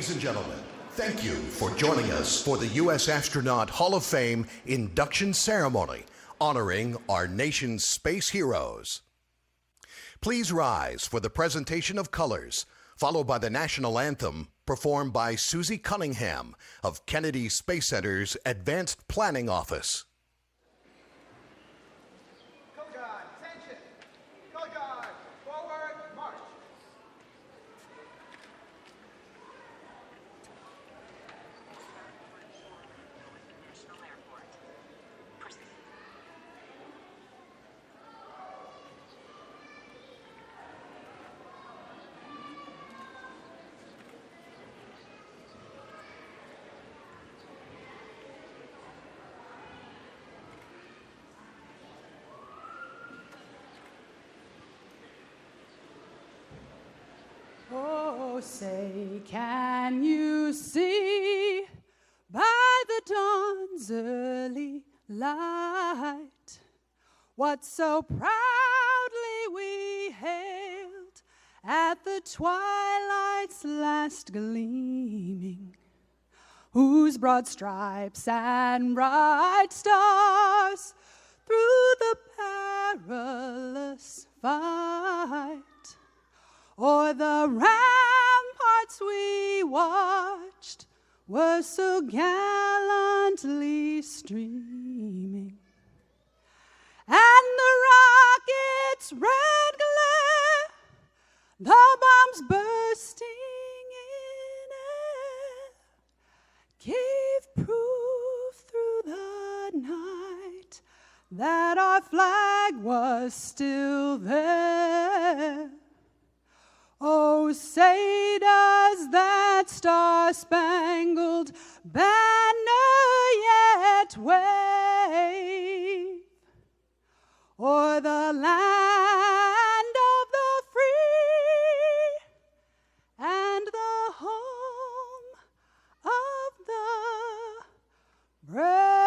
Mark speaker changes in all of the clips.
Speaker 1: Ladies and gentlemen, thank you for joining us for the U.S. Astronaut Hall of Fame induction ceremony honoring our nation's space heroes. Please rise for the presentation of colors, followed by the national anthem performed by Susie Cunningham of Kennedy Space Center's Advanced Planning Office.
Speaker 2: Oh, say, can you see by the dawn's early light what so proudly we hailed at the twilight's last gleaming, whose broad stripes and bright stars through the perilous fight o'er the ramparts we watched were so gallantly streaming, and the rocket's red glare, the bombs bursting in air, gave proof through the night that our flag was still there. Oh, say does that star-spangled banner yet wave o'er the land of the free and the home of the brave?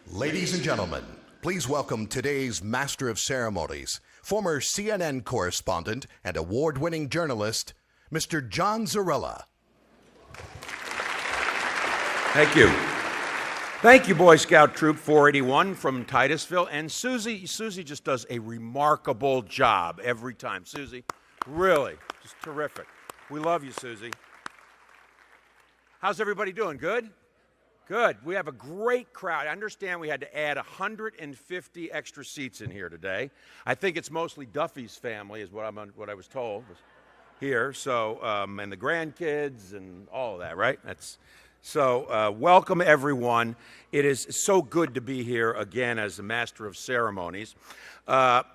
Speaker 1: Ladies and gentlemen, please welcome today's Master of Ceremonies, former CNN correspondent and award-winning journalist, Mr. John Zarella.
Speaker 3: Thank you. Thank you, Boy Scout Troop 481 from Titusville. And Susie just does a remarkable job every time. Susie, really, just terrific. We love you, Susie. How's everybody doing? Good? Good. We have a great crowd. I understand we had to add 150 extra seats in here today. I think it's mostly Duffy's family is what I was told was here. So, and the grandkids and all of that, right? Welcome everyone. It is so good to be here again as the Master of Ceremonies. As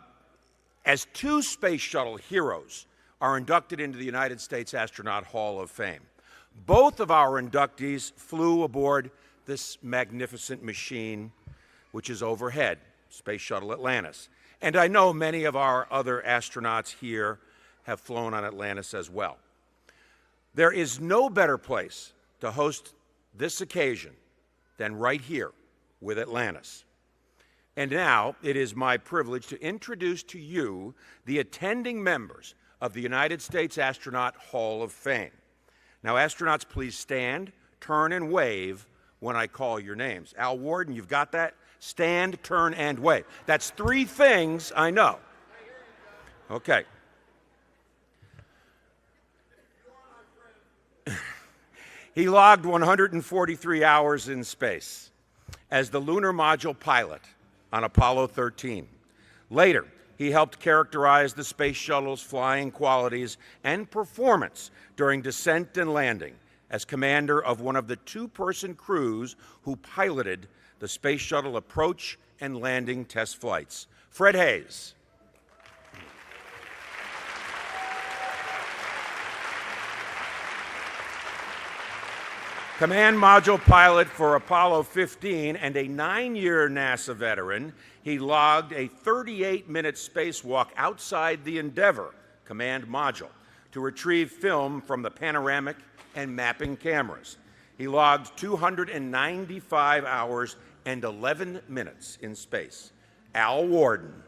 Speaker 3: two space shuttle heroes are inducted into the United States Astronaut Hall of Fame. Both of our inductees flew aboard this magnificent machine, which is overhead, Space Shuttle Atlantis. And I know many of our other astronauts here have flown on Atlantis as well. There is no better place to host this occasion than right here with Atlantis. And now it is my privilege to introduce to you the attending members of the United States Astronaut Hall of Fame. Now, astronauts, please stand, turn, and wave when I call your names. Al Warden, you've got that? Stand, turn, and wave. That's three things I know. Okay. He logged 143 hours in space as the lunar module pilot on Apollo 13. Later, he helped characterize the space shuttle's flying qualities and performance during descent and landing as commander of one of the two-person crews who piloted the space shuttle approach and landing test flights. Fred Hayes. Command module pilot for Apollo 15 and a 9-year NASA veteran, he logged a 38-minute spacewalk outside the Endeavour command module to retrieve film from the panoramic and mapping cameras. He logged 295 hours and 11 minutes in space. Al Warden.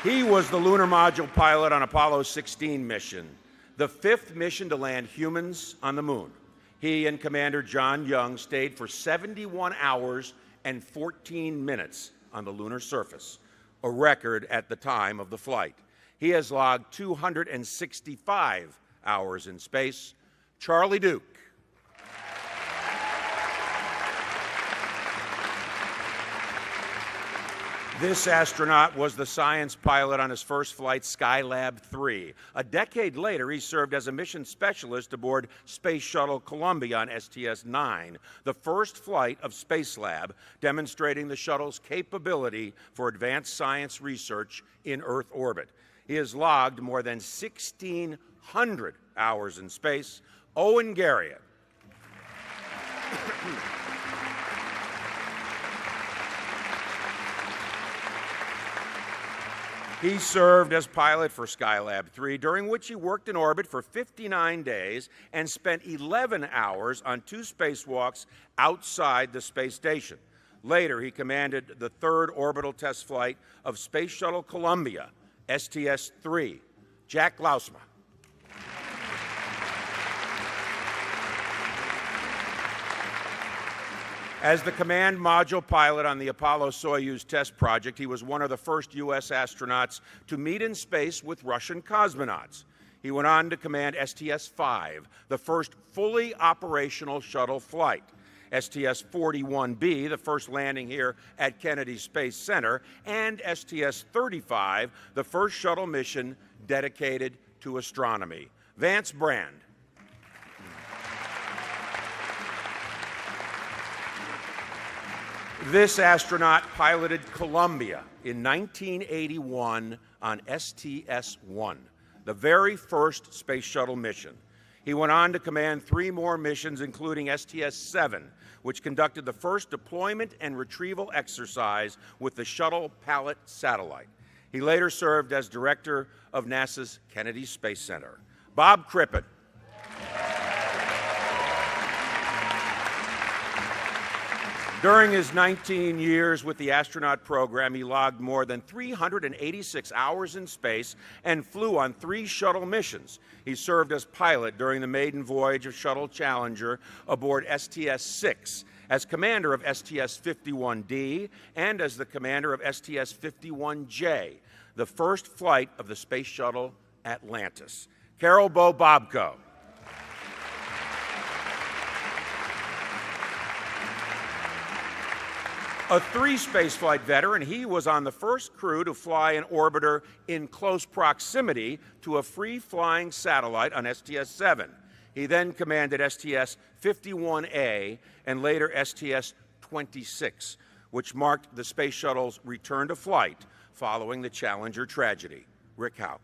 Speaker 3: He was the lunar module pilot on Apollo 16 mission, the 5th mission to land humans on the moon. He and Commander John Young stayed for 71 hours and 14 minutes on the lunar surface, a record at the time of the flight. He has logged 265 hours in space. Charlie Duke. This astronaut was the science pilot on his first flight, Skylab 3. A decade later, he served as a mission specialist aboard Space Shuttle Columbia on STS-9, the first flight of Spacelab, demonstrating the shuttle's capability for advanced science research in Earth orbit. He has logged more than 1,600 hours in space. Owen Garriott. He served as pilot for Skylab 3, during which he worked in orbit for 59 days and spent 11 hours on 2 spacewalks outside the space station. Later, he commanded the 3rd orbital test flight of Space Shuttle Columbia, STS-3. Jack Lausma. As the command module pilot on the Apollo-Soyuz test project, he was one of the first U.S. astronauts to meet in space with Russian cosmonauts. He went on to command STS-5, the first fully operational shuttle flight, STS-41B, the first landing here at Kennedy Space Center, and STS-35, the first shuttle mission dedicated to astronomy. Vance Brand. This astronaut piloted Columbia in 1981 on STS-1, the very first space shuttle mission. He went on to command 3 more missions, including STS-7, which conducted the first deployment and retrieval exercise with the Shuttle Pallet satellite. He later served as director of NASA's Kennedy Space Center. Bob Crippen. During his 19 years with the astronaut program, he logged more than 386 hours in space and flew on 3 shuttle missions. He served as pilot during the maiden voyage of Shuttle Challenger aboard STS-6, as commander of STS-51D, and as the commander of STS-51J, the first flight of the Space Shuttle Atlantis. Carol Bo Bobko. A 3 spaceflight veteran, he was on the first crew to fly an orbiter in close proximity to a free-flying satellite on STS-7. He then commanded STS-51A and later STS-26, which marked the space shuttle's return to flight following the Challenger tragedy. Rick Houck.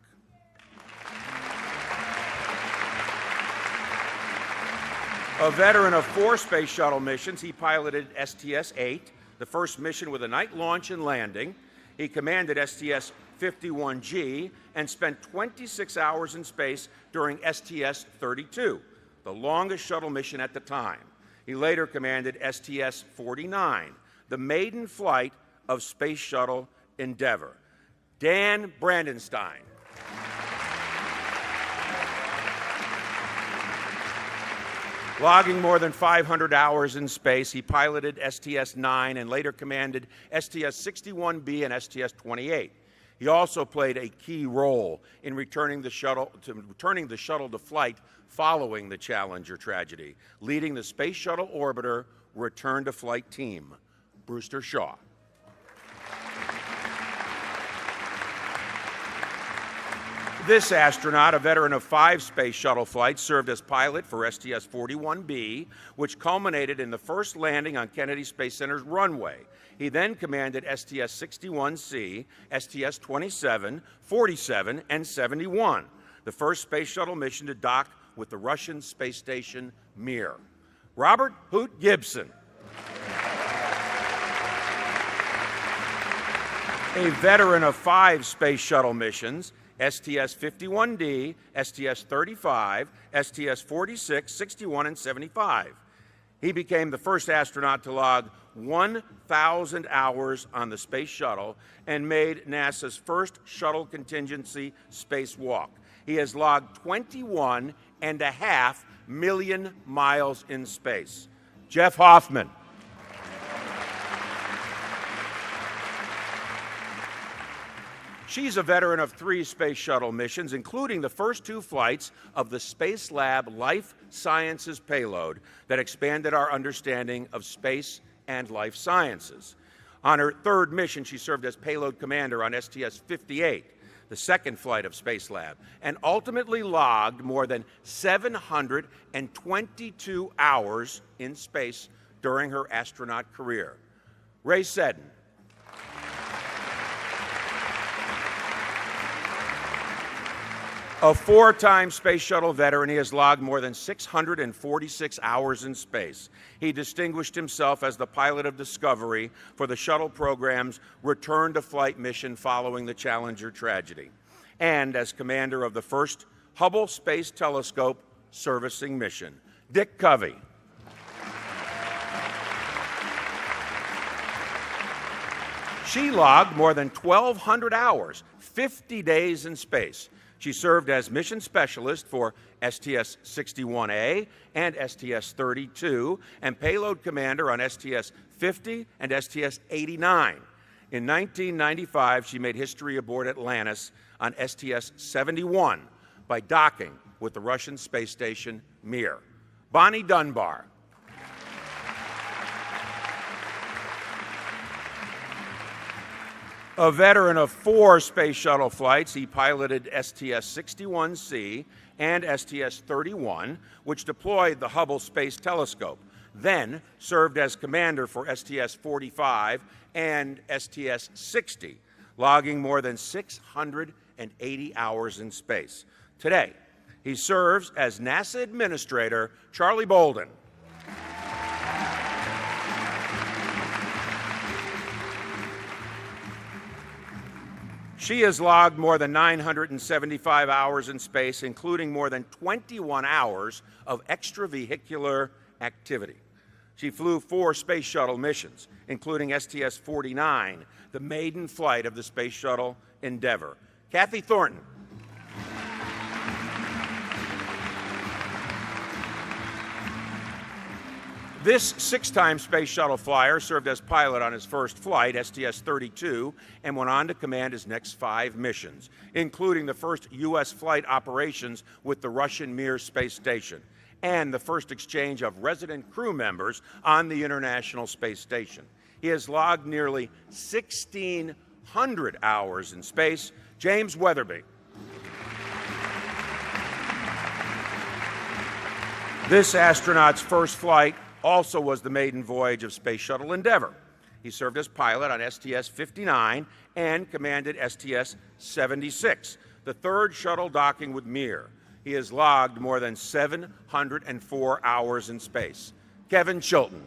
Speaker 3: A veteran of 4 space shuttle missions, he piloted STS-8, the first mission with a night launch and landing. He commanded STS-51G and spent 26 hours in space during STS-32, the longest shuttle mission at the time. He later commanded STS-49, the maiden flight of Space Shuttle Endeavour. Dan Brandenstein. Logging more than 500 hours in space, he piloted STS-9 and later commanded STS-61B and STS-28. He also played a key role in returning the shuttle to flight following the Challenger tragedy, leading the Space Shuttle Orbiter Return to Flight team. Brewster Shaw. This astronaut, a veteran of 5 space shuttle flights, served as pilot for STS-41B, which culminated in the first landing on Kennedy Space Center's runway. He then commanded STS-61C, STS-27, 47, and 71, the first space shuttle mission to dock with the Russian space station Mir. Robert Hoot Gibson. A veteran of 5 space shuttle missions, STS-51D, STS-35, STS-46, 61, and 75. He became the first astronaut to log 1,000 hours on the space shuttle and made NASA's first shuttle contingency spacewalk. He has logged 21.5 million miles in space. Jeff Hoffman. She's a veteran of 3 space shuttle missions, including the first 2 flights of the Space Lab Life Sciences payload that expanded our understanding of space and life sciences. On her 3rd mission, she served as payload commander on STS-58, the 2nd flight of Space Lab, and ultimately logged more than 722 hours in space during her astronaut career. Ray Seddon. A 4-time space shuttle veteran, he has logged more than 646 hours in space. He distinguished himself as the pilot of Discovery for the shuttle program's return to flight mission following the Challenger tragedy, and as commander of the first Hubble Space Telescope servicing mission. Dick Covey. She logged more than 1,200 hours, 50 days in space. She served as mission specialist for STS-61A and STS-32 and payload commander on STS-50 and STS-89. In 1995, she made history aboard Atlantis on STS-71 by docking with the Russian space station Mir. Bonnie Dunbar. A veteran of 4 space shuttle flights, he piloted STS-61C and STS-31, which deployed the Hubble Space Telescope, then served as commander for STS-45 and STS-60, logging more than 680 hours in space. Today, he serves as NASA Administrator Charlie Bolden. She has logged more than 975 hours in space, including more than 21 hours of extravehicular activity. She flew 4 space shuttle missions, including STS-49, the maiden flight of the Space Shuttle Endeavour. Kathy Thornton. This 6-time space shuttle flyer served as pilot on his first flight, STS-32, and went on to command his next 5 missions, including the first U.S. flight operations with the Russian Mir space station and the first exchange of resident crew members on the International Space Station. He has logged nearly 1,600 hours in space. James Weatherby. This astronaut's first flight also was the maiden voyage of Space Shuttle Endeavour. He served as pilot on STS-59 and commanded STS-76, the 3rd shuttle docking with Mir. He has logged more than 704 hours in space. Kevin Chilton.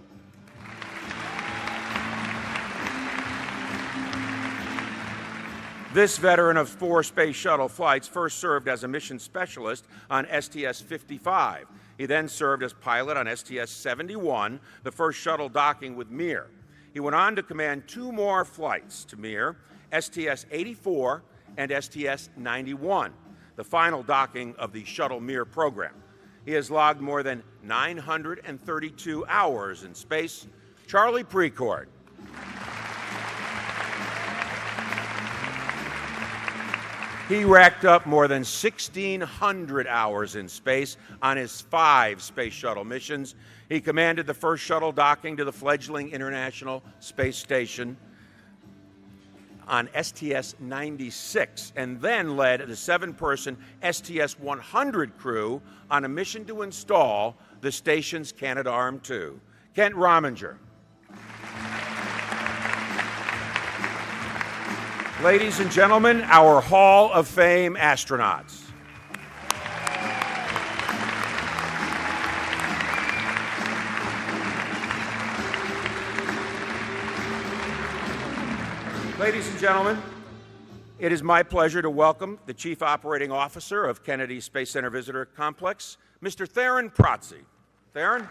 Speaker 3: This veteran of 4 space shuttle flights first served as a mission specialist on STS-55. He then served as pilot on STS-71, the first shuttle docking with Mir. He went on to command 2 more flights to Mir, STS-84 and STS-91, the final docking of the Shuttle Mir program. He has logged more than 932 hours in space. Charlie Precourt. He racked up more than 1,600 hours in space on his 5 space shuttle missions. He commanded the first shuttle docking to the fledgling International Space Station on STS-96 and then led the 7-person STS-100 crew on a mission to install the station's Canadarm2. Kent Rominger. Ladies and gentlemen, our Hall of Fame astronauts. Ladies and gentlemen, it is my pleasure to welcome the Chief Operating Officer of Kennedy Space Center Visitor Complex, Mr. Theron Protze. Theron?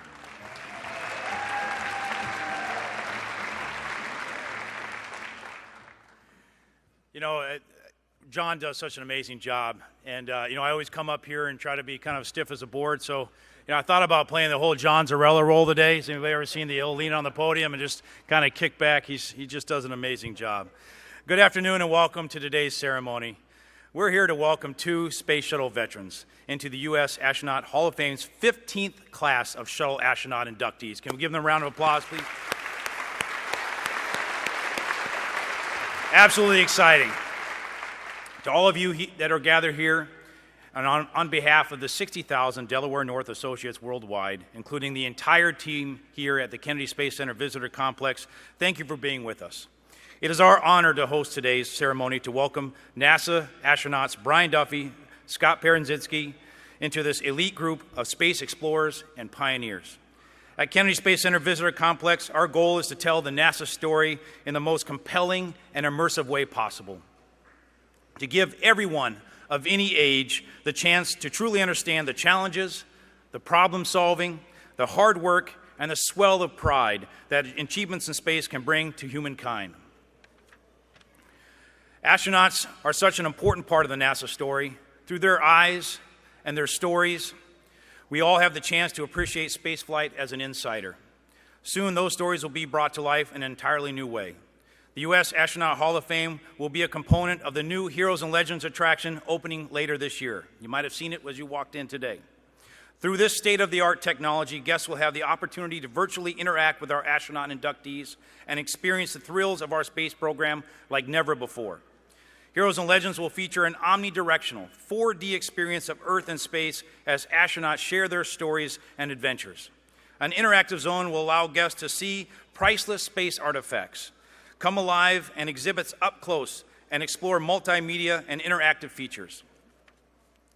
Speaker 4: You know, John does such an amazing job, and you know, I always come up here and try to be kind of stiff as a board, so you know, I thought about playing the whole John Zarella role today. Has anybody ever seen he'll lean on the podium and just kind of kick back? He just does an amazing job. Good afternoon and welcome to today's ceremony. We're here to welcome 2 Space Shuttle veterans into the U.S. Astronaut Hall of Fame's 15th class of Shuttle Astronaut inductees. Can we give them a round of applause, please? Absolutely exciting. To all of you that are gathered here, and on behalf of the 60,000 Delaware North associates worldwide, including the entire team here at the Kennedy Space Center Visitor Complex, thank you for being with us. It is our honor to host today's ceremony to welcome NASA astronauts Brian Duffy, Scott Parazynski into this elite group of space explorers and pioneers. At Kennedy Space Center Visitor Complex, our goal is to tell the NASA story in the most compelling and immersive way possible, to give everyone of any age the chance to truly understand the challenges, the problem solving, the hard work, and the swell of pride that achievements in space can bring to humankind. Astronauts are such an important part of the NASA story. Through their eyes and their stories, we all have the chance to appreciate spaceflight as an insider. Soon, those stories will be brought to life in an entirely new way. The U.S. Astronaut Hall of Fame will be a component of the new Heroes and Legends attraction opening later this year. You might have seen it as you walked in today. Through this state-of-the-art technology, guests will have the opportunity to virtually interact with our astronaut inductees and experience the thrills of our space program like never before. Heroes and Legends will feature an omnidirectional 4D experience of Earth and space as astronauts share their stories and adventures. An interactive zone will allow guests to see priceless space artifacts, come alive and exhibits up close, and explore multimedia and interactive features.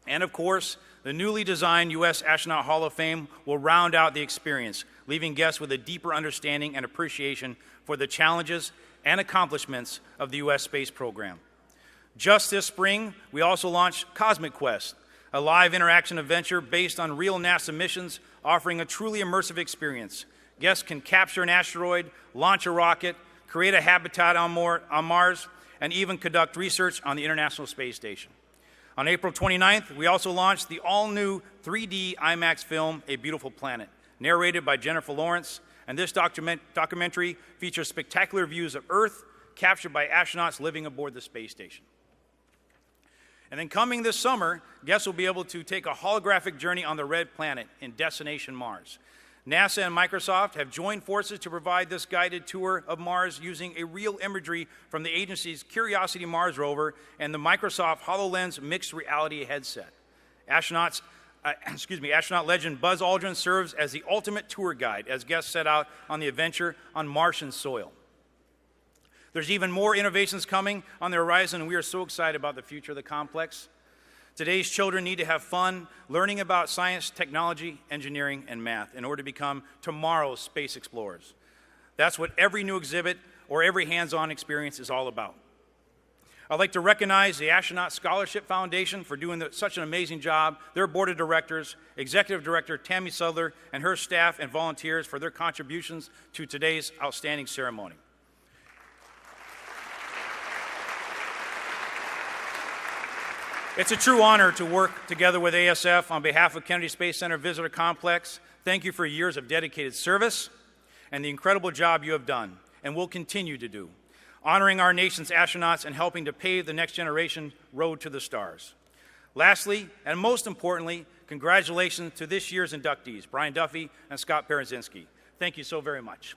Speaker 4: And of course, the newly designed U.S. Astronaut Hall of Fame will round out the experience, leaving guests with a deeper understanding and appreciation for the challenges and accomplishments of the U.S. space program. Just this spring, we also launched Cosmic Quest, a live interaction adventure based on real NASA missions, offering a truly immersive experience. Guests can capture an asteroid, launch a rocket, create a habitat on Mars, and even conduct research on the International Space Station. On April 29th, we also launched the all-new 3D IMAX film, A Beautiful Planet, narrated by Jennifer Lawrence, and this documentary features spectacular views of Earth captured by astronauts living aboard the space station. And then coming this summer, guests will be able to take a holographic journey on the Red Planet in Destination Mars. NASA and Microsoft have joined forces to provide this guided tour of Mars using a real imagery from the agency's Curiosity Mars rover and the Microsoft HoloLens mixed reality headset. Astronaut legend Buzz Aldrin serves as the ultimate tour guide as guests set out on the adventure on Martian soil. There's even more innovations coming on the horizon, and we are so excited about the future of the complex. Today's children need to have fun learning about science, technology, engineering, and math in order to become tomorrow's space explorers. That's what every new exhibit or every hands-on experience is all about. I'd like to recognize the Astronaut Scholarship Foundation for doing such an amazing job, their board of directors, Executive Director Tammy Sudler, and her staff and volunteers for their contributions to today's outstanding ceremony. It's a true honor to work together with ASF on behalf of Kennedy Space Center Visitor Complex. Thank you for years of dedicated service and the incredible job you have done and will continue to do, honoring our nation's astronauts and helping to pave the next generation road to the stars. Lastly, and most importantly, congratulations to this year's inductees, Brian Duffy and Scott Parazynski. Thank you so very much.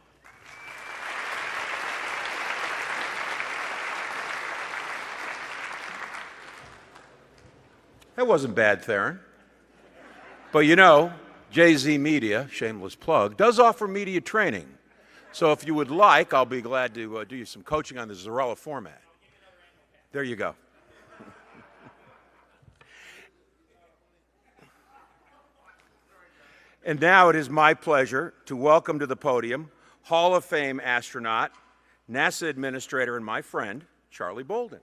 Speaker 3: That wasn't bad, Theron. But you know, JZ Media, shameless plug, does offer media training. So if you would like, I'll be glad to do you some coaching on the Zarella format. There you go. And now it is my pleasure to welcome to the podium Hall of Fame astronaut NASA Administrator and my friend, Charlie Bolden.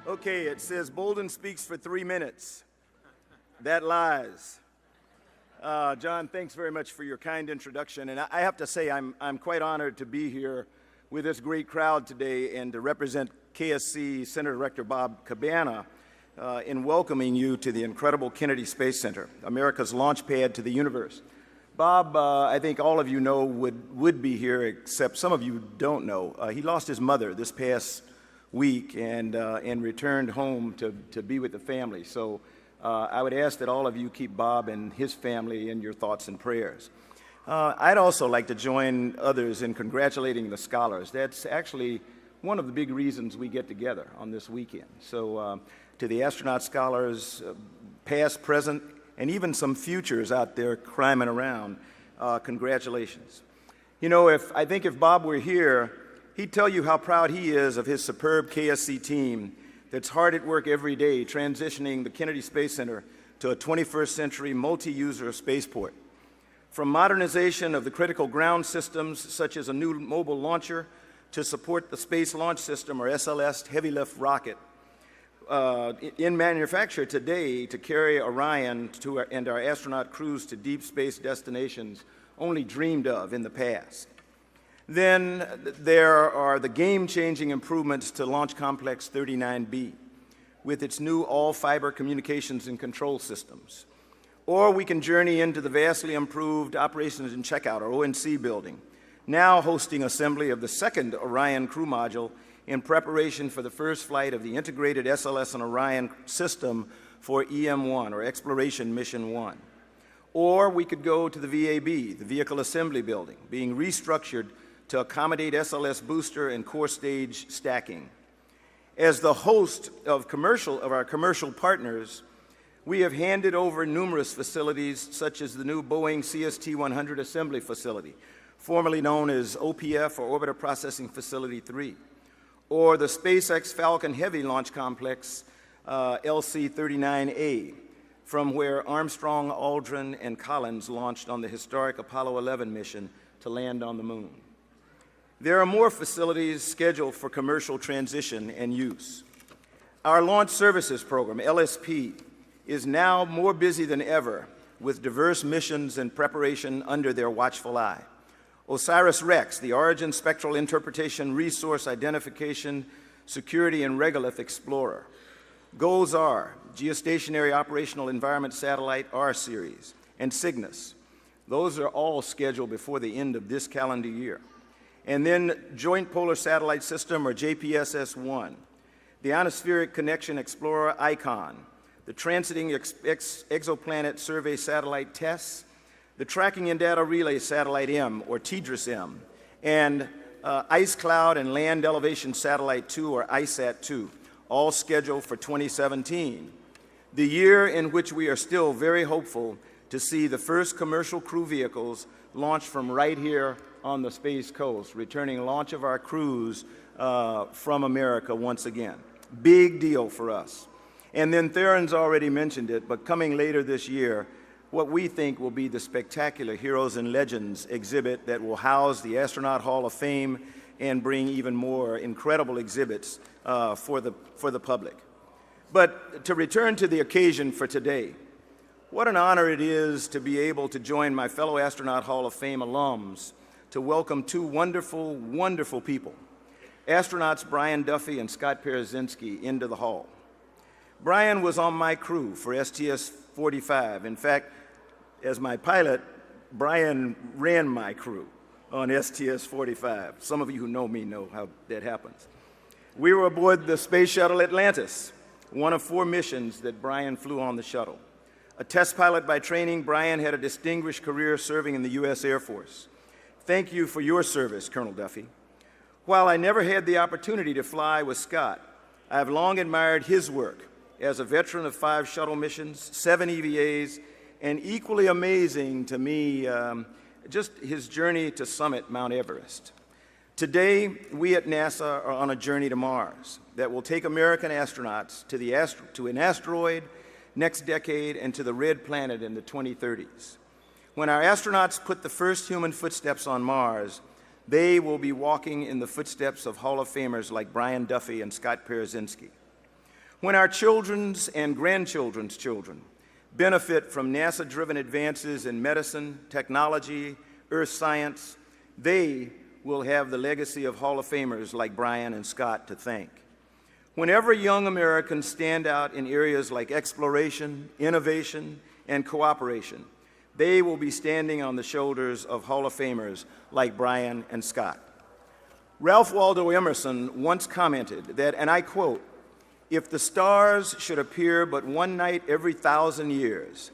Speaker 5: Okay, it says Bolden speaks for 3 minutes. That lies. John, thanks very much for your kind introduction. And I have to say, I'm quite honored to be here with this great crowd today and to represent KSC Center Director Bob Cabana in welcoming you to the incredible Kennedy Space Center, America's launch pad to the universe. Bob, I think all of you know would be here, except some of you don't know. He lost his mother this past week and returned home to be with the family. So I would ask that all of you keep Bob and his family in your thoughts and prayers. I'd also like to join others in congratulating the scholars. That's actually one of the big reasons we get together on this weekend. So to the astronaut scholars, past, present, and even some futures out there climbing around, congratulations. You know, I think if Bob were here, he'd tell you how proud he is of his superb KSC team that's hard at work every day transitioning the Kennedy Space Center to a 21st century multi-user spaceport. From modernization of the critical ground systems, such as a new mobile launcher, to support the Space Launch System, or SLS, heavy-lift rocket, in manufacture today to carry Orion and our astronaut crews to deep space destinations only dreamed of in the past. Then there are the game-changing improvements to Launch Complex 39B with its new all-fiber communications and control systems. Or we can journey into the vastly improved Operations and Checkout, or ONC building, now hosting assembly of the second Orion crew module in preparation for the first flight of the integrated SLS and Orion system for EM-1, or Exploration Mission 1. Or we could go to the VAB, the Vehicle Assembly Building, being restructured to accommodate SLS booster and core stage stacking. As the host of our commercial partners, we have handed over numerous facilities, such as the new Boeing CST-100 assembly facility, formerly known as OPF, or Orbiter Processing Facility 3, or the SpaceX Falcon Heavy Launch Complex, LC-39A, from where Armstrong, Aldrin, and Collins launched on the historic Apollo 11 mission to land on the moon. There are more facilities scheduled for commercial transition and use. Our Launch Services Program, LSP, is now more busy than ever with diverse missions and preparation under their watchful eye. OSIRIS-REx, the Origin Spectral Interpretation Resource Identification Security and Regolith Explorer. GOES-R, Geostationary Operational Environment Satellite R-Series, and Cygnus. Those are all scheduled before the end of this calendar year. And then Joint Polar Satellite System, or JPSS-1, the Ionospheric Connection Explorer ICON, the Transiting Exoplanet Survey Satellite TESS, the Tracking and Data Relay Satellite M, or TDRS-M, and Ice Cloud and Land Elevation Satellite 2, or ISAT-2, all scheduled for 2017, the year in which we are still very hopeful to see the first commercial crew vehicles launched from right here on the Space Coast, returning launch of our crews from America once again. Big deal for us. And then Theron's already mentioned it, but coming later this year, what we think will be the spectacular Heroes and Legends exhibit that will house the Astronaut Hall of Fame and bring even more incredible exhibits for the public. But to return to the occasion for today, what an honor it is to be able to join my fellow Astronaut Hall of Fame alums to welcome two wonderful, wonderful people, astronauts Brian Duffy and Scott Parazynski, into the Hall. Brian was on my crew for STS-45. In fact, as my pilot, Brian ran my crew on STS-45. Some of you who know me know how that happens. We were aboard the Space Shuttle Atlantis, one of 4 missions that Brian flew on the shuttle. A test pilot by training, Brian had a distinguished career serving in the U.S. Air Force. Thank you for your service, Colonel Duffy. While I never had the opportunity to fly with Scott, I have long admired his work as a veteran of 5 shuttle missions, 7 EVAs, and equally amazing to me, just his journey to summit Mount Everest. Today, we at NASA are on a journey to Mars that will take American astronauts to an asteroid next decade, and to the red planet in the 2030s. When our astronauts put the first human footsteps on Mars, they will be walking in the footsteps of Hall of Famers like Brian Duffy and Scott Parazynski. When our children's and grandchildren's children benefit from NASA-driven advances in medicine, technology, earth science, they will have the legacy of Hall of Famers like Brian and Scott to thank. Whenever young Americans stand out in areas like exploration, innovation, and cooperation, they will be standing on the shoulders of Hall of Famers like Brian and Scott. Ralph Waldo Emerson once commented that, and I quote, "If the stars should appear but one night every 1,000 years,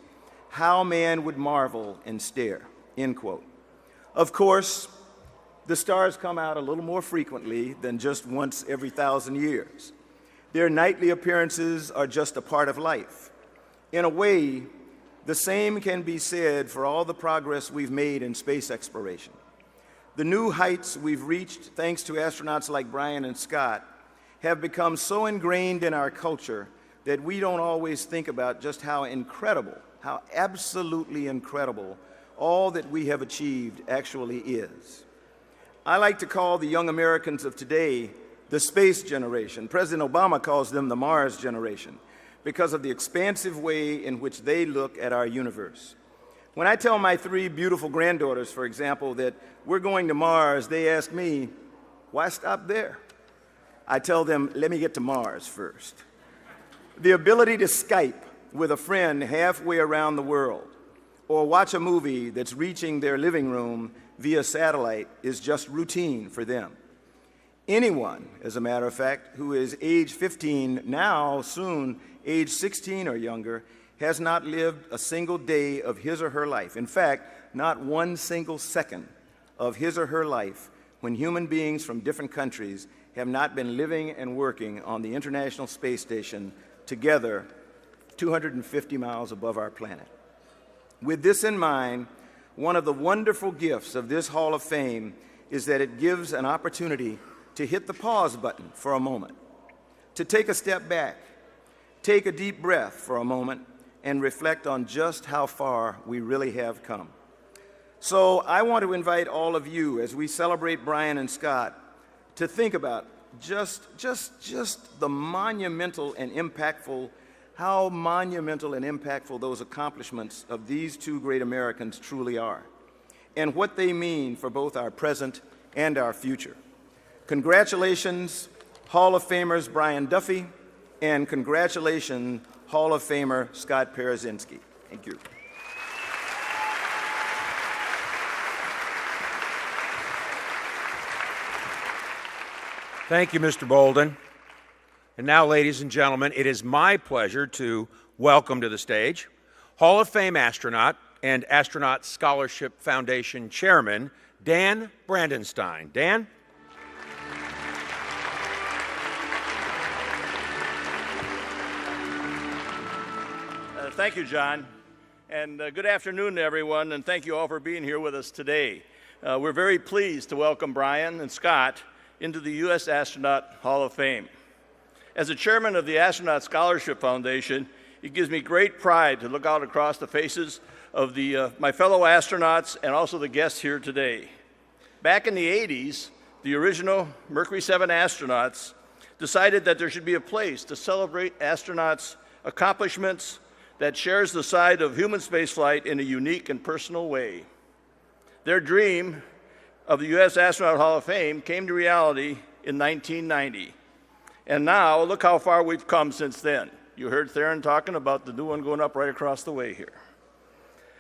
Speaker 5: how man would marvel and stare," end quote. Of course, the stars come out a little more frequently than just once every 1,000 years. Their nightly appearances are just a part of life. In a way, the same can be said for all the progress we've made in space exploration. The new heights we've reached, thanks to astronauts like Brian and Scott, have become so ingrained in our culture that we don't always think about just how incredible, how absolutely incredible, all that we have achieved actually is. I like to call the young Americans of today the space generation. President Obama calls them the Mars generation, because of the expansive way in which they look at our universe. When I tell my 3 beautiful granddaughters, for example, that we're going to Mars, they ask me, why stop there? I tell them, let me get to Mars first. The ability to Skype with a friend halfway around the world, or watch a movie that's reaching their living room via satellite is just routine for them. Anyone, as a matter of fact, who is age 15, now soon age 16 or younger, has not lived a single day of his or her life. In fact, not one single second of his or her life when human beings from different countries have not been living and working on the International Space Station together 250 miles above our planet. With this in mind, one of the wonderful gifts of this Hall of Fame is that it gives an opportunity to hit the pause button for a moment, to take a step back, take a deep breath for a moment, and reflect on just how far we really have come. So I want to invite all of you, as we celebrate Brian and Scott, to think about just the monumental and impactful, how monumental and impactful those accomplishments of these 2 great Americans truly are, and what they mean for both our present and our future. Congratulations, Hall of Famers Brian Duffy, and congratulations, Hall of Famer Scott Parazynski. Thank you.
Speaker 3: Thank you, Mr. Bolden. And now, ladies and gentlemen, it is my pleasure to welcome to the stage Hall of Fame astronaut and Astronaut Scholarship Foundation Chairman, Dan Brandenstein. Dan?
Speaker 6: Thank you, John, and good afternoon to everyone, and thank you all for being here with us today. We're very pleased to welcome Brian and Scott into the U.S. Astronaut Hall of Fame. As the chairman of the Astronaut Scholarship Foundation, it gives me great pride to look out across the faces of my fellow astronauts and also the guests here today. Back in the 80s, the original Mercury 7 astronauts decided that there should be a place to celebrate astronauts' accomplishments that shares the side of human spaceflight in a unique and personal way. Their dream of the U.S. Astronaut Hall of Fame came to reality in 1990. And now, look how far we've come since then. You heard Theron talking about the new one going up right across the way here.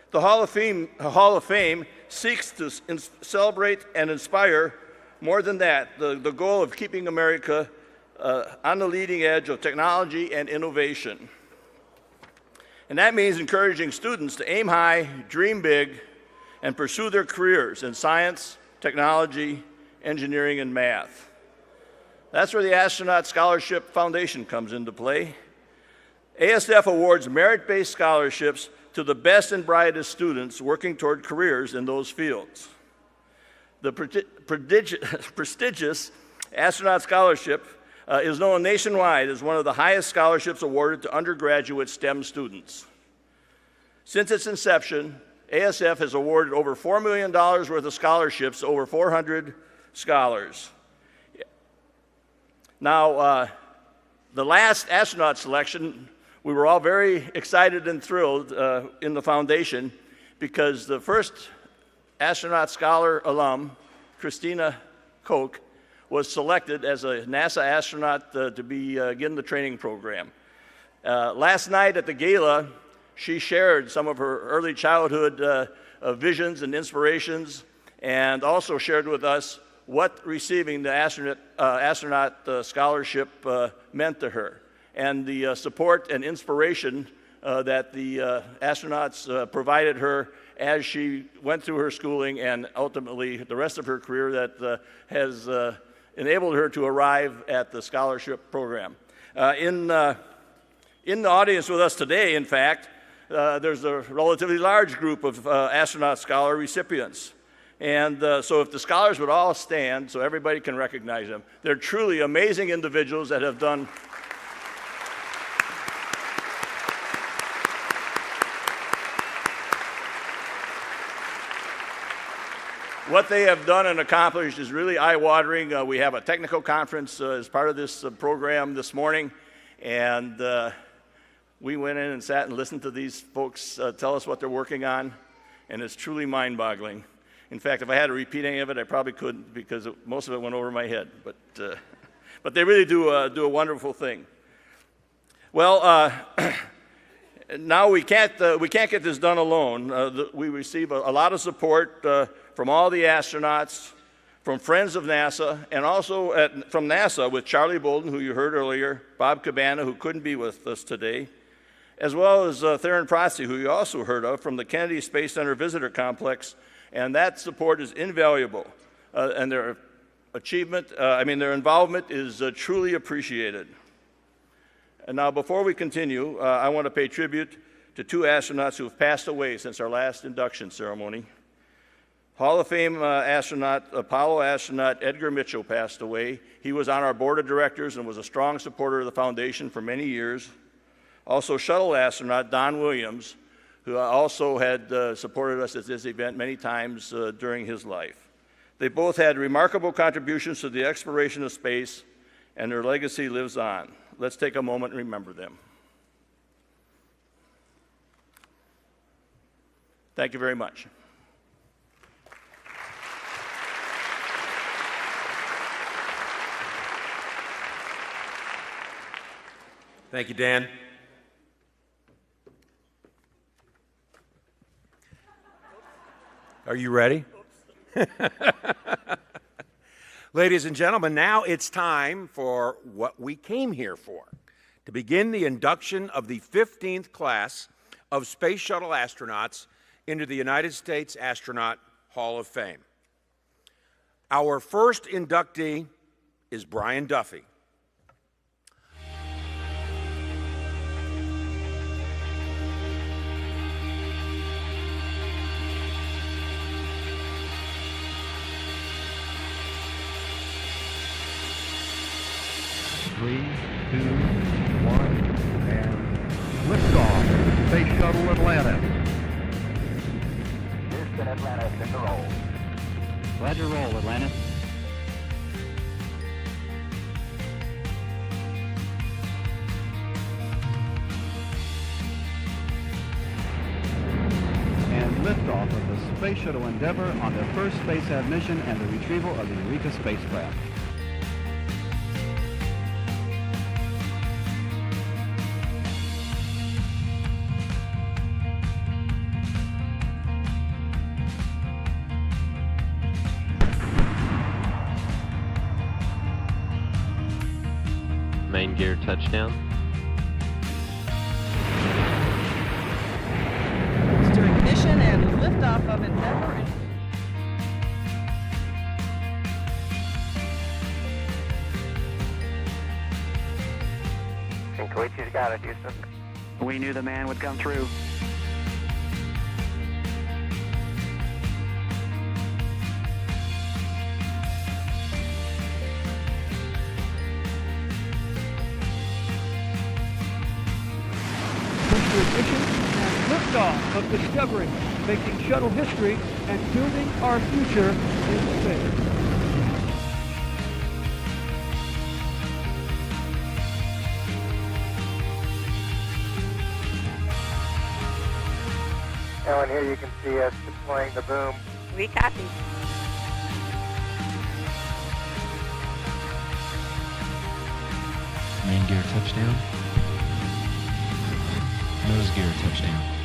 Speaker 6: The Hall of Fame seeks to celebrate and inspire more than that, the goal of keeping America on the leading edge of technology and innovation. And that means encouraging students to aim high, dream big, and pursue their careers in science, technology, engineering, and math. That's where the Astronaut Scholarship Foundation comes into play. ASF awards merit-based scholarships to the best and brightest students working toward careers in those fields. The prestigious Astronaut Scholarship is known nationwide as one of the highest scholarships awarded to undergraduate STEM students. Since its inception, ASF has awarded over $4 million worth of scholarships to over 400 scholars. Now, the last astronaut selection, we were all very excited and thrilled in the foundation because the first astronaut scholar alum, Christina Koch, was selected as a NASA astronaut to begin the training program. Last night at the gala, she shared some of her early childhood visions and inspirations, and also shared with us what receiving the astronaut scholarship meant to her, and the support and inspiration that the astronauts provided her as she went through her schooling and ultimately the rest of her career that has enabled her to arrive at the scholarship program. In the audience with us today, in fact, there's a relatively large group of astronaut scholar recipients. And so if the scholars would all stand so everybody can recognize them, they're truly amazing individuals that have done what they have done and accomplished is really eye-watering. We have a technical conference as part of this program this morning, and we went in and sat and listened to these folks tell us what they're working on, and it's truly mind-boggling. In fact, if I had to repeat any of it, I probably couldn't because most of it went over my head. But they really do a wonderful thing. Well, now we can't get this done alone. We receive a lot of support from all the astronauts, from friends of NASA, and also from NASA with Charlie Bolden, who you heard earlier, Bob Cabana, who couldn't be with us today, as well as Theron Protze, who you also heard of from the Kennedy Space Center Visitor Complex. And that support is invaluable, and their their involvement is truly appreciated. And now, before we continue, I want to pay tribute to two astronauts who have passed away since our last induction ceremony. Hall of Fame Apollo astronaut Edgar Mitchell passed away. He was on our board of directors and was a strong supporter of the foundation for many years. Also, shuttle astronaut Don Williams, who also had supported us at this event many times during his life. They both had remarkable contributions to the exploration of space, and their legacy lives on. Let's take a moment and remember them. Thank you very much.
Speaker 3: Thank you, Dan. Are you ready? Ladies and gentlemen, now it's time for what we came here for, to begin the induction of the 15th class of Space Shuttle astronauts into the United States Astronaut Hall of Fame. Our first inductee is Brian Duffy.
Speaker 7: Three, two, one, and liftoff. Space Shuttle Atlantis.
Speaker 8: Houston, Atlantis, in the roll.
Speaker 7: Glad to roll, Atlantis. And liftoff of the Space Shuttle Endeavour on their first space mission and the retrieval of the Eureka spacecraft.
Speaker 9: Main gear touchdown.
Speaker 10: During ignition and liftoff of Endeavour.
Speaker 8: Koichi's got it, Houston.
Speaker 10: We knew the man would come through.
Speaker 9: liftoff of Discovery, making shuttle history and building our future in space.
Speaker 8: Ellen, here you can see us deploying the boom.
Speaker 10: We copy.
Speaker 11: Main gear touchdown. Nose gear touchdown.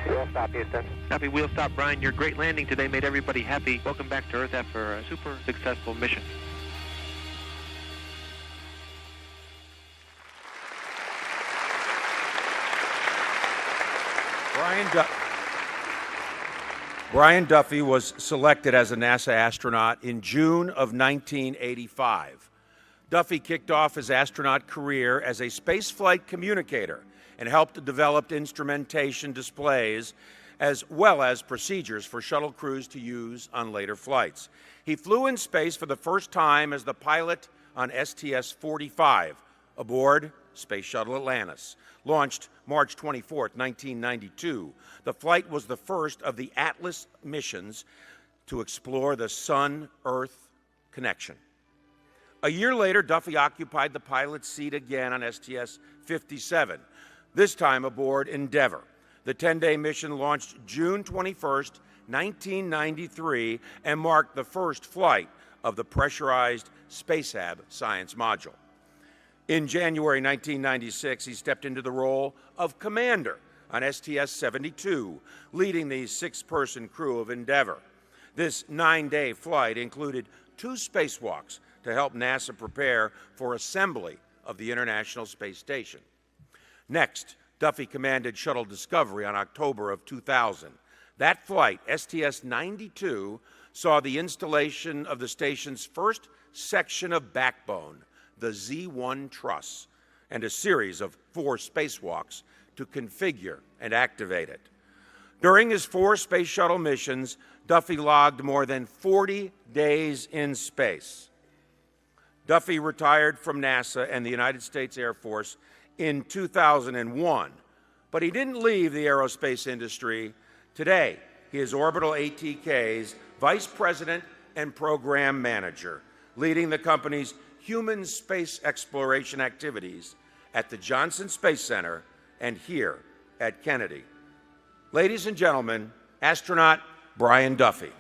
Speaker 8: Wheel stop, Houston.
Speaker 12: Copy, wheel stop, Brian. Your great landing today made everybody happy. Welcome back to Earth after a super successful mission.
Speaker 3: Brian Duffy was selected as a NASA astronaut in June of 1985. Duffy kicked off his astronaut career as a spaceflight communicator and helped develop instrumentation displays as well as procedures for shuttle crews to use on later flights. He flew in space for the first time as the pilot on STS-45 aboard Space Shuttle Atlantis. Launched March 24, 1992, the flight was the first of the Atlas missions to explore the Sun-Earth connection. A year later, Duffy occupied the pilot's seat again on STS-57, this time aboard Endeavour. The 10-day mission launched June 21, 1993, and marked the first flight of the pressurized SpaceHab science module. In January 1996, he stepped into the role of commander on STS-72, leading the 6-person crew of Endeavour. This 9-day flight included 2 spacewalks to help NASA prepare for assembly of the International Space Station. Next, Duffy commanded Shuttle Discovery on October of 2000. That flight, STS-92, saw the installation of the station's first section of backbone, the Z1 truss, and a series of 4 spacewalks to configure and activate it. During his 4 space shuttle missions, Duffy logged more than 40 days in space. Duffy retired from NASA and the United States Air Force in 2001, but he didn't leave the aerospace industry. Today, he is Orbital ATK's Vice President and Program Manager, leading the company's human space exploration activities at the Johnson Space Center and here at Kennedy. Ladies and gentlemen, astronaut Brian Duffy.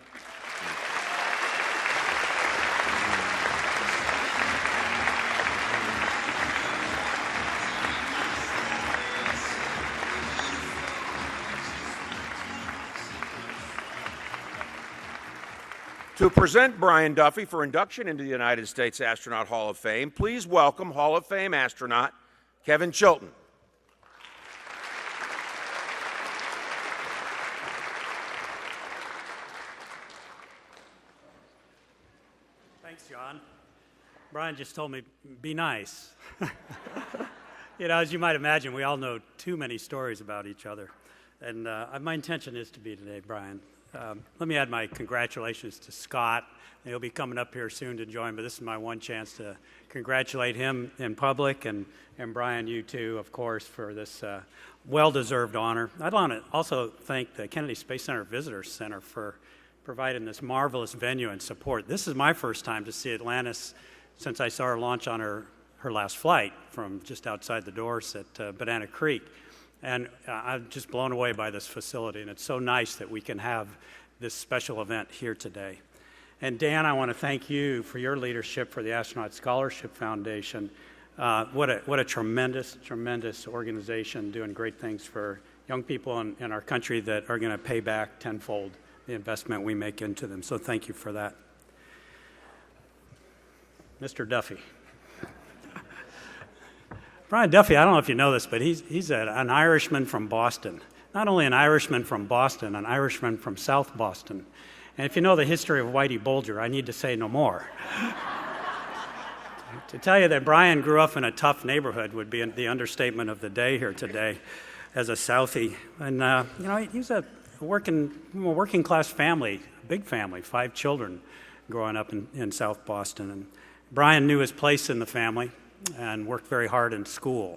Speaker 3: To present Brian Duffy for induction into the United States Astronaut Hall of Fame, please welcome Hall of Fame astronaut Kevin Chilton.
Speaker 13: Thanks, John. Brian just told me, be nice. You know, as you might imagine, we all know too many stories about each other. And my intention is to be today, Brian. Let me add my congratulations to Scott. He'll be coming up here soon to join, but this is my one chance to congratulate him in public, and Brian, you too, of course, for this well-deserved honor. I'd want to also thank the Kennedy Space Center Visitor Center for providing this marvelous venue and support. This is my first time to see Atlantis since I saw her launch on her last flight from just outside the doors at Banana Creek. And I'm just blown away by this facility, and it's so nice that we can have this special event here today. And Dan, I want to thank you for your leadership for the Astronaut Scholarship Foundation. What a tremendous, tremendous organization doing great things for young people in our country that are going to pay back tenfold the investment we make into them. So thank you for that. Mr. Duffy. Brian Duffy, I don't know if you know this, but he's an Irishman from Boston. Not only an Irishman from Boston, an Irishman from South Boston. And if you know the history of Whitey Bulger, I need to say no more. To tell you that Brian grew up in a tough neighborhood would be the understatement of the day here today as a Southie. And, you know, he's a working class family, a big family, 5 children growing up in South Boston. And Brian knew his place in the family and worked very hard in school.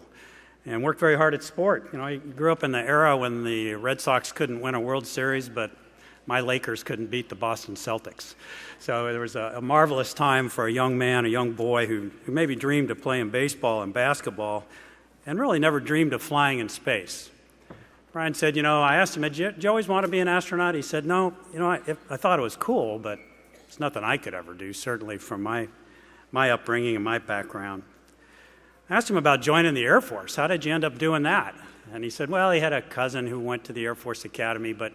Speaker 13: and worked very hard at sport. You know, he grew up in the era when the Red Sox couldn't win a World Series, but my Lakers couldn't beat the Boston Celtics. So there was a marvelous time for a young man, a young boy who maybe dreamed of playing baseball and basketball and really never dreamed of flying in space. Brian said, you know, I asked him, did you always want to be an astronaut? He said, no, you know, I thought it was cool, but it's nothing I could ever do, certainly from my upbringing and my background. I asked him about joining the Air Force. How did you end up doing that? And he said, well, he had a cousin who went to the Air Force Academy, but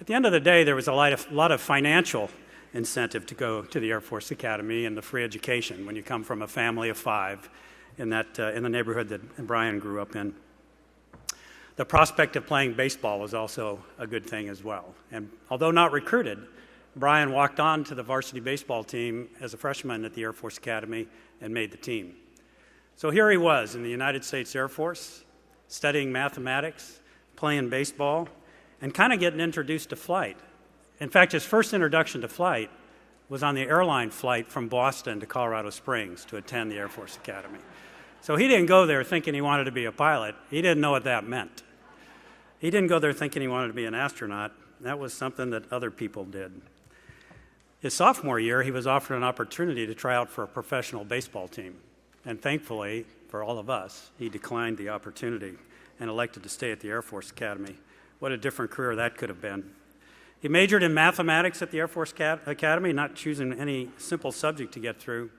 Speaker 13: at the end of the day, there was a lot of financial incentive to go to the Air Force Academy and the free education when you come from a family of 5 in the neighborhood that Brian grew up in. The prospect of playing baseball was also a good thing as well. And although not recruited, Brian walked on to the varsity baseball team as a freshman at the Air Force Academy and made the team. So here he was in the United States Air Force, studying mathematics, playing baseball, and kind of getting introduced to flight. In fact, his first introduction to flight was on the airline flight from Boston to Colorado Springs to attend the Air Force Academy. So he didn't go there thinking he wanted to be a pilot. He didn't know what that meant. He didn't go there thinking he wanted to be an astronaut. That was something that other people did. His sophomore year, he was offered an opportunity to try out for a professional baseball team. And thankfully, for all of us, he declined the opportunity and elected to stay at the Air Force Academy. What a different career that could have been. He majored in mathematics at the Air Force Academy, not choosing any simple subject to get through.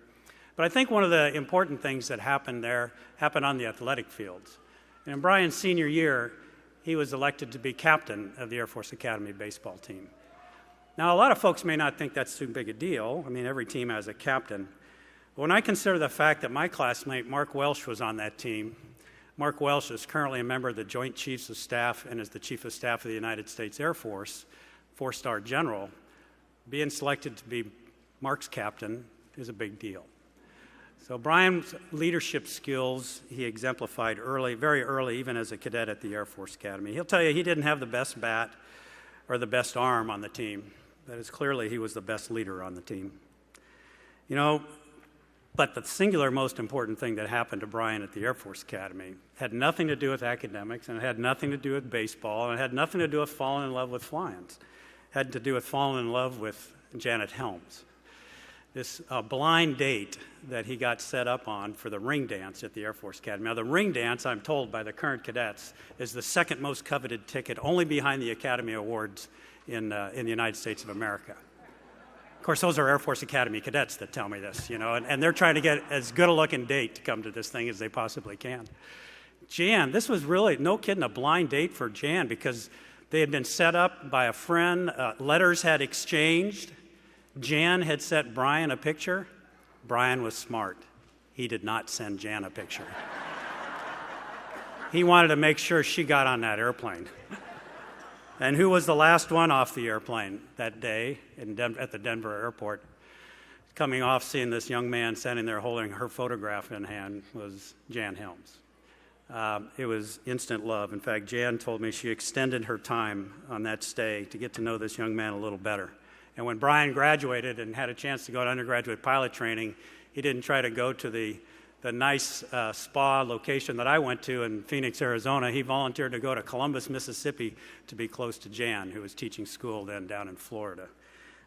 Speaker 13: But I think one of the important things that happened there happened on the athletic fields. And in Brian's senior year, he was elected to be captain of the Air Force Academy baseball team. Now, a lot of folks may not think that's too big a deal. I mean, every team has a captain. But when I consider the fact that my classmate, Mark Welsh, was on that team, Mark Welsh is currently a member of the Joint Chiefs of Staff and is the Chief of Staff of the United States Air Force, 4-star general. Being selected to be Mark's captain is a big deal. So Brian's leadership skills, he exemplified early, very early, even as a cadet at the Air Force Academy. He'll tell you he didn't have the best bat or the best arm on the team. That is clearly he was the best leader on the team. You know, but the singular most important thing that happened to Brian at the Air Force Academy had nothing to do with academics, and it had nothing to do with baseball, and it had nothing to do with falling in love with flying. It had to do with falling in love with Janet Helms. This blind date that he got set up on for the ring dance at the Air Force Academy. Now, the ring dance, I'm told by the current cadets, is the second most coveted ticket, only behind the Academy Awards in the United States of America. Of course, those are Air Force Academy cadets that tell me this, you know, and they're trying to get as good a looking date to come to this thing as they possibly can. Jan, this was really, no kidding, a blind date for Jan because they had been set up by a friend, letters had exchanged. Jan had sent Brian a picture. Brian was smart. He did not send Jan a picture. He wanted to make sure she got on that airplane. And who was the last one off the airplane that day at the Denver airport? Coming off, seeing this young man standing there holding her photograph in hand was Jan Helms. It was instant love. In fact, Jan told me she extended her time on that stay to get to know this young man a little better. And when Brian graduated and had a chance to go to undergraduate pilot training, he didn't try to go to the nice spa location that I went to in Phoenix, Arizona. He volunteered to go to Columbus, Mississippi to be close to Jan, who was teaching school then down in Florida.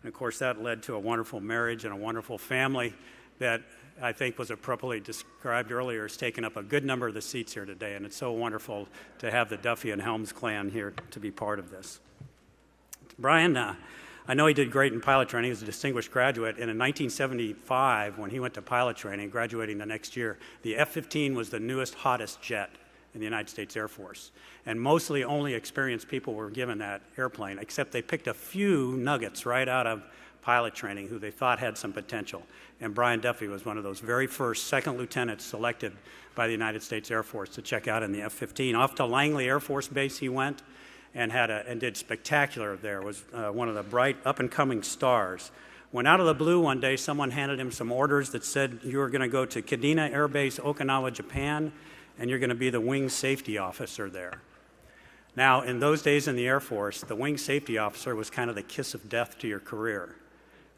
Speaker 13: And of course, that led to a wonderful marriage and a wonderful family that I think was appropriately described earlier as taking up a good number of the seats here today. And it's so wonderful to have the Duffy and Helms clan here to be part of this. Brian, I know he did great in pilot training. He was a distinguished graduate. And in 1975, when he went to pilot training, graduating the next year, the F-15 was the newest, hottest jet in the United States Air Force. And mostly only experienced people were given that airplane, except they picked a few nuggets right out of pilot training who they thought had some potential. And Brian Duffy was one of those very first second lieutenants selected by the United States Air Force to check out in the F-15. Off to Langley Air Force Base he went, and did spectacular there, was one of the bright up-and-coming stars. When out of the blue one day, someone handed him some orders that said, you were going to go to Kadena Air Base, Okinawa, Japan, and you're going to be the wing safety officer there. Now, in those days in the Air Force, the wing safety officer was kind of the kiss of death to your career.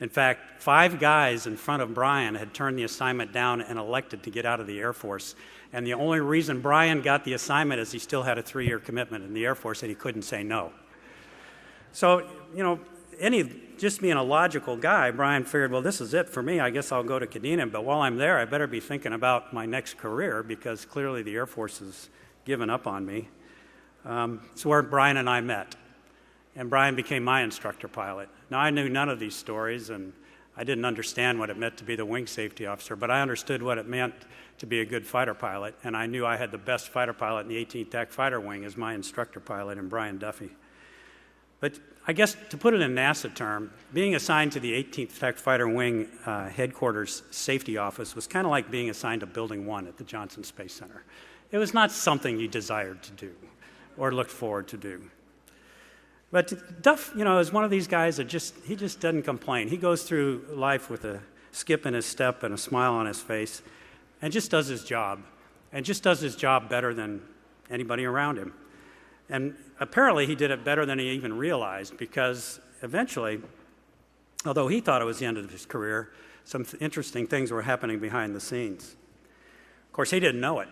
Speaker 13: In fact, 5 guys in front of Brian had turned the assignment down and elected to get out of the Air Force. And the only reason Brian got the assignment is he still had a 3-year commitment in the Air Force and he couldn't say no. So, just being a logical guy, Brian figured, well, this is it for me. I guess I'll go to Kadena. But while I'm there, I better be thinking about my next career because clearly the Air Force has given up on me. It's where Brian and I met. And Brian became my instructor pilot. Now, I knew none of these stories, and I didn't understand what it meant to be the wing safety officer, but I understood what it meant to be a good fighter pilot, and I knew I had the best fighter pilot in the 18th TAC Fighter Wing as my instructor pilot in Brian Duffy. But I guess to put it in NASA term, being assigned to the 18th TAC Fighter Wing headquarters safety office was kind of like being assigned to Building 1 at the Johnson Space Center. It was not something you desired to do or looked forward to do. But Duff, is one of these guys that he just doesn't complain. He goes through life with a skip in his step and a smile on his face and just does his job, and just does his job better than anybody around him. And apparently he did it better than he even realized because eventually, although he thought it was the end of his career, some interesting things were happening behind the scenes. Of course, he didn't know it,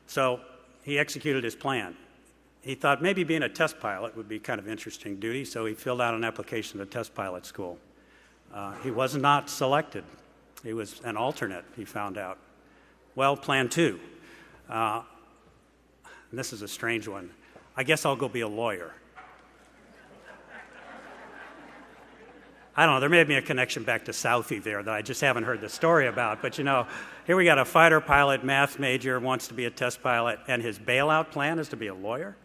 Speaker 13: so he executed his plan. He thought maybe being a test pilot would be kind of interesting duty, so he filled out an application to test pilot school. He was not selected. He was an alternate, he found out. Well, plan 2. And this is a strange one. I guess I'll go be a lawyer. I don't know, there may be a connection back to Southie there that I just haven't heard the story about, but here we got a fighter pilot, math major, wants to be a test pilot, and his bailout plan is to be a lawyer?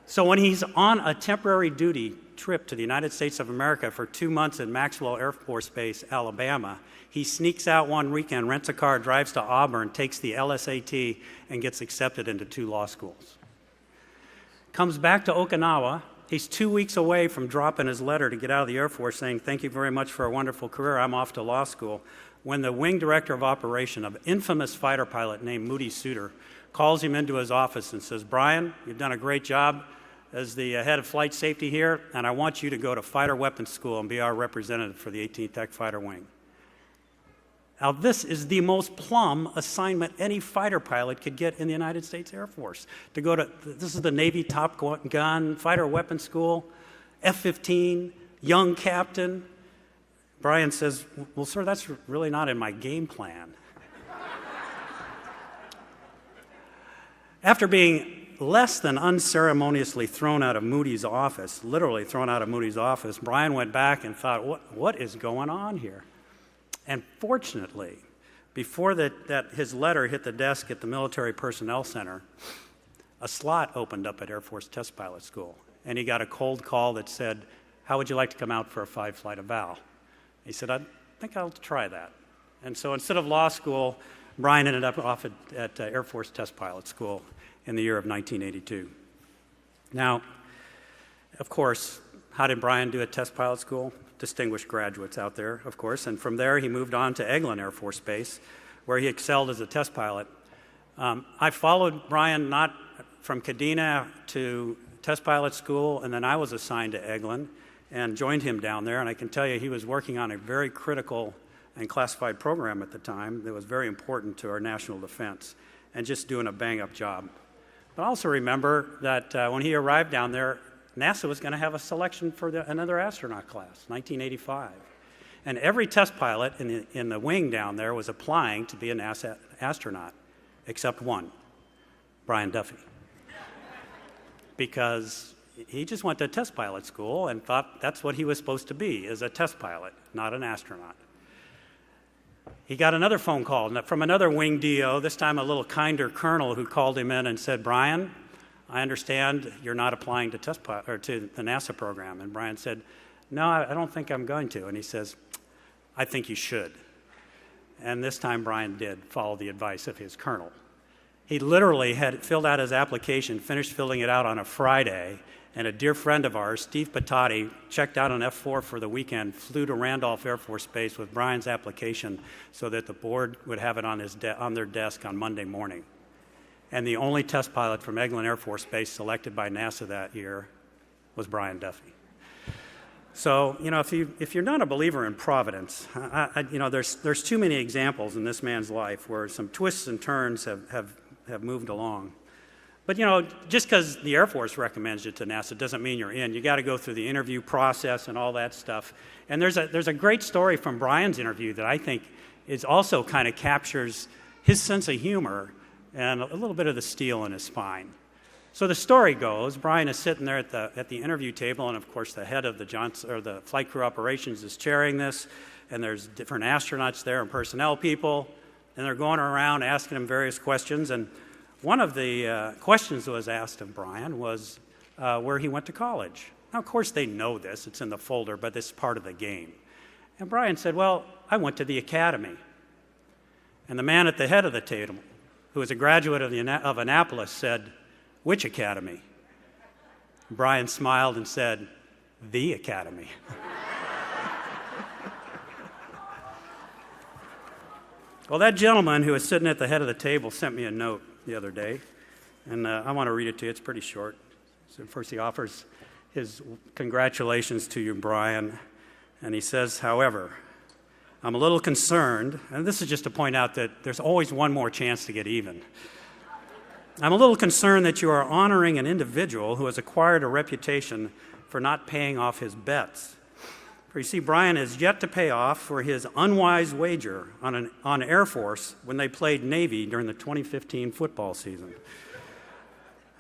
Speaker 13: So when he's on a temporary duty trip to the United States of America for 2 months in Maxwell Air Force Base, Alabama, he sneaks out one weekend, rents a car, drives to Auburn, takes the LSAT, and gets accepted into 2 law schools. Comes back to Okinawa. He's 2 weeks away from dropping his letter to get out of the Air Force saying, thank you very much for a wonderful career, I'm off to law school, when the wing director of operation, an infamous fighter pilot named Moody Suter, calls him into his office and says, Brian, you've done a great job as the head of flight safety here, and I want you to go to fighter weapons school and be our representative for the 18th TAC Fighter Wing. Now, this is the most plum assignment any fighter pilot could get in the United States Air Force. This is the Navy Top Gun, fighter weapons school, F-15, young captain. Brian says, well, sir, that's really not in my game plan. After being less than unceremoniously thrown out of Moody's office, literally thrown out of Moody's office, Brian went back and thought, what is going on here? And fortunately, before his letter hit the desk at the Military Personnel Center, a slot opened up at Air Force Test Pilot School, and he got a cold call that said, how would you like to come out for a 5-flight eval? He said, I think I'll try that. And so instead of law school, Brian ended up off at Air Force Test Pilot School in the year of 1982. Now, of course, how did Brian do at Test Pilot School? Distinguished graduates out there, of course, and from there he moved on to Eglin Air Force Base, where he excelled as a test pilot. I followed Brian not from Kadena to Test Pilot School, and then I was assigned to Eglin and joined him down there, and I can tell you he was working on a very critical and classified program at the time that was very important to our national defense, and just doing a bang-up job. But I also remember that when he arrived down there, NASA was going to have a selection for another astronaut class, 1985. And every test pilot in the wing down there was applying to be a NASA astronaut, except one, Brian Duffy. Because he just went to test pilot school and thought that's what he was supposed to be, is a test pilot, not an astronaut. He got another phone call from another wing DO, this time a little kinder colonel who called him in and said, Brian, I understand you're not applying to to the NASA program. And Brian said, no, I don't think I'm going to. And he says, I think you should. And this time Brian did follow the advice of his colonel. He literally had filled out his application, finished filling it out on a Friday, and a dear friend of ours, Steve Patati, checked out on F4 for the weekend, flew to Randolph Air Force Base with Brian's application so that the board would have it on their desk on Monday morning. And the only test pilot from Eglin Air Force Base selected by NASA that year was Brian Duffy. So, if you're not a believer in providence, there's too many examples in this man's life where some twists and turns have moved along. But, just because the Air Force recommends you to NASA doesn't mean you're in. You got to go through the interview process and all that stuff. And there's a great story from Brian's interview that I think is also kind of captures his sense of humor and a little bit of the steel in his spine. So the story goes, Brian is sitting there at the interview table, and of course the head of the flight crew operations is chairing this, and there's different astronauts there and personnel people, and they're going around asking him various questions. And one of the questions that was asked of Brian was where he went to college. Now, of course, they know this. It's in the folder, but this is part of the game. And Brian said, well, I went to the academy. And the man at the head of the table, who was a graduate of Annapolis, said, which academy? Brian smiled and said, the academy. Well, that gentleman who was sitting at the head of the table sent me a note the other day, and I want to read it to you. It's pretty short. So first he offers his congratulations to you, Brian, and he says, however, I'm a little concerned, and this is just to point out that there's always one more chance to get even. I'm a little concerned that you are honoring an individual who has acquired a reputation for not paying off his bets. For you see, Brian has yet to pay off for his unwise wager on Air Force when they played Navy during the 2015 football season.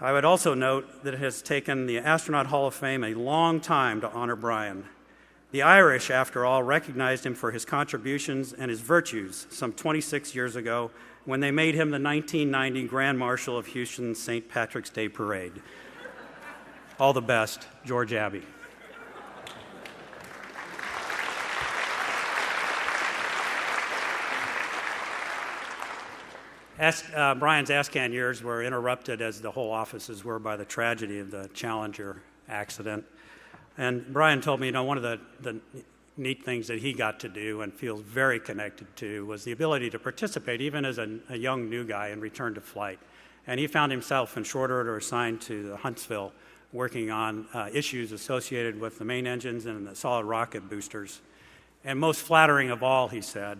Speaker 13: I would also note that it has taken the Astronaut Hall of Fame a long time to honor Brian. The Irish, after all, recognized him for his contributions and his virtues some 26 years ago when they made him the 1990 Grand Marshal of Houston's St. Patrick's Day Parade. All the best, George Abbey. Brian's ASCAN years were interrupted, as the whole offices were, by the tragedy of the Challenger accident. And Brian told me, one of the neat things that he got to do and feels very connected to was the ability to participate, even as a young new guy, in return to flight. And he found himself in short order assigned to Huntsville, working on issues associated with the main engines and the solid rocket boosters. And most flattering of all, he said,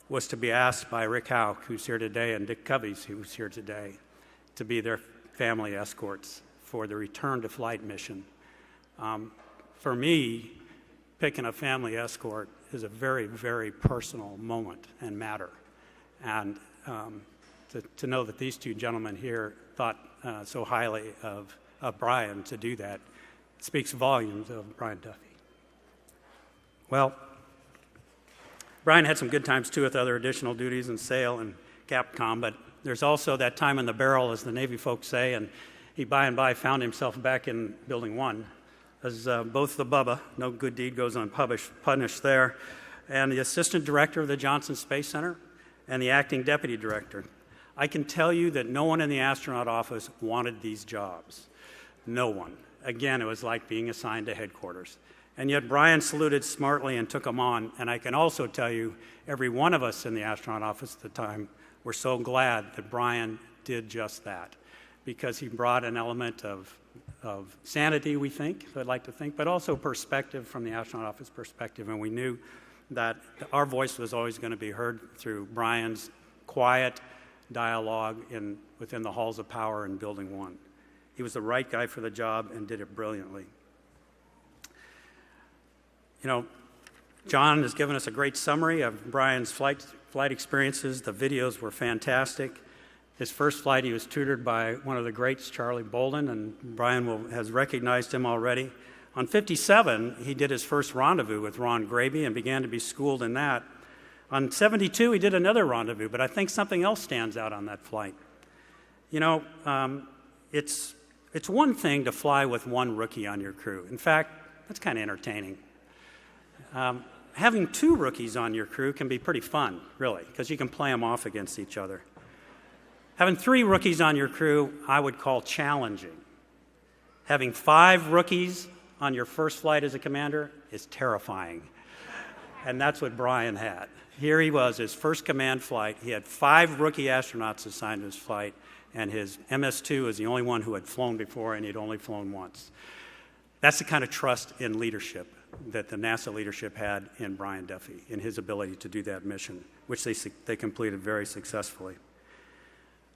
Speaker 13: was to be asked by Rick Houck, who's here today, and Dick Covey's, who's here today, to be their family escorts for the return to flight mission. For me, picking a family escort is a very, very personal moment and matter. And to know that these two gentlemen here thought so highly of Brian to do that speaks volumes of Brian Duffy. Well, Brian had some good times, too, with other additional duties in SAIL and Capcom, but there's also that time in the barrel, as the Navy folks say, and he by and by found himself back in Building 1, as both the Bubba, no good deed goes unpunished there, and the assistant director of the Johnson Space Center and the acting deputy director. I can tell you that no one in the astronaut office wanted these jobs. No one. Again, it was like being assigned to headquarters. And yet Brian saluted smartly and took them on. And I can also tell you, every one of us in the astronaut office at the time were so glad that Brian did just that, because he brought an element of sanity, we think, I'd like to think, but also perspective from the astronaut office perspective. And we knew that our voice was always going to be heard through Brian's quiet dialogue within the halls of power in Building 1. He was the right guy for the job and did it brilliantly. John has given us a great summary of Brian's flight experiences. The videos were fantastic. His first flight, he was tutored by one of the greats, Charlie Bolden, and Brian has recognized him already. On 57, he did his first rendezvous with Ron Graby and began to be schooled in that. On 72, he did another rendezvous, but I think something else stands out on that flight. It's one thing to fly with one rookie on your crew. In fact, that's kind of entertaining. Having two rookies on your crew can be pretty fun, really, because you can play them off against each other. Having three rookies on your crew, I would call challenging. Having 5 rookies on your first flight as a commander is terrifying. And that's what Brian had. Here he was, his first command flight. He had 5 rookie astronauts assigned to his flight, and his MS-2 is the only one who had flown before, and he'd only flown once. That's the kind of trust in leadership that the NASA leadership had in Brian Duffy, in his ability to do that mission, which they completed very successfully.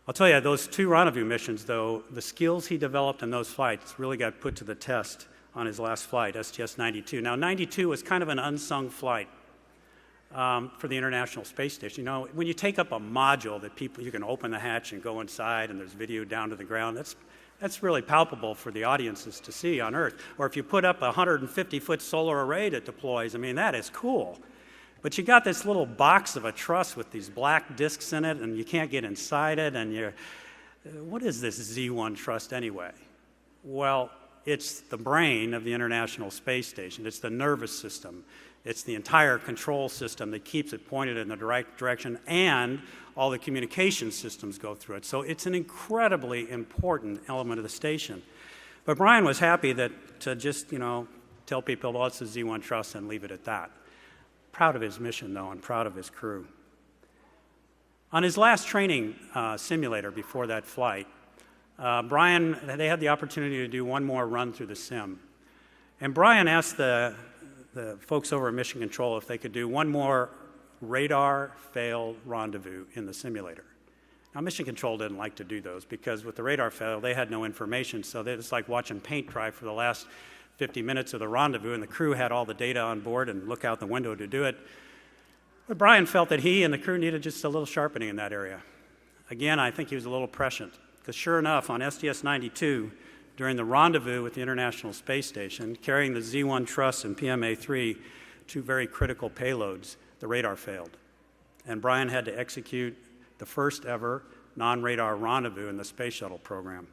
Speaker 13: I'll tell you, those 2 rendezvous missions, though, the skills he developed in those flights really got put to the test on his last flight, STS-92. Now, 92 was kind of an unsung flight for the International Space Station. You know, when you take up a module that you can open the hatch and go inside and there's video down to the ground, that's really palpable for the audiences to see on Earth. Or if you put up a 150-foot solar array that deploys, I mean, that is cool. But you got this little box of a truss with these black discs in it, and you can't get inside it, and what is this Z1 truss anyway? Well, it's the brain of the International Space Station. It's the nervous system. It's the entire control system that keeps it pointed in the right direction, and all the communication systems go through it. So it's an incredibly important element of the station. But Brian was happy to just, tell people, well, it's the Z1 truss and leave it at that. Proud of his mission, though, and proud of his crew. On his last training simulator before that flight, Brian, they had the opportunity to do one more run through the sim. And Brian asked the folks over at Mission Control if they could do one more radar failed rendezvous in the simulator. Now, Mission Control didn't like to do those because with the radar fail, they had no information, so it's like watching paint dry for the last 50 minutes of the rendezvous, and the crew had all the data on board and look out the window to do it. But Brian felt that he and the crew needed just a little sharpening in that area. Again, I think he was a little prescient, because sure enough, on STS-92, during the rendezvous with the International Space Station, carrying the Z1 truss and PMA-3, 2 very critical payloads, the radar failed. And Brian had to execute the first ever non-radar rendezvous in the space shuttle program.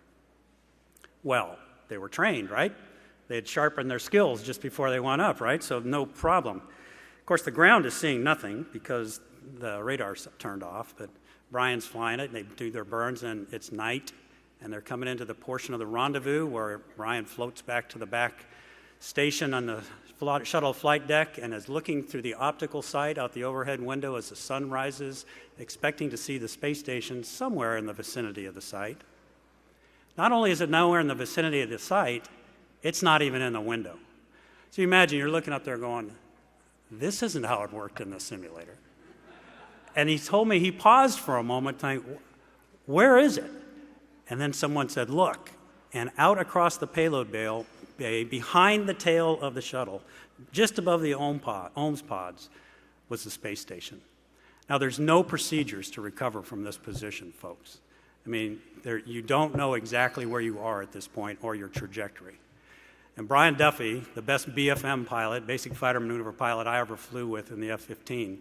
Speaker 13: Well, they were trained, right? They had sharpened their skills just before they went up, right? So no problem. Of course, the ground is seeing nothing because the radar's turned off, but Brian's flying it, and they do their burns, and it's night, and they're coming into the portion of the rendezvous where Brian floats back to the back station on the shuttle flight deck and is looking through the optical sight out the overhead window as the sun rises, expecting to see the space station somewhere in the vicinity of the site. Not only is it nowhere in the vicinity of the site, it's not even in the window. So you imagine you're looking up there going, this isn't how it worked in the simulator. And he told me he paused for a moment thinking, where is it? And then someone said, look, and out across the payload bay, behind the tail of the shuttle, just above the OMS pods, was the space station. Now, there's no procedures to recover from this position, folks. I mean, you don't know exactly where you are at this point or your trajectory. And Brian Duffy, the best BFM pilot, basic fighter maneuver pilot I ever flew with in the F-15,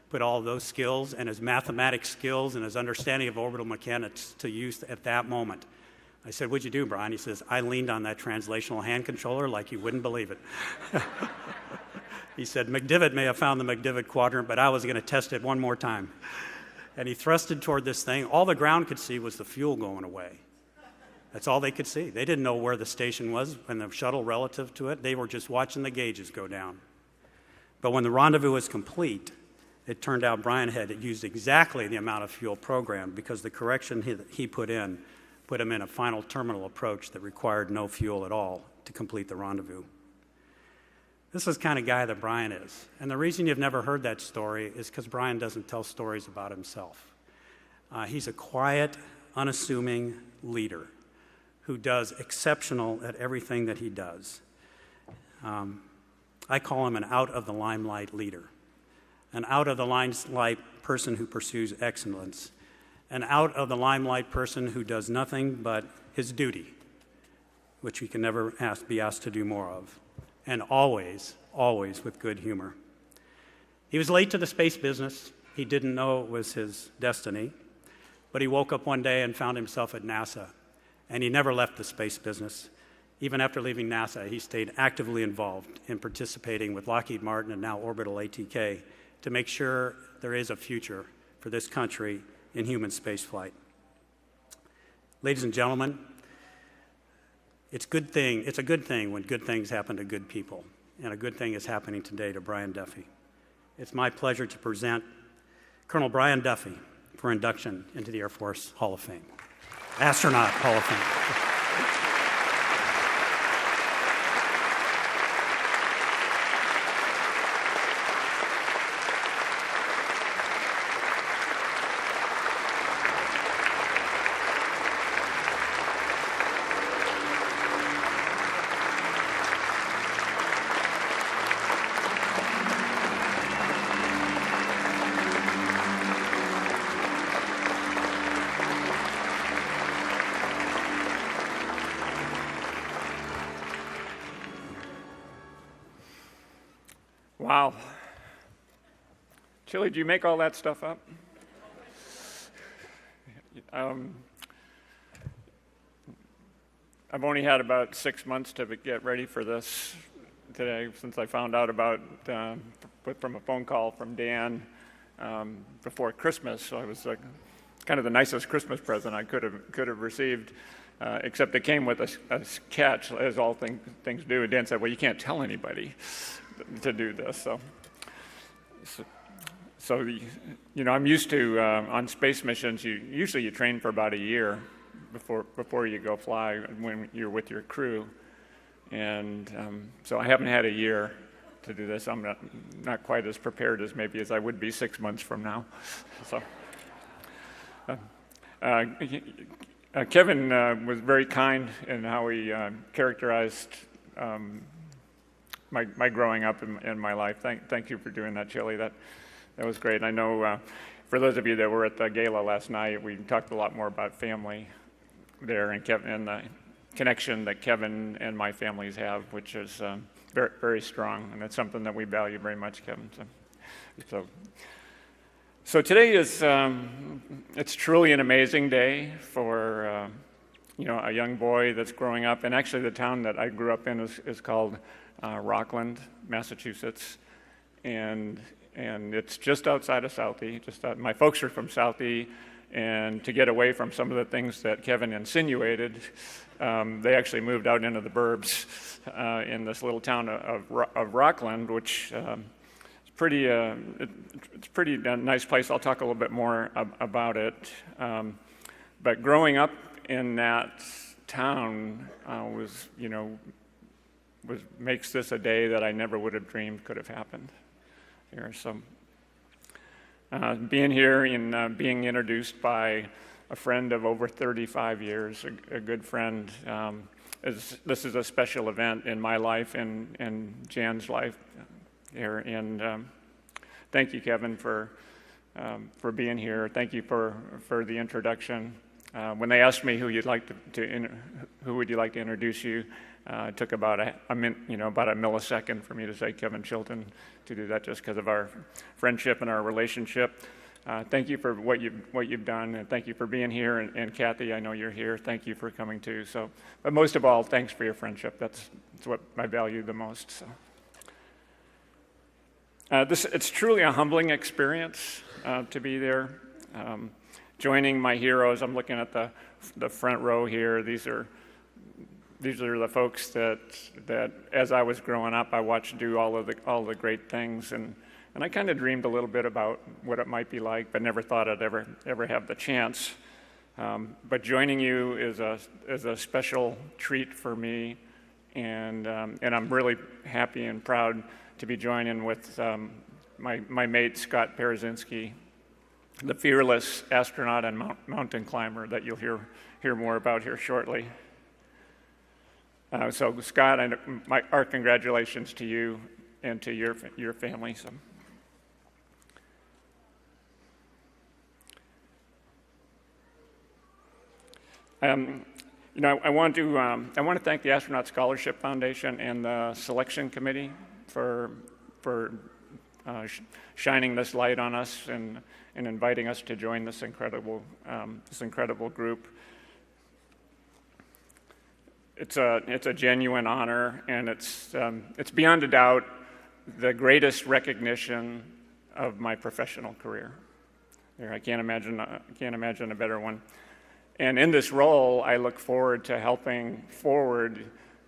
Speaker 13: put all those skills and his mathematics skills and his understanding of orbital mechanics to use at that moment. I said, what'd you do, Brian? He says, I leaned on that translational hand controller like you wouldn't believe it. He said, McDivitt may have found the McDivitt quadrant, but I was going to test it one more time. And he thrusted toward this thing. All the ground could see was the fuel going away. That's all they could see. They didn't know where the station was and the shuttle relative to it. They were just watching the gauges go down. But when the rendezvous was complete, it turned out Brian had used exactly the amount of fuel programmed because the correction he put him in a final terminal approach that required no fuel at all to complete the rendezvous. This is the kind of guy that Brian is. And the reason you've never heard that story is because Brian doesn't tell stories about himself. He's a quiet, unassuming leader who does exceptional at everything that he does. I call him an out-of-the-limelight leader, an out-of-the-limelight person who pursues excellence, an out-of-the-limelight person who does nothing but his duty, which he can never be asked to do more of, and always, always with good humor. He was late to the space business. He didn't know it was his destiny, but he woke up one day and found himself at NASA, and he never left the space business. Even after leaving NASA, he stayed actively involved in participating with Lockheed Martin and now Orbital ATK to make sure there is a future for this country in human spaceflight. Ladies and gentlemen, it's a good thing when good things happen to good people, and a good thing is happening today to Brian Duffy. It's my pleasure to present Colonel Brian Duffy for induction into the Air Force Hall of Fame. Astronaut Hall of Fame.
Speaker 14: Wow. Chili, do you make all that stuff up? I've only had about 6 months to get ready for this today, since I found out about from a phone call from Dan before Christmas. So I was like, kind of the nicest Christmas present I could have received, except it came with a catch, as all things do. And Dan said, "Well, you can't tell anybody to do this." So you know, I'm used to on space missions. Usually you train for about a year before you go fly when you're with your crew, and so I haven't had a year to do this. I'm not quite as prepared as maybe as I would be 6 months from now. So Kevin was very kind in how he characterized my growing up in my life. Thank you for doing that, Chili. That was great. I know for those of you that were at the gala last night, we talked a lot more about family there, and the connection that Kevin and my families have, which is very, very strong, and it's something that we value very much, Kevin. So today is it's truly an amazing day for you know, a young boy that's growing up, and actually the town that I grew up in is called Rockland, Massachusetts, and it's just outside of Southie. My folks are from Southie, and to get away from some of the things that Kevin insinuated, they actually moved out into the burbs in this little town of Rockland, which is pretty. It's a pretty nice place. I'll talk a little bit more about it. But growing up in that town makes this a day that I never would have dreamed could have happened here. So being here and being introduced by a friend of over 35 years, a good friend, this is a special event in my life and Jan's life here. And thank you, Kevin, for being here. Thank you for the introduction. When they asked me who would you like to introduce you, it took about about a millisecond for me to say Kevin Chilton, to do that, just because of our friendship and our relationship. Thank you for what you've done, and thank you for being here. And Kathy, I know you're here. Thank you for coming too. So, but most of all, thanks for your friendship. That's what I value the most. So, it's truly a humbling experience to be there, joining my heroes. I'm looking at the front row here. These are the folks that as I was growing up, I watched do all the great things, and I kind of dreamed a little bit about what it might be like, but never thought I'd ever have the chance. But joining you is a special treat for me, and I'm really happy and proud to be joining with my mate Scott Parazynski, the fearless astronaut and mountain climber that you'll hear more about here shortly. So Scott, our congratulations to you and to your family. So. I want to thank the Astronaut Scholarship Foundation and the selection committee for shining this light on us and inviting us to join this incredible group. It's a genuine honor, and it's beyond a doubt the greatest recognition of my professional career. I can't imagine a better one. And in this role, I look forward to helping forward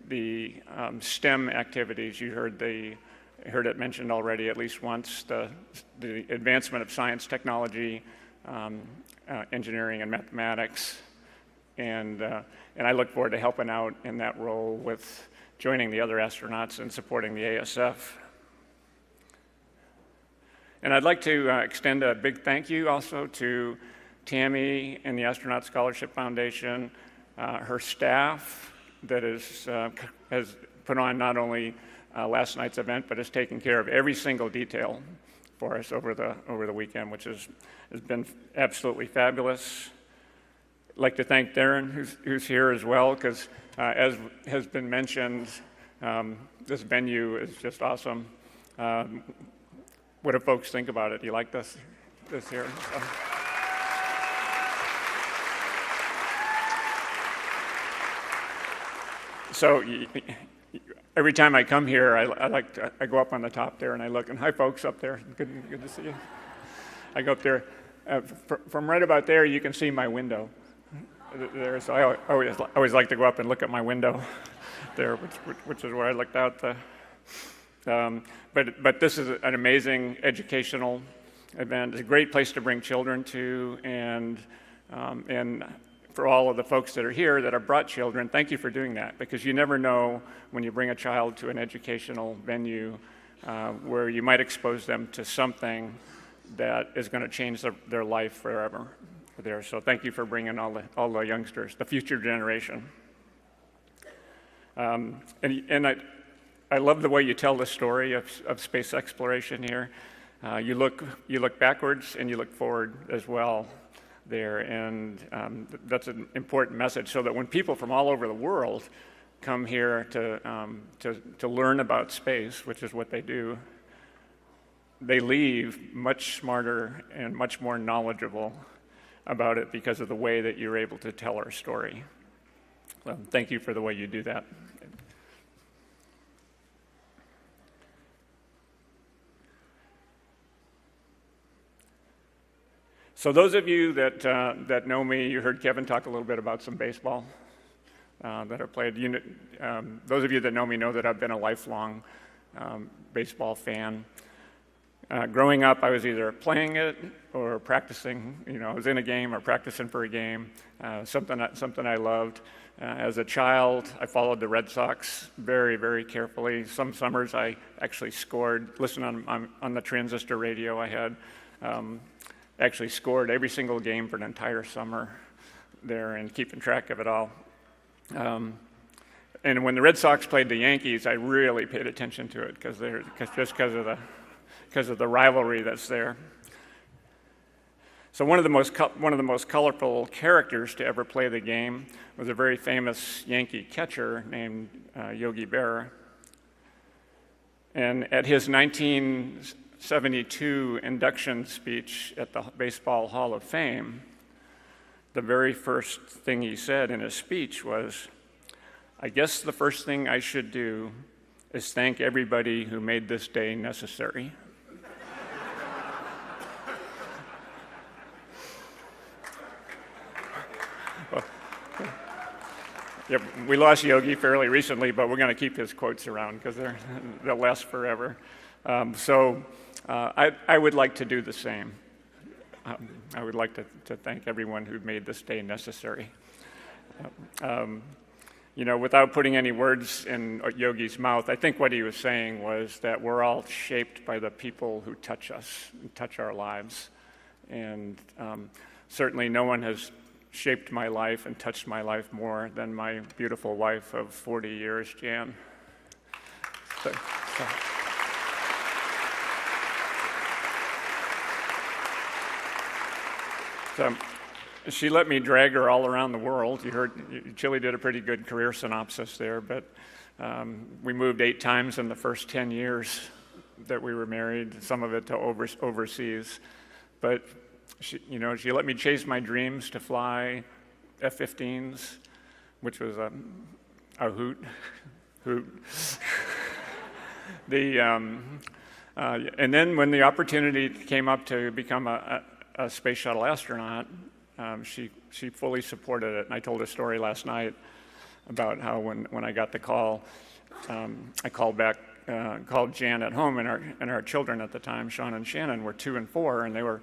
Speaker 14: the STEM activities. You heard it mentioned already at least once, the advancement of science, technology, engineering, and mathematics. And I look forward to helping out in that role with joining the other astronauts and supporting the ASF. And I'd like to extend a big thank you also to Tammy and the Astronaut Scholarship Foundation, her staff that has put on not only last night's event, but has taken care of every single detail for us over the weekend, which has been absolutely fabulous. I'd like to thank Darren, who's here as well, because as has been mentioned, this venue is just awesome. What do folks think about it? Do you like this here? So every time I come here, I go up on the top there and I look, and hi folks up there, good to see you. I go up there, from right about there you can see my window there, so I always like to go up and look at my window there, which is where I looked out. But this is an amazing educational event. It's a great place to bring children to, and for all of the folks that are here that have brought children, thank you for doing that, because you never know when you bring a child to an educational venue where you might expose them to something that is going to change their life forever there. So thank you for bringing all the youngsters, the future generation. And I love the way you tell the story of space exploration here. You look backwards and you look forward as well there, and that's an important message, so that when people from all over the world come here to learn about space, which is what they do, they leave much smarter and much more knowledgeable about it because of the way that you're able to tell our story. So thank you for the way you do that. So those of you that know me, you heard Kevin talk a little bit about some baseball that I played. Those of you that know me know that I've been a lifelong baseball fan. Growing up, I was either playing it or practicing. I was in a game or practicing for a game, something I loved. As a child, I followed the Red Sox very, very carefully. Some summers I actually scored, listened on the transistor radio I had. Actually scored every single game for an entire summer there and keeping track of it all. And when the Red Sox played the Yankees, I really paid attention to it because of the rivalry that's there. So one of the most colorful characters to ever play the game was a very famous Yankee catcher named Yogi Berra. And at his 1972 induction speech at the Baseball Hall of Fame, the very first thing he said in his speech was, "I guess the first thing I should do is thank everybody who made this day necessary." Yep, we lost Yogi fairly recently, but we're going to keep his quotes around because they'll last forever. I would like to do the same. I would like to thank everyone who made this day necessary. Without putting any words in Yogi's mouth, I think what he was saying was that we're all shaped by the people who touch us, and touch our lives. And certainly no one has shaped my life and touched my life more than my beautiful wife of 40 years, Jan. So she let me drag her all around the world. You heard Chili did a pretty good career synopsis there, but we moved 8 times in the first 10 years that we were married, some of it to overseas. But she let me chase my dreams to fly F-15s, which was a hoot. And then when the opportunity came up to become a space shuttle astronaut, she fully supported it. And I told a story last night about how when I got the call, I called Jan at home, and our children at the time, Sean and Shannon, were 2 and 4, and they were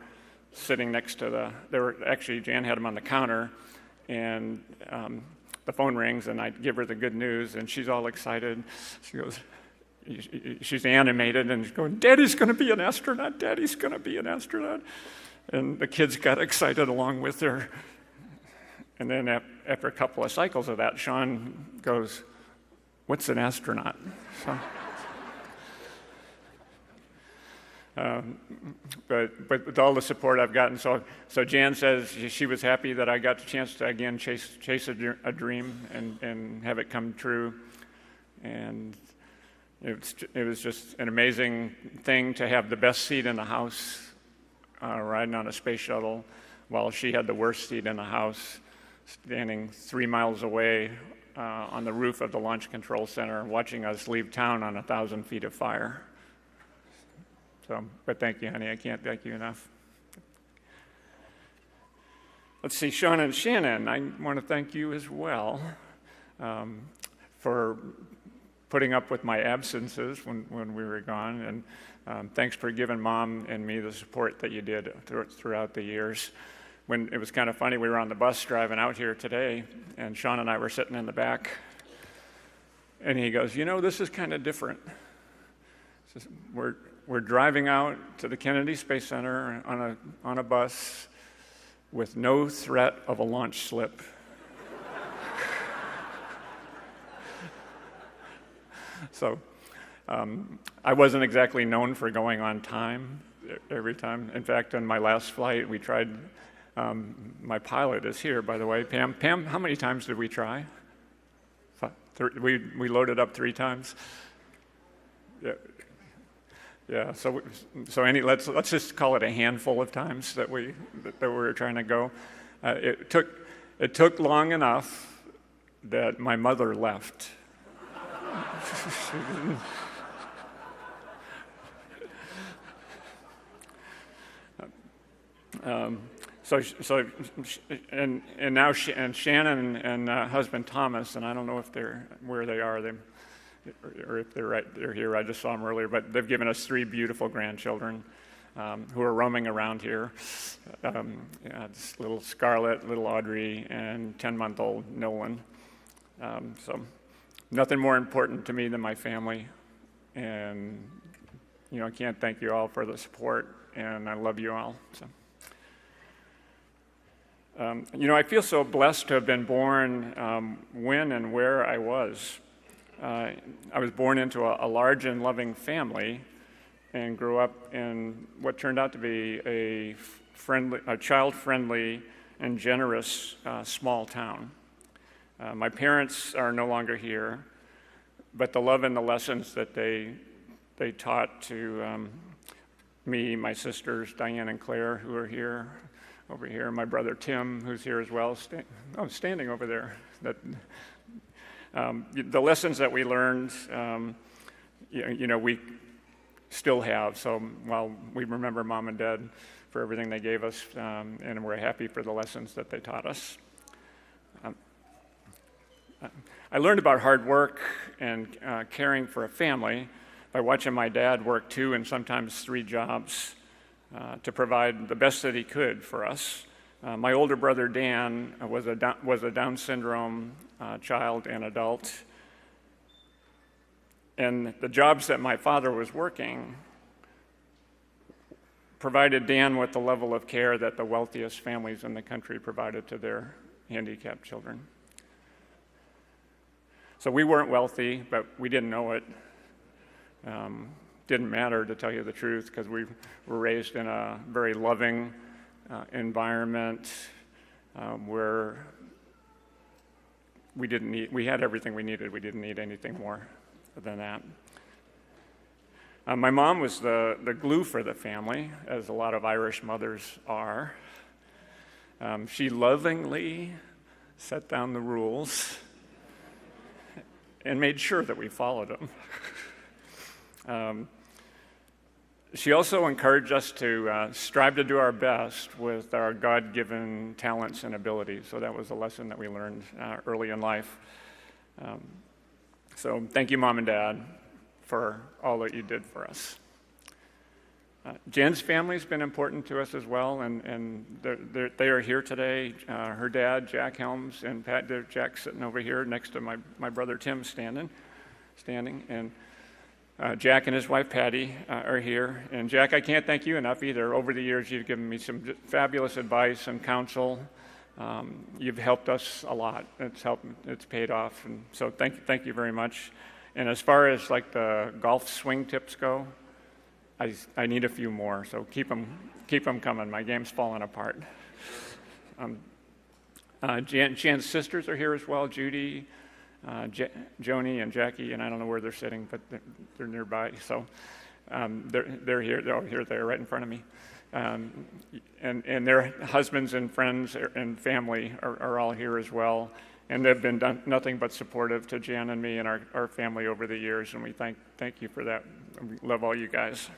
Speaker 14: sitting next to Jan had them on the counter, and the phone rings, and I give her the good news, and she's all excited. She goes, she's animated, and she's going, "Daddy's going to be an astronaut, Daddy's going to be an astronaut." And the kids got excited along with her. And then after a couple of cycles of that, Sean goes, "What's an astronaut?" But with all the support I've gotten, so Jan says she was happy that I got the chance to again chase a dream and have it come true. And It was just an amazing thing to have the best seat in the house riding on a space shuttle, while she had the worst seat in the house, standing 3 miles away on the roof of the Launch Control Center, watching us leave town on 1,000 feet of fire. So, but thank you, honey. I can't thank you enough. Let's see, Sean and Shannon, I want to thank you as well for putting up with my absences when we were gone, and thanks for giving Mom and me the support that you did throughout the years. When it was kind of funny, we were on the bus driving out here today, and Sean and I were sitting in the back, and he goes, "You know, this is kind of different. We're driving out to the Kennedy Space Center on a bus with no threat of a launch slip." So I wasn't exactly known for going on time every time. In fact, on my last flight, we tried, my pilot is here, by the way. Pam, how many times did we try? We loaded up 3 times. Yeah. So let's just call it a handful of times that we were trying to go. It took long enough that my mother left. Now Shannon and husband Thomas, and I don't know if where they are, or if they're here. I just saw them earlier, but they've given us 3 beautiful grandchildren who are roaming around here. It's little Scarlett, little Audrey, and 10-month-old Nolan. So nothing more important to me than my family, and I can't thank you all for the support, and I love you all. So. I feel so blessed to have been born when and where I was. I was born into a large and loving family and grew up in what turned out to be a child-friendly and generous small town. My parents are no longer here, but the love and the lessons that they taught to me, my sisters, Diane and Claire, who are here, over here, my brother Tim, who's here as well, standing over there. The lessons that we learned, we still have. So while we remember Mom and Dad for everything they gave us, and we're happy for the lessons that they taught us. I learned about hard work and caring for a family by watching my dad work 2 and sometimes 3 jobs to provide the best that he could for us. My older brother Dan was a Down syndrome child and adult, and the jobs that my father was working provided Dan with the level of care that the wealthiest families in the country provided to their handicapped children. So we weren't wealthy, but we didn't know it. Didn't matter, to tell you the truth, because we were raised in a very loving environment where we had everything we needed. We didn't need anything more than that. My mom was the glue for the family, as a lot of Irish mothers are. She lovingly set down the rules and made sure that we followed them. She also encouraged us to strive to do our best with our God-given talents and abilities. So that was a lesson that we learned early in life. So thank you, Mom and Dad, for all that you did for us. Jen's family's been important to us as well, and they are here today. Her dad, Jack Helms, and Jack's sitting over here next to my brother Tim standing, and Jack and his wife Patty are here. And Jack, I can't thank you enough either. Over the years, you've given me some fabulous advice and counsel. You've helped us a lot. It's paid off, and so thank you very much. And as far as like the golf swing tips go, I need a few more, so keep them coming. My game's falling apart. Jan's sisters are here as well, Judy, Joni and Jackie, and I don't know where they're sitting, but they're nearby. So they're here. They're right in front of me. And their husbands and friends and family are all here as well. And they've been nothing but supportive to Jan and me and our family over the years, and we thank you for that. We love all you guys.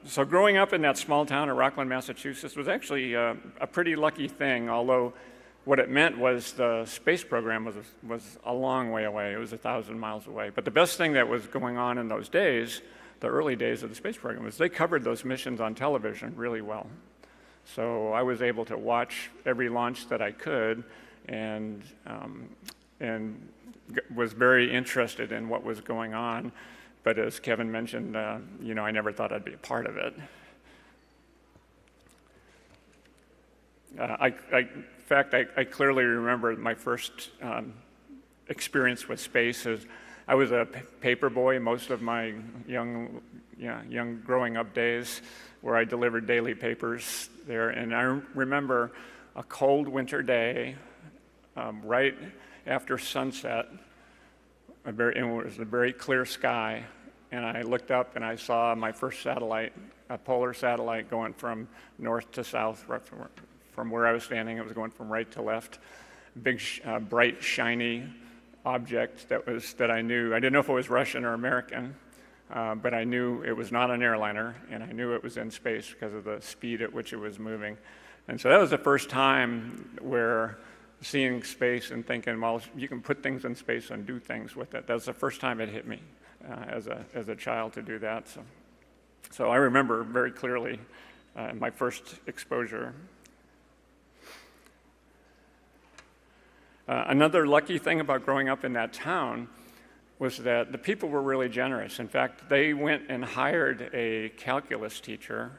Speaker 14: So growing up in that small town of Rockland, Massachusetts was actually a pretty lucky thing, although what it meant was the space program was a long way away. It was 1,000 miles away. But the best thing that was going on in those days, the early days of the space program, was they covered those missions on television really well. So I was able to watch every launch that I could, and was very interested in what was going on. But as Kevin mentioned, I never thought I'd be a part of it. In fact, I clearly remember my first experience with space. As I was a paper boy most of my young growing up days, where I delivered daily papers there. And I remember a cold winter day, right after sunset. It was a very clear sky, and I looked up and I saw my first satellite, a polar satellite, going from north to south. From where I was standing, it was going from right to left. Big, bright, shiny object that I knew. I didn't know if it was Russian or American, but I knew it was not an airliner, and I knew it was in space because of the speed at which it was moving. And so that was the first time where seeing space and thinking, well, you can put things in space and do things with it. That was the first time it hit me as a child to do that. So I remember very clearly my first exposure. Another lucky thing about growing up in that town was that the people were really generous. In fact, they went and hired a calculus teacher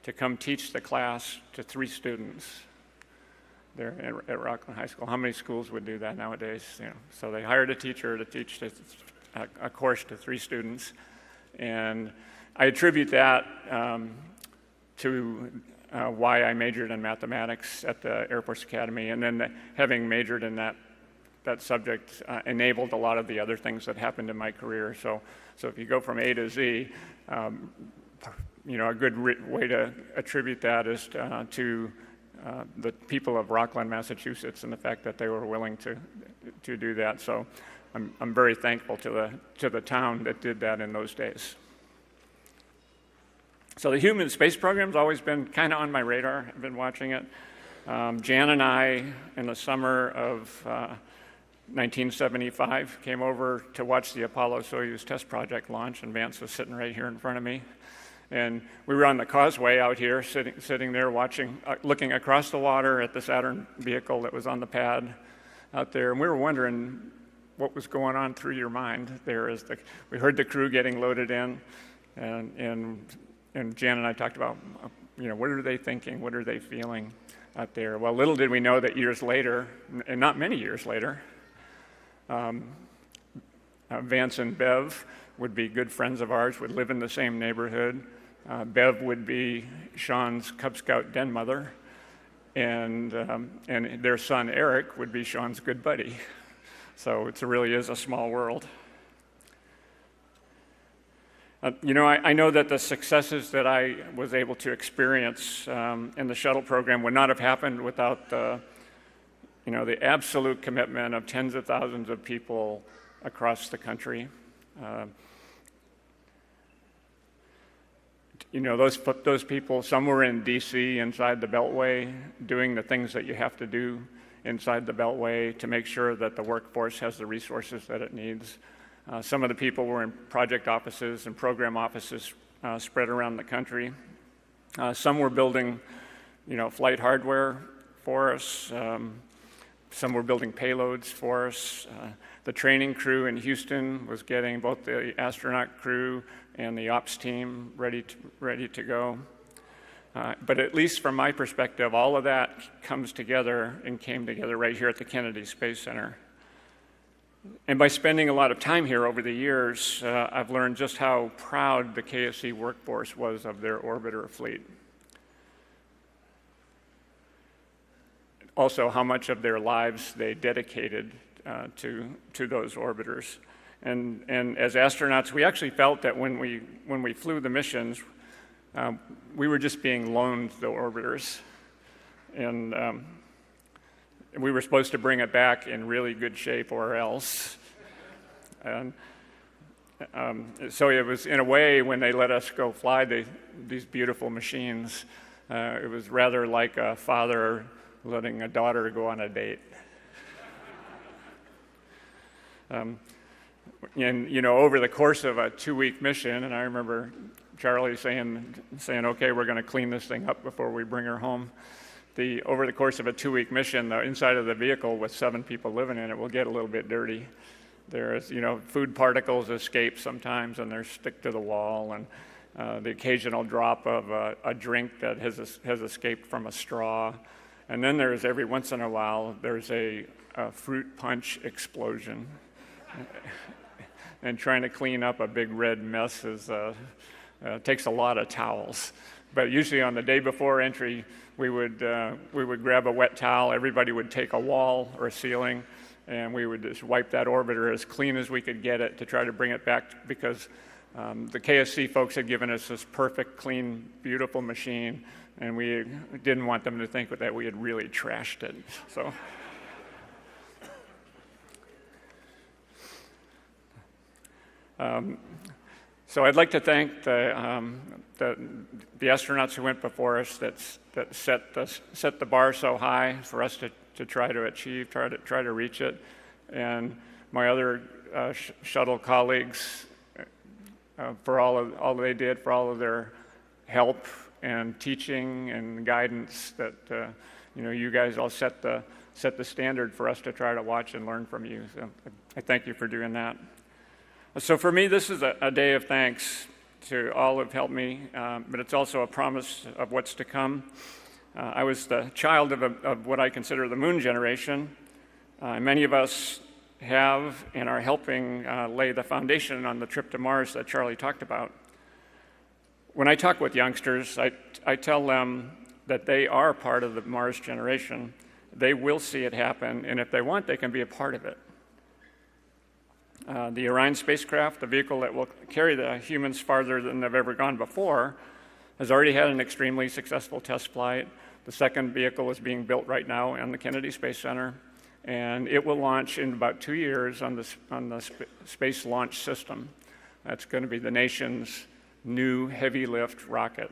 Speaker 14: to come teach the class to 3 students there at Rockland High School. How many schools would do that nowadays? So they hired a teacher to teach a course to 3 students, and I attribute that to why I majored in mathematics at the Air Force Academy, and then having majored in that subject enabled a lot of the other things that happened in my career. So if you go from A to Z, a good way to attribute that is to the people of Rockland, Massachusetts, and the fact that they were willing to do that. So I'm very thankful to the town that did that in those days. So the human space program's always been kind of on my radar. I've been watching it. Jan and I, in the summer of 1975, came over to watch the Apollo-Soyuz test project launch, and Vance was sitting right here in front of me. And we were on the causeway out here, sitting there watching, looking across the water at the Saturn vehicle that was on the pad out there. And we were wondering what was going on through your mind there as we heard the crew getting loaded in. And Jan and I talked about, what are they thinking? What are they feeling out there? Well, little did we know that years later, and not many years later, Vance and Bev would be good friends of ours, would live in the same neighborhood. Bev would be Sean's Cub Scout den mother, and their son Eric would be Sean's good buddy. So it really is a small world. I know that the successes that I was able to experience in the shuttle program would not have happened without the absolute commitment of tens of thousands of people across the country. Those people, some were in D.C. inside the Beltway, doing the things that you have to do inside the Beltway to make sure that the workforce has the resources that it needs. Some of the people were in project offices and program offices spread around the country. Some were building, flight hardware for us. Some were building payloads for us. The training crew in Houston was getting both the astronaut crew and the ops team ready to go. But at least from my perspective, all of that comes together and came together right here at the Kennedy Space Center. And by spending a lot of time here over the years, I've learned just how proud the KSC workforce was of their orbiter fleet. Also, how much of their lives they dedicated to those orbiters. And as astronauts, we actually felt that when we flew the missions, we were just being loaned the orbiters. And we were supposed to bring it back in really good shape or else. And so it was, in a way, when they let us go fly these beautiful machines, it was rather like a father letting a daughter go on a date. And, you know, over the course of a 2-week mission, and I remember Charlie saying, okay, we're going to clean this thing up before we bring her home. Over the course of a 2-week mission, the inside of the vehicle with 7 people living in it will get a little bit dirty. There's, you know, food particles escape sometimes and they stick to the wall, and the occasional drop of a drink that has escaped from a straw. And then there's, every once in a while, there's a fruit punch explosion. And trying to clean up a big red mess takes a lot of towels. But usually on the day before entry, we would grab a wet towel, everybody would take a wall or a ceiling, and we would just wipe that orbiter as clean as we could get it to try to bring it back, because the KSC folks had given us this perfect, clean, beautiful machine, and we didn't want them to think that we had really trashed it. So I'd like to thank the astronauts who went before us that set the bar so high for us to try to achieve, try to reach it, and my other shuttle colleagues for all they did, for all of their help and teaching and guidance. That you know, you guys all set the standard for us to try to watch and learn from you. So I thank you for doing that. So for me, this is a day of thanks to all who've helped me, but it's also a promise of what's to come. I was the child of what I consider the moon generation. Many of us have and are helping lay the foundation on the trip to Mars that Charlie talked about. When I talk with youngsters, I tell them that they are part of the Mars generation. They will see it happen, and if they want, they can be a part of it. The Orion spacecraft, the vehicle that will carry the humans farther than they've ever gone before, has already had an extremely successful test flight. The second vehicle is being built right now in the Kennedy Space Center, and it will launch in about 2 years on the Space Launch System. That's going to be the nation's new heavy lift rocket,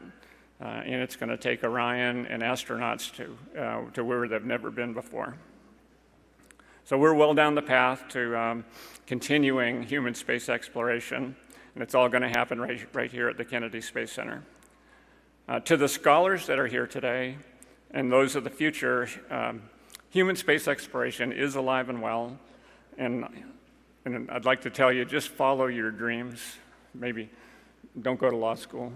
Speaker 14: and it's going to take Orion and astronauts to where they've never been before. So we're well down the path to continuing human space exploration, and it's all going to happen right here at the Kennedy Space Center. To the scholars that are here today, and those of the future, human space exploration is alive and well, and I'd like to tell you, just follow your dreams. Maybe don't go to law school.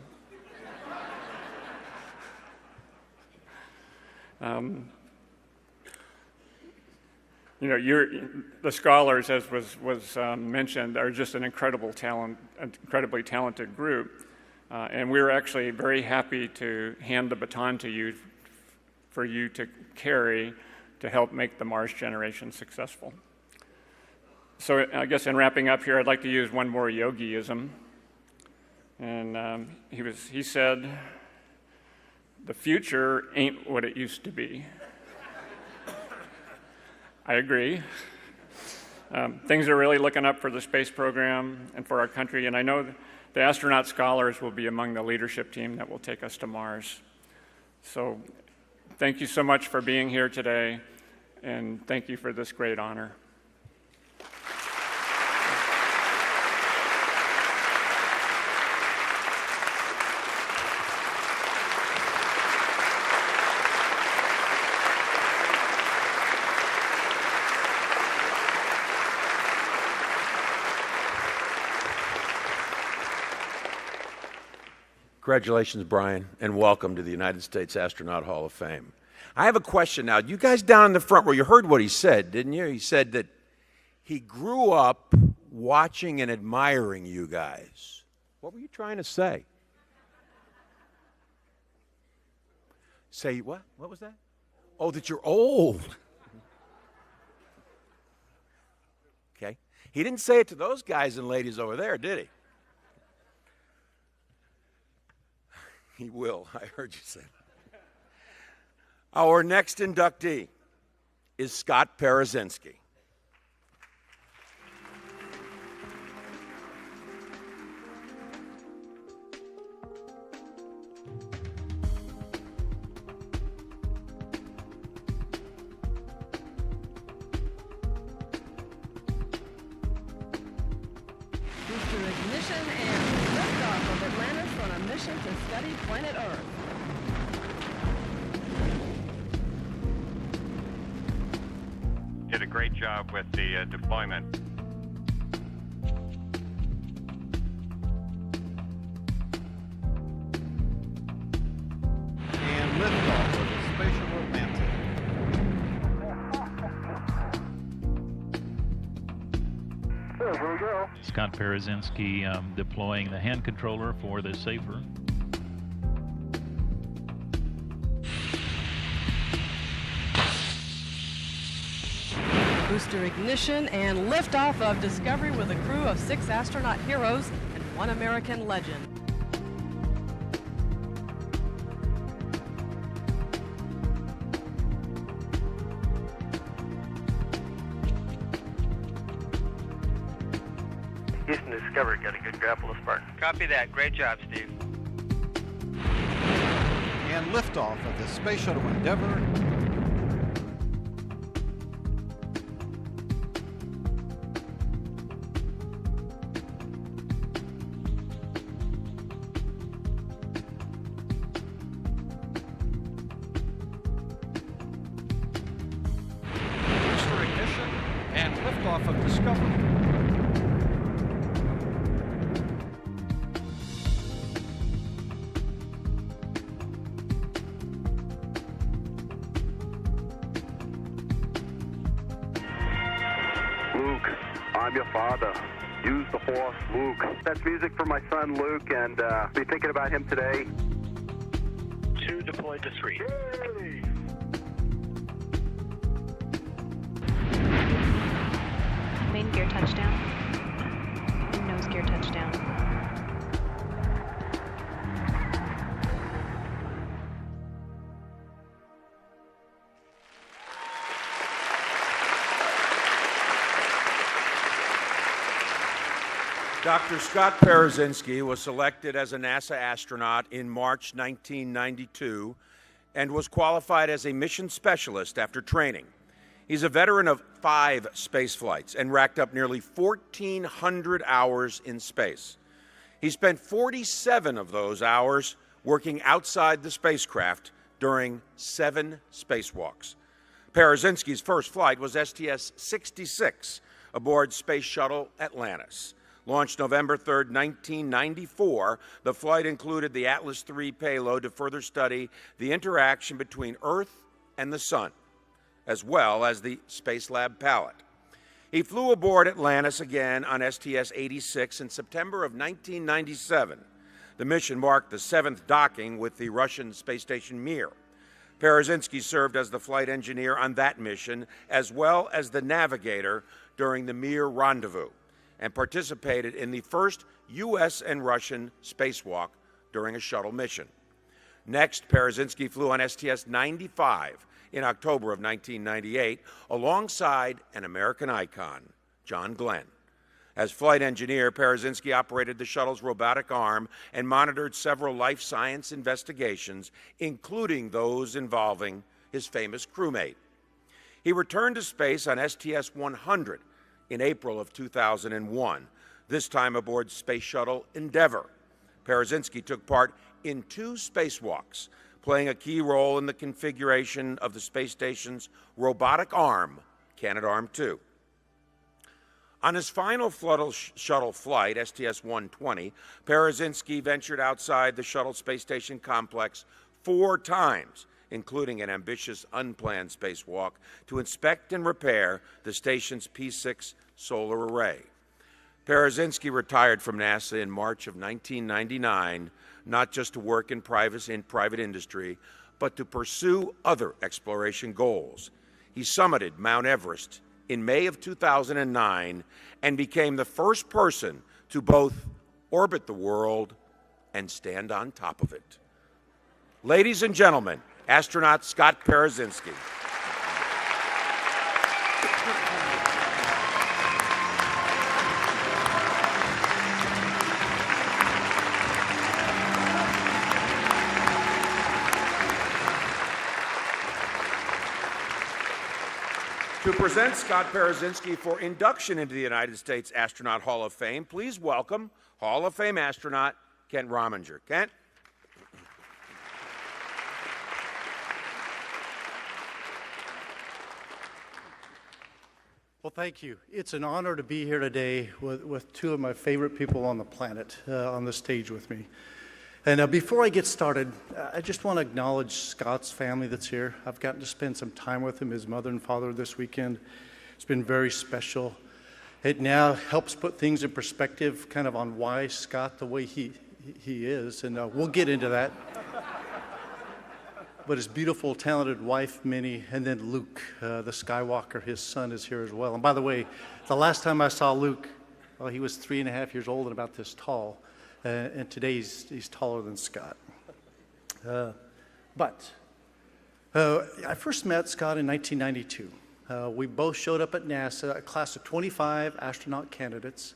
Speaker 14: You know, the scholars, as was mentioned, are just an incredibly talented group, and we're actually very happy to hand the baton to you for you to carry to help make the Mars generation successful. So I guess in wrapping up here, I'd like to use one more yogiism, and he said, "The future ain't what it used to be." I agree. Things are really looking up for the space program and for our country, and I know the astronaut scholars will be among the leadership team that will take us to Mars. So thank you so much for being here today, and thank you for this great honor.
Speaker 3: Congratulations, Brian, and welcome to the United States Astronaut Hall of Fame. I have a question now. You guys down in the front row, you heard what he said, didn't you? He said that he grew up watching and admiring you guys. What were you trying to say? Say what? What was that? Oh, that you're old. He didn't say it to those guys and ladies over there, did he? He will. I heard you say that. Our next inductee is Scott Parazynski.
Speaker 10: Ignition and liftoff of Atlantis on a mission to study planet Earth.
Speaker 15: Did a great job with the deployment.
Speaker 7: And liftoff of the Space Shuttle Atlantis.
Speaker 8: Here we go.
Speaker 11: Scott Parazynski deploying the hand controller for the safer.
Speaker 10: Booster ignition and liftoff of Discovery with a crew of 6 astronaut heroes and 1 American legend.
Speaker 8: Houston Discovery got a good grapple of Spartan.
Speaker 12: Copy that. Great job, Steve.
Speaker 7: And liftoff of the Space Shuttle Endeavour.
Speaker 9: Booster ignition and liftoff of Discovery.
Speaker 8: Luke, I'm your father. Use the Force, Luke. That's music for my son Luke, and be thinking about him today.
Speaker 12: 2 deployed to 3.
Speaker 8: Yay!
Speaker 16: Main gear touchdown. Nose gear touchdown.
Speaker 3: Dr. Scott Parazynski was selected as a NASA astronaut in March 1992 and was qualified as a mission specialist after training. He's a veteran of 5 space flights and racked up nearly 1,400 hours in space. He spent 47 of those hours working outside the spacecraft during 7 spacewalks. Parazynski's first flight was STS-66 aboard Space Shuttle Atlantis. Launched November 3, 1994, the flight included the Atlas III payload to further study the interaction between Earth and the Sun, as well as the Space Lab pallet. He flew aboard Atlantis again on STS-86 in September of 1997. The mission marked the 7th docking with the Russian space station Mir. Parazynski served as the flight engineer on that mission, as well as the navigator during the Mir rendezvous, and participated in the first U.S. and Russian spacewalk during a shuttle mission. Next, Parazynski flew on STS-95 in October of 1998 alongside an American icon, John Glenn. As flight engineer, Parazynski operated the shuttle's robotic arm and monitored several life science investigations, including those involving his famous crewmate. He returned to space on STS-100 in April of 2001, this time aboard Space Shuttle Endeavour. Parazynski took part in 2 spacewalks, playing a key role in the configuration of the space station's robotic arm, Canadarm2. On his final shuttle flight, STS-120, Parazynski ventured outside the shuttle space station complex 4 times, including an ambitious unplanned spacewalk to inspect and repair the station's P6 solar array. Parazynski retired from NASA in March of 1999, not just to work in private industry, but to pursue other exploration goals. He summited Mount Everest in May of 2009 and became the first person to both orbit the world and stand on top of it. Ladies and gentlemen, astronaut Scott Parazynski. To present Scott Parazynski for induction into the United States Astronaut Hall of Fame, please welcome Hall of Fame astronaut Kent Rominger. Kent?
Speaker 17: Well, thank you. It's an honor to be here today with two of my favorite people on the planet on the stage with me. And before I get started, I just want to acknowledge Scott's family that's here. I've gotten to spend some time with him, his mother and father, this weekend. It's been very special. It now helps put things in perspective kind of on why Scott the way he is, and we'll get into that. But his beautiful, talented wife, Minnie, and then Luke, the Skywalker, his son, is here as well. And by the way, the last time I saw Luke, well, he was 3.5 years old and about this tall. And today he's taller than Scott. But I first met Scott in 1992. We both showed up at NASA, a class of 25 astronaut candidates.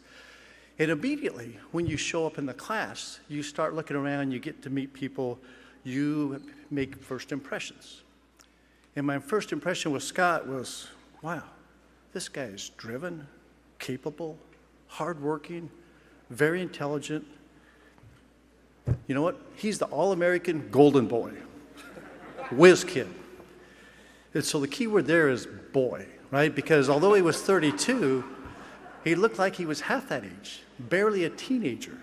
Speaker 17: And immediately, when you show up in the class, you start looking around, you get to meet people, you make first impressions. And my first impression with Scott was, wow, this guy is driven, capable, hardworking, very intelligent. You know what? He's the all-American golden boy, whiz kid. And so the key word there is boy, right? Because although he was 32, he looked like he was half that age, barely a teenager.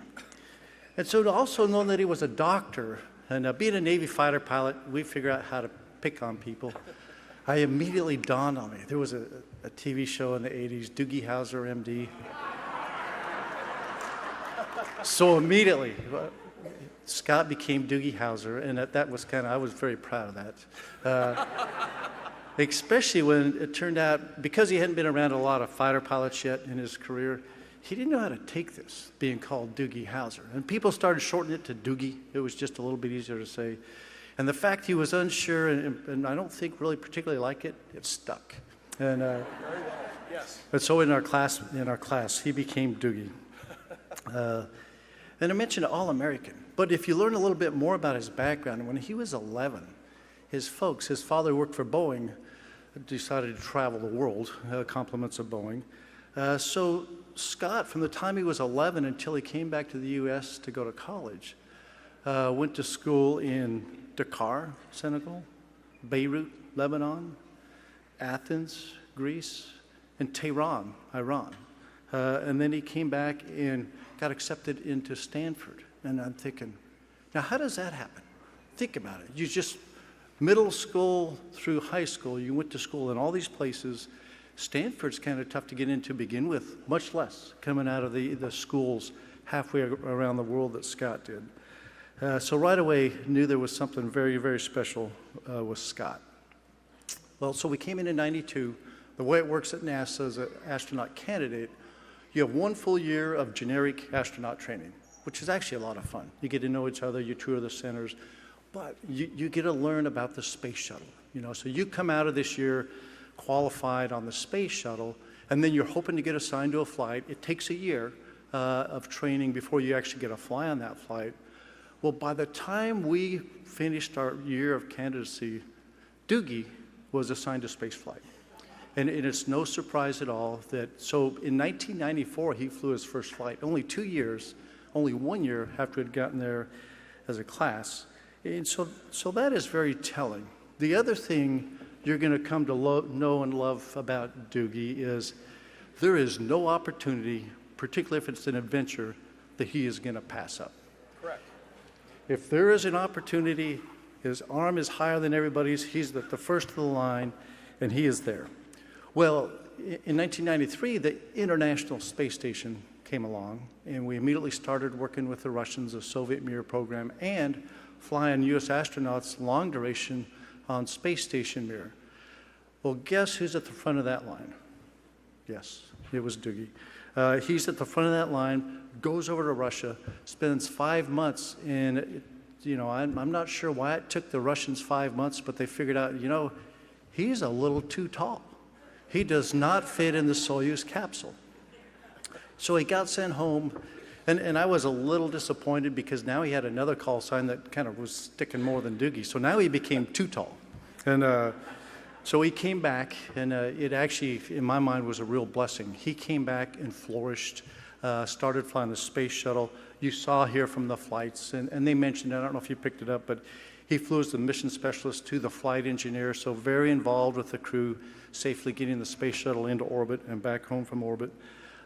Speaker 17: And so to also know that he was a doctor, and being a Navy fighter pilot, we figure out how to pick on people. I immediately dawned on me. There was a TV show in the 80s, Doogie Howser, MD. So immediately, Scott became Doogie Howser, and that was I was very proud of that. Especially when it turned out, because he hadn't been around a lot of fighter pilots yet in his career, he didn't know how to take this, being called Doogie Howser. And people started shortening it to Doogie. It was just a little bit easier to say. And the fact he was unsure, and I don't think really particularly like it, it stuck. And, yes. And so in our class, he became Doogie. And I mentioned All-American. But if you learn a little bit more about his background, when he was 11, his father worked for Boeing, decided to travel the world, compliments of Boeing. So Scott, from the time he was 11 until he came back to the U.S. to go to college, went to school in Dakar, Senegal, Beirut, Lebanon, Athens, Greece, and Tehran, Iran. And then he came back and got accepted into Stanford. And I'm thinking, now how does that happen? Think about it. You just, middle school through high school, you went to school in all these places. Stanford's kind of tough to get into to begin with, much less coming out of the schools halfway around the world that Scott did. So right away, knew there was something very, very special with Scott. Well, so we came in 92. The way it works at NASA as an astronaut candidate, you have 1 full year of generic astronaut training, which is actually a lot of fun. You get to know each other, you tour the centers, but you get to learn about the space shuttle. So you come out of this year qualified on the space shuttle, and then you're hoping to get assigned to a flight. It takes a year of training before you actually get to fly on that flight. Well, by the time we finished our year of candidacy, Doogie was assigned to space flight. And it's no surprise at all that, so in 1994, he flew his first flight, only 2 years, only 1 year after he'd gotten there as a class. And so that is very telling. The other thing you're going to come to know and love about Doogie is there is no opportunity, particularly if it's an adventure, that he is going to pass up.
Speaker 3: Correct.
Speaker 17: If there is an opportunity, his arm is higher than everybody's, he's the first of the line, and he is there. Well, in 1993, the International Space Station came along, and we immediately started working with the Russians, the Soviet Mir program, and flying U.S. astronauts long duration on Space Station Mir. Well, guess who's at the front of that line? Yes, it was Doogie. He's at the front of that line, goes over to Russia, spends 5 months in, I'm not sure why it took the Russians 5 months, but they figured out, he's a little too tall. He does not fit in the Soyuz capsule. So he got sent home, and I was a little disappointed because now he had another call sign that kind of was sticking more than Doogie. So now he became too tall. And so he came back, and it actually, in my mind, was a real blessing. He came back and flourished, started flying the space shuttle. You saw here from the flights, and they mentioned, I don't know if you picked it up, but he flew as the mission specialist to the flight engineer, so very involved with the crew, safely getting the space shuttle into orbit and back home from orbit.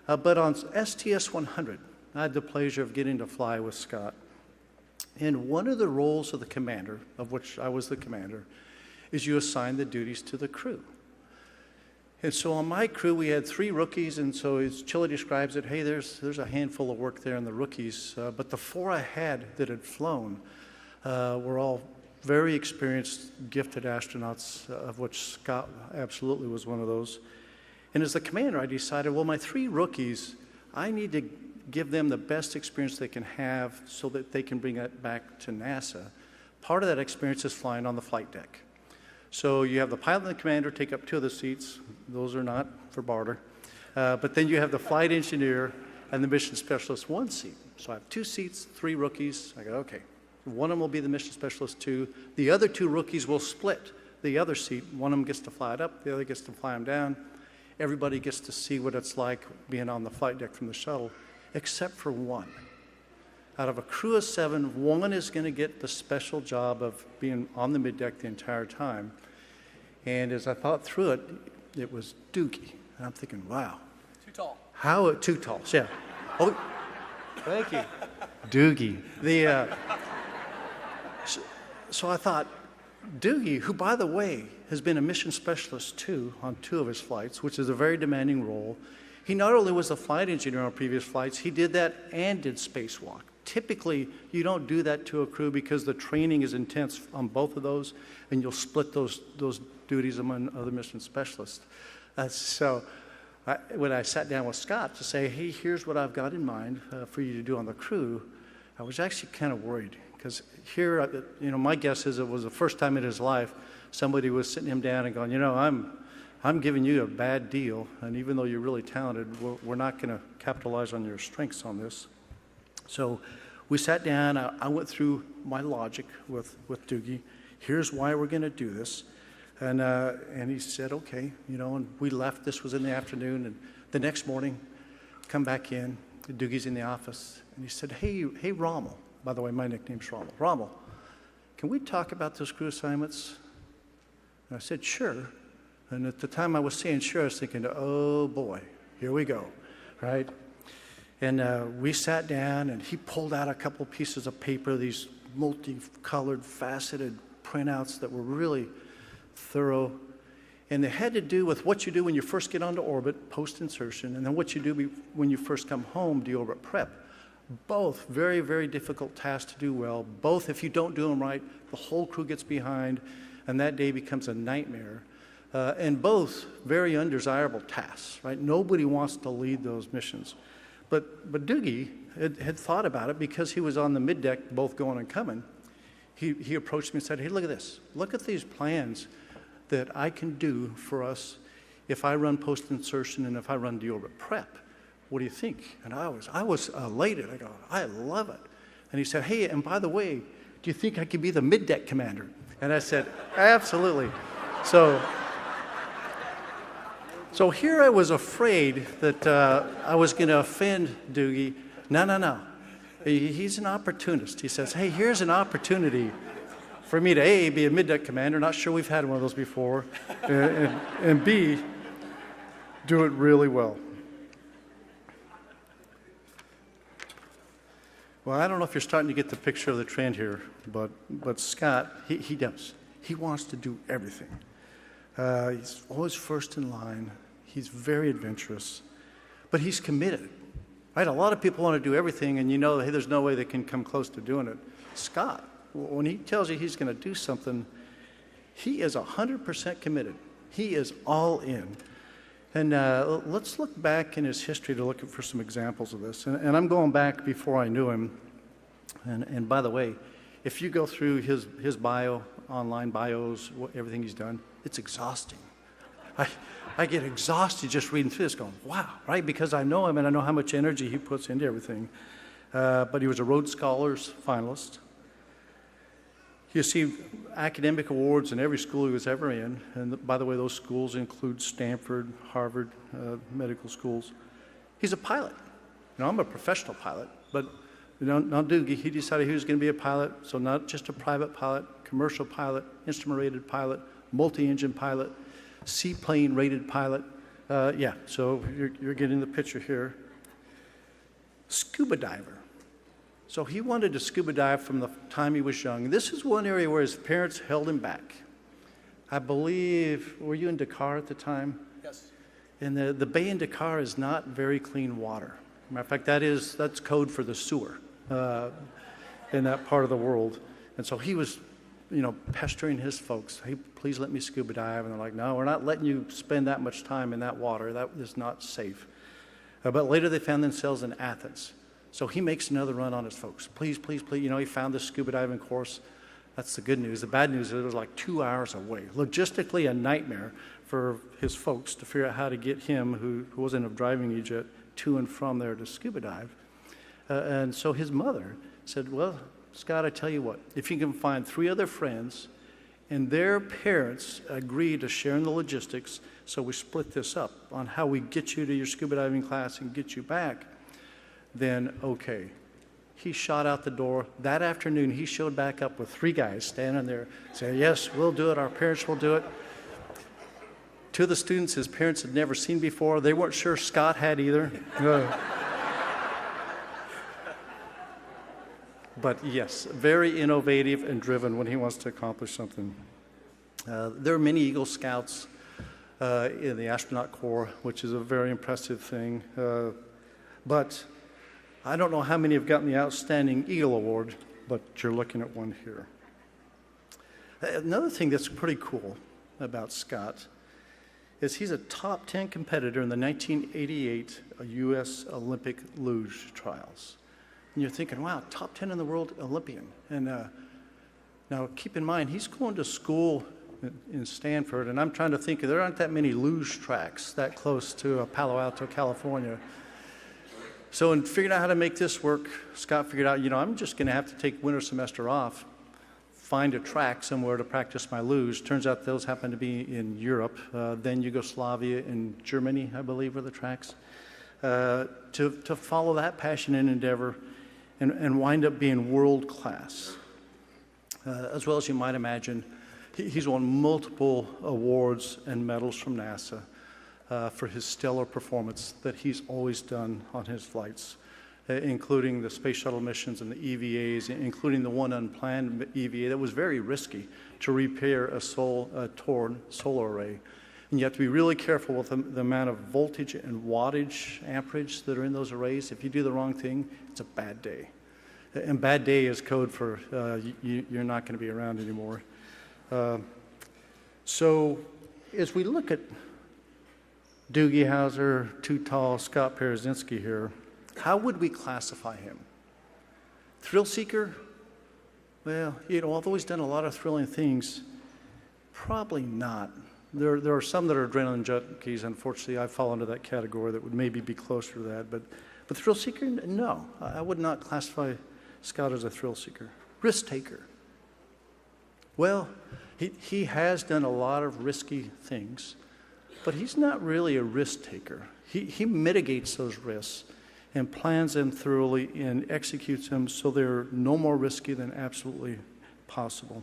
Speaker 17: But on STS-100, I had the pleasure of getting to fly with Scott. And one of the roles of the commander, of which I was the commander, is you assign the duties to the crew. And so on my crew, we had 3 rookies, and so as Chile describes it, hey, there's a handful of work there in the rookies. But the 4 I had that had flown were all very experienced, gifted astronauts, of which Scott absolutely was one of those. And as the commander, I decided, well, my 3 rookies, I need to give them the best experience they can have so that they can bring it back to NASA. Part of that experience is flying on the flight deck. So you have the pilot and the commander take up 2 of the seats. Those are not for barter. But then you have the flight engineer and the mission specialist 1 seat. So I have 2 seats, 3 rookies. I go, okay, one of them will be the mission specialist 2. The other 2 rookies will split the other seat. One of them gets to fly it up, the other gets to fly them down. Everybody gets to see what it's like being on the flight deck from the shuttle, except for 1. Out of a crew of 7, 1 is going to get the special job of being on the middeck the entire time. And as I thought through it, it was Doogie. And I'm thinking, wow.
Speaker 18: Too tall.
Speaker 17: How too tall? Yeah. Oh, thank you, Doogie. So I thought, Doogie, who, by the way, has been a mission specialist too on 2 of his flights, which is a very demanding role. He not only was the flight engineer on previous flights, he did that and did spacewalk. Typically, you don't do that to a crew because the training is intense on both of those, and you'll split those duties among other mission specialists. When I sat down with Scott to say, hey, here's what I've got in mind for you to do on the crew, I was actually kind of worried. Because here, my guess is it was the first time in his life somebody was sitting him down and going, I'm giving you a bad deal, and even though you're really talented, we're not going to capitalize on your strengths on this. So we sat down. I went through my logic with Doogie. Here's why we're going to do this. And he said, okay, and we left. This was in the afternoon, and the next morning, come back in. Doogie's in the office, and he said, hey, Rommel. By the way, my nickname's Rommel. Rommel, can we talk about those crew assignments? And I said, sure. And at the time I was saying sure, I was thinking, oh boy, here we go, right? And we sat down, and he pulled out a couple pieces of paper, these multicolored, faceted printouts that were really thorough. And they had to do with what you do when you first get onto orbit, post-insertion, and then what you do when you first come home, deorbit prep. Both very, very difficult tasks to do well. Both, if you don't do them right, the whole crew gets behind, and that day becomes a nightmare. And both very undesirable tasks, right? Nobody wants to lead those missions. But Doogie had thought about it because he was on the middeck, both going and coming. He approached me and said, hey, look at this. Look at these plans that I can do for us if I run post-insertion and if I run deorbit prep. What do you think? And I was elated. I go, I love it. And he said, hey, and by the way, do you think I could be the middeck commander? And I said, absolutely. So here I was afraid that I was going to offend Doogie. No. He's an opportunist. He says, hey, here's an opportunity for me to A, be a middeck commander. Not sure we've had one of those before. And B, do it really well. Well, I don't know if you're starting to get the picture of the trend here, but Scott, he does. He wants to do everything. He's always first in line. He's very adventurous, but he's committed. Right? A lot of people want to do everything, and hey, there's no way they can come close to doing it. Scott, when he tells you he's going to do something, he is 100% committed. He is all in. And let's look back in his history to look for some examples of this. And I'm going back before I knew him. And by the way, if you go through his bio, online bios, everything he's done, it's exhausting. I get exhausted just reading through this going, wow, right? Because I know him and I know how much energy he puts into everything. But he was a Rhodes Scholars finalist. He received academic awards in every school he was ever in. And by the way, those schools include Stanford, Harvard medical schools. He's a pilot. You know, I'm a professional pilot, but you know, not Doogie. He decided he was going to be a pilot, so not just a private pilot, commercial pilot, instrument-rated pilot, multi-engine pilot, seaplane-rated pilot. Yeah, so you're getting the picture here. Scuba diver. So he wanted to scuba dive from the time he was young. This is one area where his parents held him back. I believe, were you in Dakar at the time?
Speaker 18: Yes.
Speaker 17: And the bay in Dakar is not very clean water. Matter of fact, that's code for the sewer in that part of the world. And so he was, you know, pestering his folks, hey, please let me scuba dive. And they're like, no, we're not letting you spend that much time in that water. That is not safe. But later they found themselves in Athens. So he makes another run on his folks. Please, please, please. You know, he found this scuba diving course. That's the good news. The bad news is it was like 2 hours away. Logistically, a nightmare for his folks to figure out how to get him, who wasn't a driving jet, to and from there to scuba dive. And so his mother said, well, Scott, I tell you what, if you can find 3 other friends and their parents agree to share in the logistics, so we split this up on how we get you to your scuba diving class and get you back, then okay. He shot out the door. That afternoon, he showed back up with 3 guys standing there saying, yes, we'll do it. Our parents will do it. 2 of the students his parents had never seen before. They weren't sure Scott had either. But yes, very innovative and driven when he wants to accomplish something. There are many Eagle Scouts in the astronaut corps, which is a very impressive thing. But I don't know how many have gotten the Outstanding Eagle Award, but you're looking at one here. Another thing that's pretty cool about Scott is he's a top 10 competitor in the 1988 U.S. Olympic luge trials. And you're thinking, wow, top 10 in the world Olympian. And now keep in mind, he's going to school in Stanford, and I'm trying to think, there aren't that many luge tracks that close to Palo Alto, California. So in figuring out how to make this work, Scott figured out, you know, I'm just going to have to take winter semester off, find a track somewhere to practice my luge. Turns out those happen to be in Europe, then Yugoslavia and Germany, I believe, were the tracks. To follow that passion and endeavor and wind up being world class. As well as you might imagine, he's won multiple awards and medals from NASA for his stellar performance that he's always done on his flights, including the space shuttle missions and the EVAs, including the one unplanned EVA that was very risky to repair a torn solar array. And you have to be really careful with the amount of voltage and wattage, amperage that are in those arrays. If you do the wrong thing, it's a bad day. And bad day is code for you're not going to be around anymore. So as we look at Doogie Howser, Too Tall, Scott Parazynski here, how would we classify him? Thrill seeker? Well, you know, although he's done a lot of thrilling things, probably not. There are some that are adrenaline junkies. Unfortunately, I fall into that category that would maybe be closer to that. But thrill seeker, no. I would not classify Scott as a thrill seeker. Risk taker. Well, he has done a lot of risky things, but he's not really a risk taker. He mitigates those risks and plans them thoroughly and executes them so they're no more risky than absolutely possible.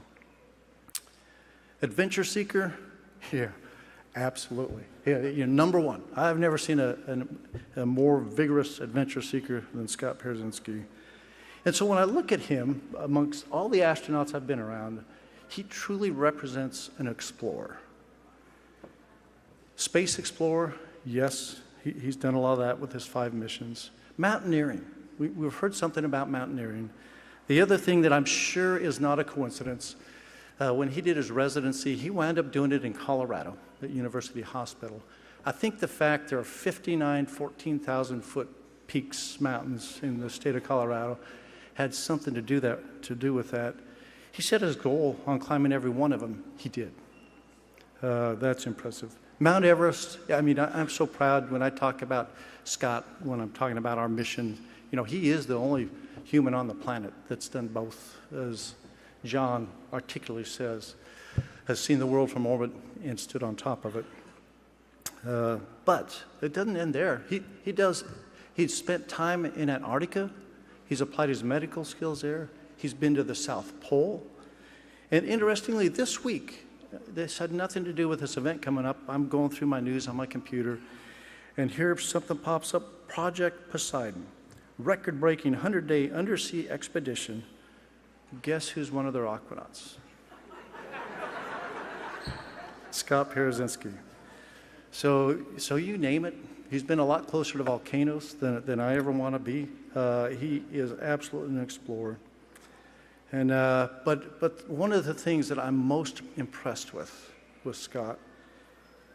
Speaker 17: Adventure seeker? Yeah, absolutely. Yeah, you're number one. I've never seen a more vigorous adventure seeker than Scott Parazynski. And so when I look at him, amongst all the astronauts I've been around, he truly represents an explorer. Space explorer, yes, he's done a lot of that with his 5 missions. Mountaineering, we've heard something about mountaineering. The other thing that I'm sure is not a coincidence, when he did his residency, he wound up doing it in Colorado. at University Hospital. I think the fact there are 59 14,000-foot peaks, mountains in the state of Colorado had something to do with that. He set his goal on climbing every one of them. He did. That's impressive. Mount Everest, I mean, I'm so proud when I talk about Scott, when I'm talking about our mission. You know, he is the only human on the planet that's done both, as John articulately says, has seen the world from orbit and stood on top of it. But it doesn't end there. He's spent time in Antarctica. He's applied his medical skills there. He's been to the South Pole. And interestingly, this week, this had nothing to do with this event coming up. I'm going through my news on my computer, and here something pops up, Project Poseidon, record-breaking 100-day undersea expedition. Guess who's one of their aquanauts? Scott Parazynski. So you name it. He's been a lot closer to volcanoes than I ever want to be. He is absolutely an explorer. And but one of the things that I'm most impressed with Scott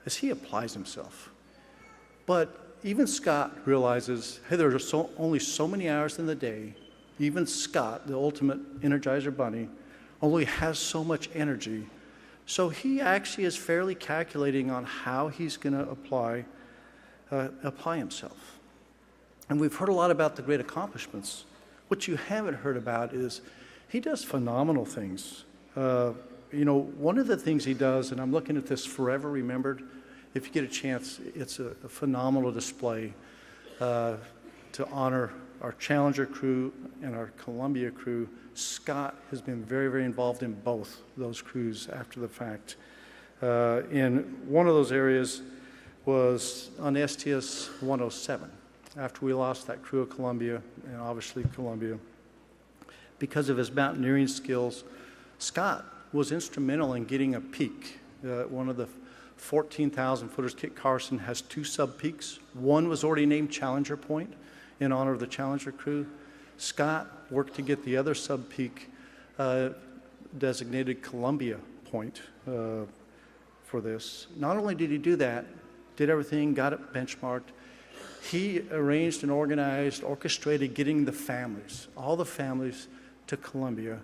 Speaker 17: is he applies himself. But even Scott realizes, hey, there are only so many hours in the day. Even Scott, the ultimate Energizer Bunny, only has so much energy. So he actually is fairly calculating on how he's going to apply himself. And we've heard a lot about the great accomplishments. What you haven't heard about is he does phenomenal things. You know, one of the things he does, and I'm looking at this Forever Remembered, if you get a chance, it's a phenomenal display to honor our Challenger crew and our Columbia crew. Scott has been very, very involved in both those crews after the fact. And one of those areas was on STS-107, after we lost that crew of Columbia, and obviously Columbia. Because of his mountaineering skills, Scott was instrumental in getting a peak. One of the 14,000 footers, Kit Carson, has 2 sub-peaks. One was already named Challenger Point in honor of the Challenger crew. Scott worked to get the other sub-peak designated Columbia Point for this. Not only did he do that, did everything, got it benchmarked, he arranged and organized, orchestrated getting the families, all the families, to Columbia.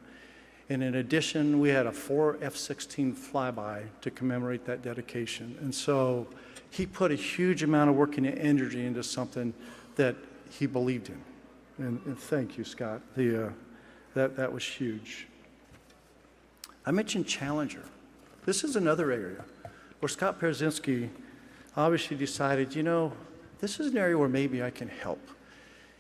Speaker 17: And in addition, we had a 4 F-16 flyby to commemorate that dedication. And so he put a huge amount of work and energy into something that he believed in. And thank you, Scott. That was huge. I mentioned Challenger. This is another area where Scott Parazynski obviously decided, you know, this is an area where maybe I can help.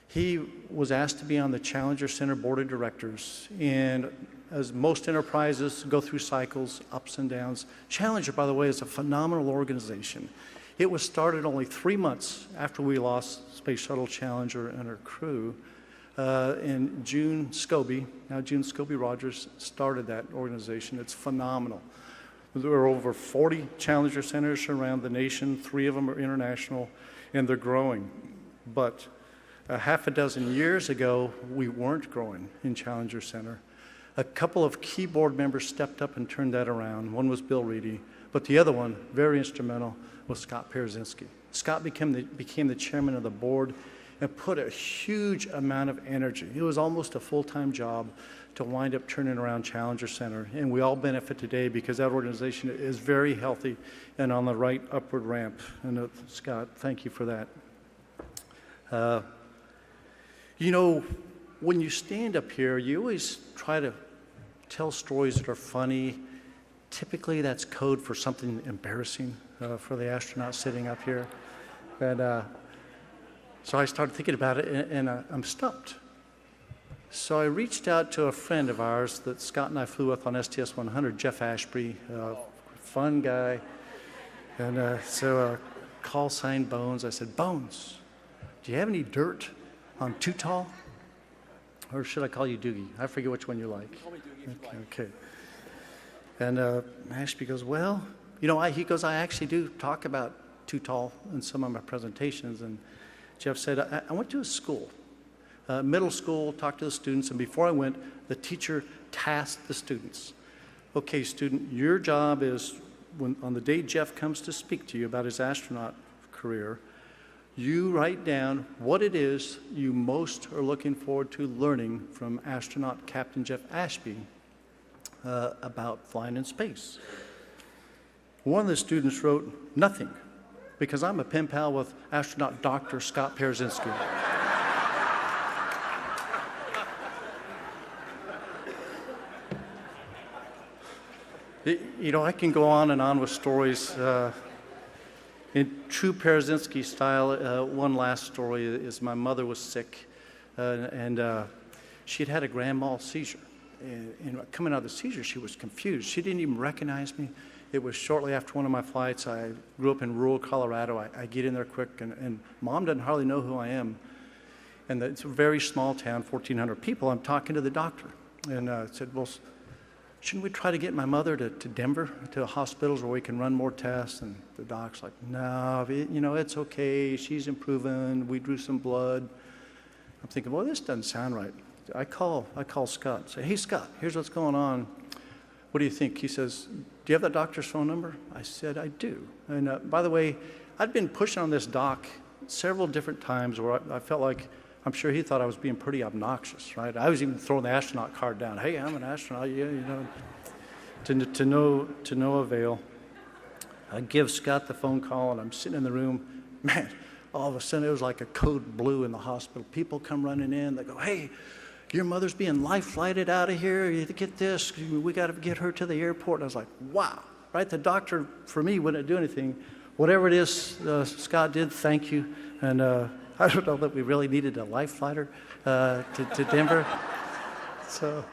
Speaker 17: He was asked to be on the Challenger Center Board of Directors, and as most enterprises go through cycles, ups and downs, Challenger, by the way, is a phenomenal organization. It was started only 3 months after we lost Space Shuttle Challenger and her crew, and June Scobie Rogers, started that organization. It's phenomenal. There are over 40 Challenger centers around the nation. 3 of them are international, and they're growing. But a half a dozen years ago, we weren't growing in Challenger Center. A couple of key board members stepped up and turned that around. One was Bill Reedy, but the other one, very instrumental, was Scott Parazynski. Scott became the chairman of the board and put a huge amount of energy. It was almost a full-time job to wind up turning around Challenger Center, and we all benefit today because that organization is very healthy and on the right upward ramp. And Scott, thank you for that. You know, when you stand up here, you always try to tell stories that are funny. Typically, that's code for something embarrassing for the astronaut sitting up here. And so I started thinking about it, and I'm stumped. So I reached out to a friend of ours that Scott and I flew with on STS-100, Jeff Ashby, fun guy. And so call sign Bones. I said, Bones, do you have any dirt on Too Tall? Or should I call you Doogie? I forget which one you like. Call me Doogie if you like. Okay. And Ashby goes, well, you know, he goes, I actually do talk about Too Tall in some of my presentations. And Jeff said, I went to a school, middle school, talked to the students, and before I went, the teacher tasked the students. Okay, student, your job is on the day Jeff comes to speak to you about his astronaut career, you write down what it is you most are looking forward to learning from astronaut Captain Jeff Ashby about flying in space. One of the students wrote, nothing, because I'm a pen pal with astronaut Dr. Scott Parazynski. You know, I can go on and on with stories. In true Parazynski style, one last story is my mother was sick, and she'd had a grand mal seizure. And coming out of the seizure, she was confused. She didn't even recognize me. It was shortly after one of my flights. I grew up in rural Colorado. I get in there quick, and Mom doesn't hardly know who I am. And it's a very small town, 1,400 people. I'm talking to the doctor, and I said, well, shouldn't we try to get my mother to Denver, to hospitals where we can run more tests? And the doc's like, no, you know, it's okay. She's improving. We drew some blood. I'm thinking, well, this doesn't sound right. I call Scott, say, hey, Scott, here's what's going on. What do you think? He says, do you have that doctor's phone number? I said, I do. And by the way, I'd been pushing on this doc several different times where I felt like, I'm sure he thought I was being pretty obnoxious, right? I was even throwing the astronaut card down. Hey, I'm an astronaut, yeah, you know, to no avail. I give Scott the phone call, and I'm sitting in the room. Man, all of a sudden, it was like a code blue in the hospital. People come running in. They go, hey, your mother's being life flighted out of here. You get this. We got to get her to the airport. And I was like, wow, right? The doctor, for me, wouldn't do anything. Whatever it is Scott did, thank you. And I don't know that we really needed a life flighter to Denver. So,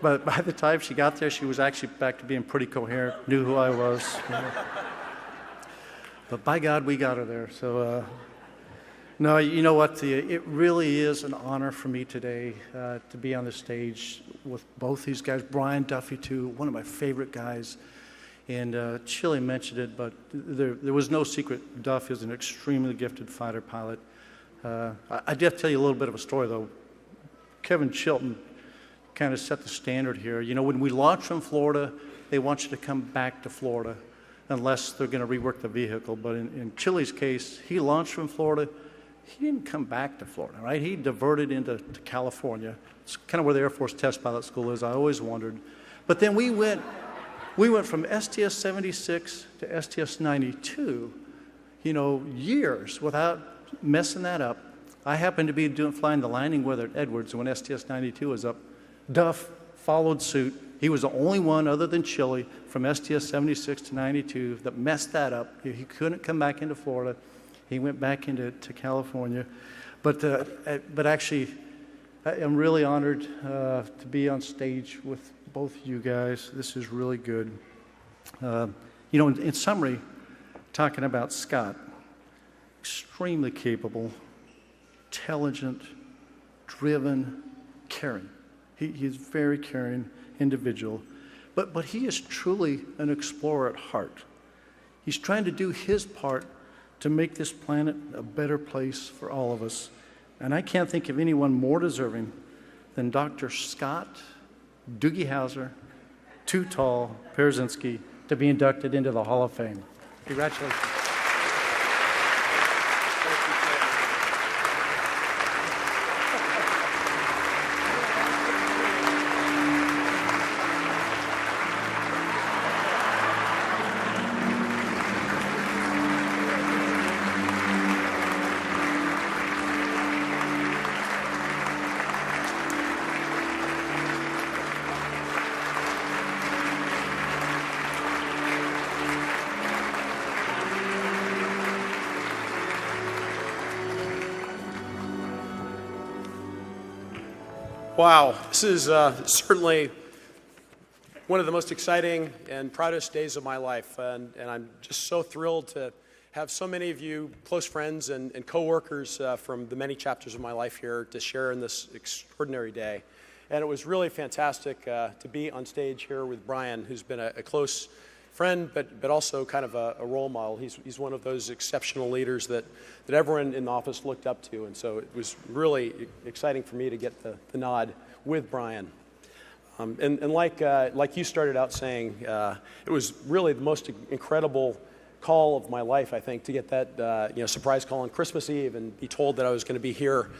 Speaker 17: but by the time she got there, she was actually back to being pretty coherent, knew who I was. You know. But by God, we got her there. So, no, you know what? It really is an honor for me today to be on the stage with both these guys. Brian Duffy, too, one of my favorite guys. And Chile mentioned it, but there was no secret. Duffy is an extremely gifted fighter pilot. I did have to tell you a little bit of a story, though. Kevin Chilton kind of set the standard here. You know, when we launch from Florida, they want you to come back to Florida unless they're going to rework the vehicle. But in Chile's case, he launched from Florida. He didn't come back to Florida, right? He diverted into California. It's kind of where the Air Force Test Pilot School is. I always wondered. But then we went from STS-76 to STS-92, you know, years without messing that up. I happened to be flying the landing weather at Edwards when STS-92 was up. Duff followed suit. He was the only one other than Chile from STS-76 to 92 that messed that up. He couldn't come back into Florida. He went back into California. But actually, I'm really honored to be on stage with both of you guys. This is really good. You know, in summary, talking about Scott, extremely capable, intelligent, driven, caring. He's a very caring individual, but he is truly an explorer at heart. He's trying to do his part to make this planet a better place for all of us. And I can't think of anyone more deserving than Dr. Scott Doogie Howser, too tall, Parazynski, to be inducted into the Hall of Fame. Congratulations.
Speaker 18: Wow, this is certainly one of the most exciting and proudest days of my life, and I'm just so thrilled to have so many of you close friends and coworkers from the many chapters of my life here to share in this extraordinary day. And it was really fantastic to be on stage here with Brian, who's been a close friend, but also kind of a role model. He's one of those exceptional leaders that everyone in the office looked up to, and so it was really exciting for me to get the nod with Brian. And like you started out saying, it was really the most incredible call of my life, I think, to get that surprise call on Christmas Eve and be told that I was going to be here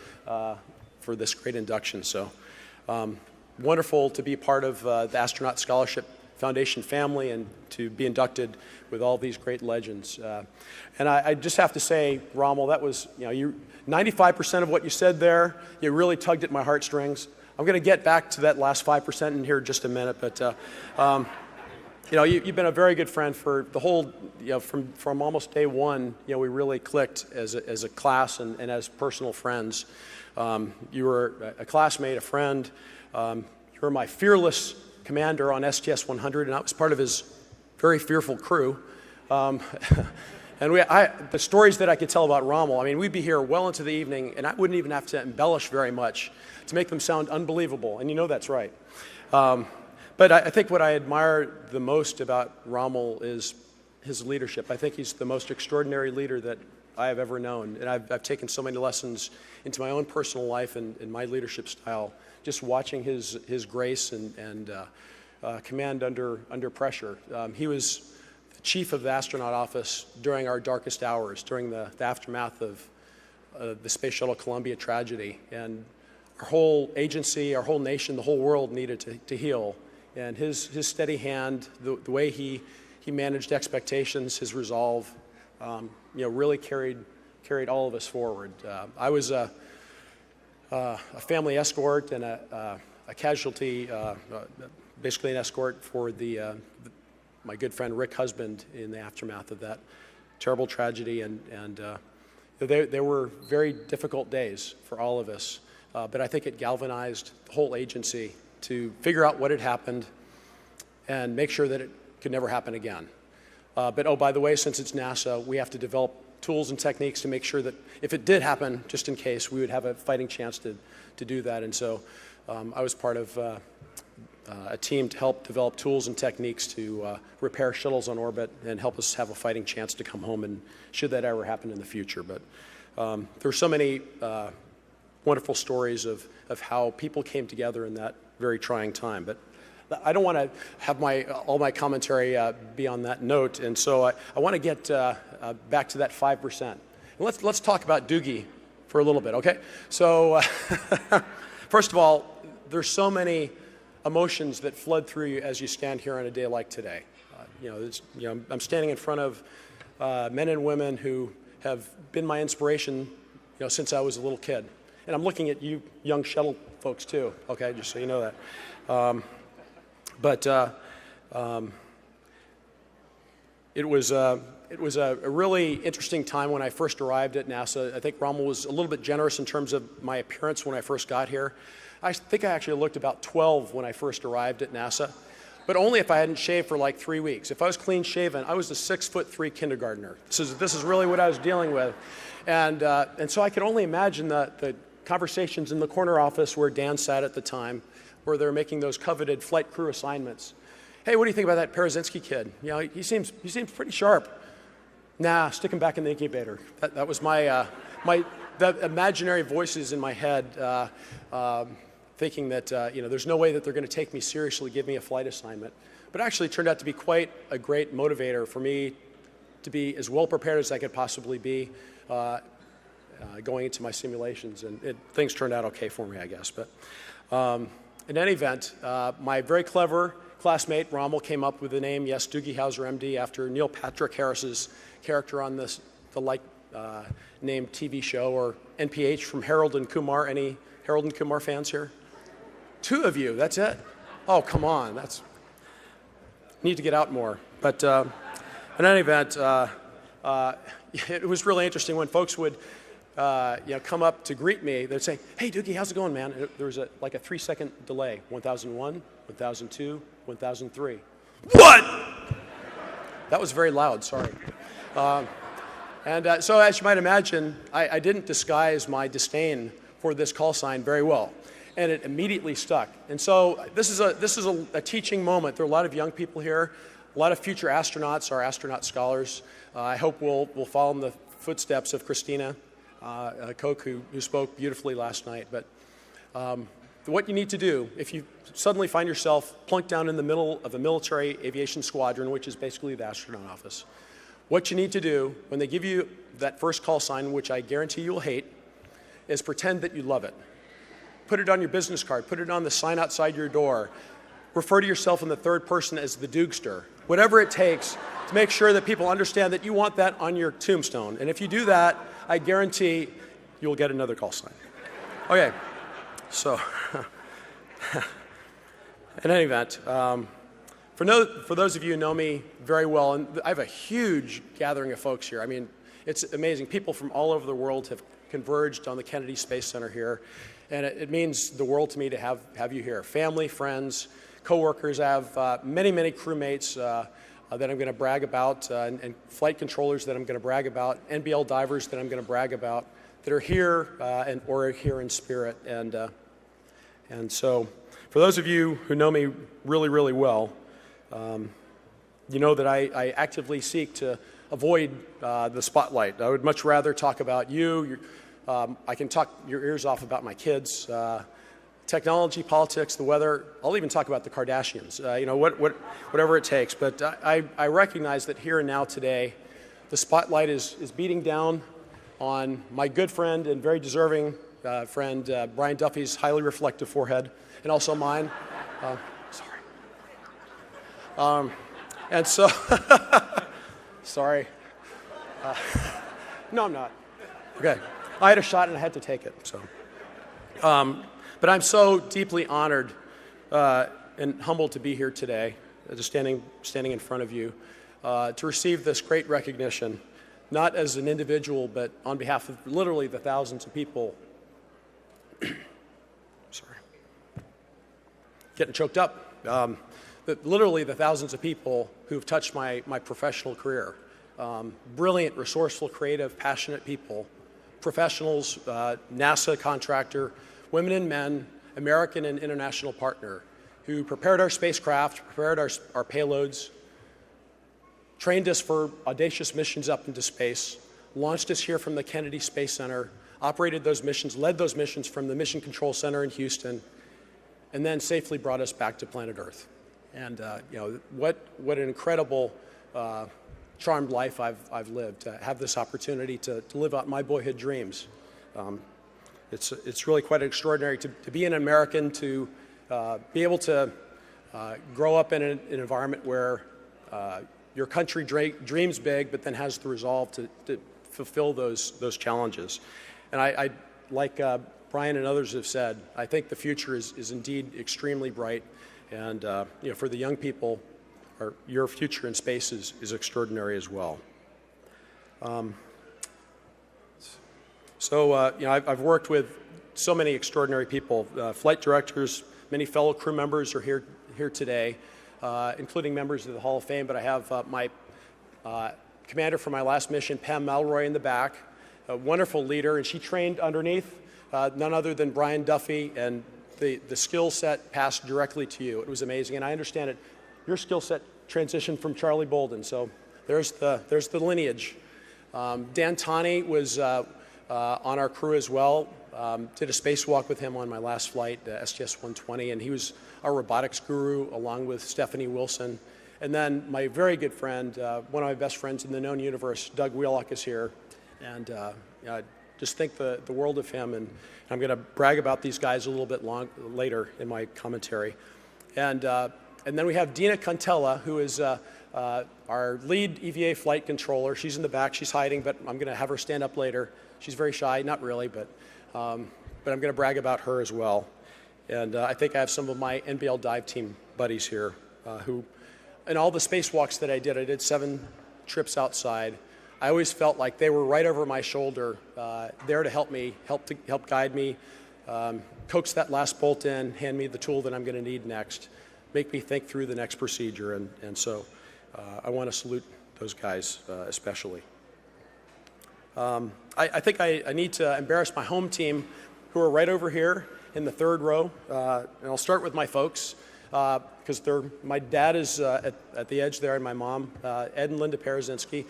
Speaker 18: for this great induction. So wonderful to be part of the Astronaut Scholarship Foundation family and to be inducted with all these great legends. And I just have to say, Rommel, that was, 95% of what you said there, you really tugged at my heartstrings. I'm going to get back to that last 5% in here in just a minute, but you've been a very good friend for the whole, from almost day one. We really clicked as a class and as personal friends. You were a classmate, a friend. You were my fearless commander on STS-100, and I was part of his very fearful crew. And the stories that I could tell about Rommel, I mean, we'd be here well into the evening, and I wouldn't even have to embellish very much to make them sound unbelievable, and you know that's right. But I think what I admire the most about Rommel is his leadership. I think he's the most extraordinary leader that I have ever known, and I've taken so many lessons into my own personal life and my leadership style, just watching his grace and command under pressure. He was the chief of the astronaut office during our darkest hours, during the aftermath of the Space Shuttle Columbia tragedy, and our whole agency, our whole nation, the whole world needed to heal. And his steady hand, the way he managed expectations, his resolve, really carried all of us forward. I was a family escort and a casualty, basically an escort for my good friend Rick Husband in the aftermath of that terrible tragedy, and they were very difficult days for all of us. But I think it galvanized the whole agency to figure out what had happened and make sure that it could never happen again. But oh, by the way, since it's NASA, we have to develop tools and techniques to make sure that if it did happen, just in case, we would have a fighting chance to do that. And so I was part of a team to help develop tools and techniques to repair shuttles on orbit and help us have a fighting chance to come home, and should that ever happen in the future. But there are so many wonderful stories of how people came together in that very trying time. But I don't want to have all my commentary be on that note, and so I want to get back to that 5%. And let's talk about Doogie for a little bit, okay? So first of all, there's so many emotions that flood through you as you stand here on a day like today. I'm standing in front of men and women who have been my inspiration, since I was a little kid. And I'm looking at you young shuttle folks too, okay, just so you know that. It was a really interesting time when I first arrived at NASA. I think Rommel was a little bit generous in terms of my appearance when I first got here. I think I actually looked about 12 when I first arrived at NASA, but only if I hadn't shaved for like 3 weeks. If I was clean shaven, I was a 6'3" kindergartner. This is really what I was dealing with. And so I could only imagine the conversations in the corner office where Dan sat at the time, where they're making those coveted flight crew assignments. Hey, what do you think about that Parazynski kid? He seems pretty sharp. Nah, stick him back in the incubator. That was the imaginary voices in my head, thinking that there's no way that they're going to take me seriously, give me a flight assignment. But actually, it turned out to be quite a great motivator for me to be as well prepared as I could possibly be going into my simulations, and things turned out okay for me, I guess. But in any event, my very clever classmate Rommel came up with the name, yes, Doogie Howser, MD, after Neil Patrick Harris's character on the named TV show, or NPH from Harold and Kumar. Any Harold and Kumar fans here? 2 of you, that's it? Oh, come on, need to get out more. But in any event, it was really interesting when folks would come up to greet me. They'd say, "Hey, Doogie, how's it going, man?" There was like a 3-second delay. 1001, 1002, 1003. What? That was very loud, sorry. So as you might imagine, I didn't disguise my disdain for this call sign very well, and it immediately stuck. And so this is a teaching moment. There are a lot of young people here, a lot of future astronauts, our astronaut scholars. I hope we'll follow in the footsteps of Christina Koch, who spoke beautifully last night. But what you need to do, if you suddenly find yourself plunked down in the middle of a military aviation squadron, which is basically the astronaut office, what you need to do when they give you that first call sign, which I guarantee you'll hate, is pretend that you love it. Put it on your business card, put it on the sign outside your door, refer to yourself in the third person as the Dukester, whatever it takes to make sure that people understand that you want that on your tombstone. And if you do that, I guarantee you'll get another call sign. Okay, so in any event, for those of you who know me very well, and I have a huge gathering of folks here. I mean, it's amazing. People from all over the world have converged on the Kennedy Space Center here, and it means the world to me to have you here. Family, friends, coworkers. I have many, many crewmates that I'm going to brag about, and flight controllers that I'm going to brag about, NBL divers that I'm going to brag about, that are here or are here in spirit. And so, for those of you who know me really, really well, you know that I actively seek to avoid the spotlight. I would much rather talk about you. I can talk your ears off about my kids, technology, politics, the weather. I'll even talk about the Kardashians, you know, whatever it takes. But I recognize that here and now today, the spotlight is beating down on my good friend and very deserving friend, Brian Duffy's highly reflective forehead, and also mine. Sorry. And so, sorry. No, I'm not. Okay. I had a shot and I had to take it. So, but I'm so deeply honored and humbled to be here today, just standing in front of you, to receive this great recognition, not as an individual, but on behalf of literally the thousands of people. Sorry. Getting choked up. Literally the thousands of people who've touched my professional career. Brilliant, resourceful, creative, passionate people. Professionals, NASA contractor, women and men, American and international partner, who prepared our spacecraft, prepared our payloads, trained us for audacious missions up into space, launched us here from the Kennedy Space Center, operated those missions, led those missions from the Mission Control Center in Houston, and then safely brought us back to planet Earth. And you know, what an incredible charmed life I've lived, to have this opportunity to live out my boyhood dreams. It's really quite extraordinary to be an American, to be able to grow up in an environment where your country dreams big, but then has the resolve to fulfill those challenges. And I like Brian and others have said, I think the future is indeed extremely bright. And you know, for the young people, your future in space is extraordinary as well. So you know, I've worked with so many extraordinary people, flight directors, many fellow crew members are here today, including members of the Hall of Fame. But I have my commander for my last mission, Pam Malroy, in the back, a wonderful leader, and she trained underneath none other than Brian Duffy, and the skill set passed directly to you. It was amazing, and I understand it. Your skill set transitioned from Charlie Bolden, so there's the lineage. Dan Taney was on our crew as well. Did a spacewalk with him on my last flight, STS-120, and he was our robotics guru along with Stephanie Wilson. And then my very good friend, one of my best friends in the known universe, Doug Wheelock, is here. And I just think the world of him, and I'm going to brag about these guys a little bit later in my commentary. And then we have Dina Contella, who is our lead EVA flight controller. She's in the back, she's hiding, but I'm going to have her stand up later. She's very shy, not really, but I'm going to brag about her as well. And I think I have some of my NBL dive team buddies here who, in all the spacewalks that I did 7 trips outside. I always felt like they were right over my shoulder, there to help me, help guide me, coax that last bolt in, hand me the tool that I'm going to need next, make me think through the next procedure. And so I want to salute those guys especially. I think I need to embarrass my home team, who are right over here in the 3rd row. And I'll start with my folks, because my dad is at the edge there, and my mom, Ed and Linda Parazynski.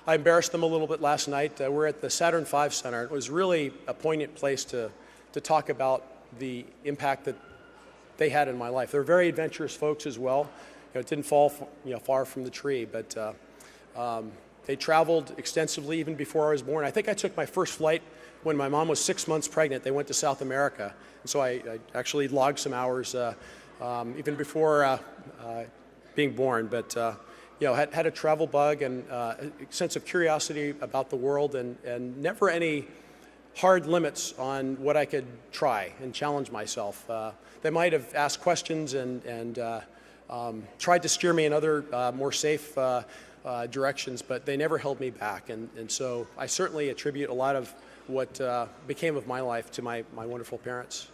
Speaker 18: I embarrassed them a little bit last night. We're at the Saturn V Center. It was really a poignant place to talk about the impact that they had in my life. They're very adventurous folks as well. It didn't fall far from the tree, but they traveled extensively even before I was born. I think I took my first flight when my mom was 6 months pregnant. They went to South America, and so I actually logged some hours even before being born. But had a travel bug and a sense of curiosity about the world, and never any hard limits on what I could try and challenge myself. They might have asked questions and tried to steer me in other more safe directions, but they never held me back. And so I certainly attribute a lot of what became of my life to my wonderful parents.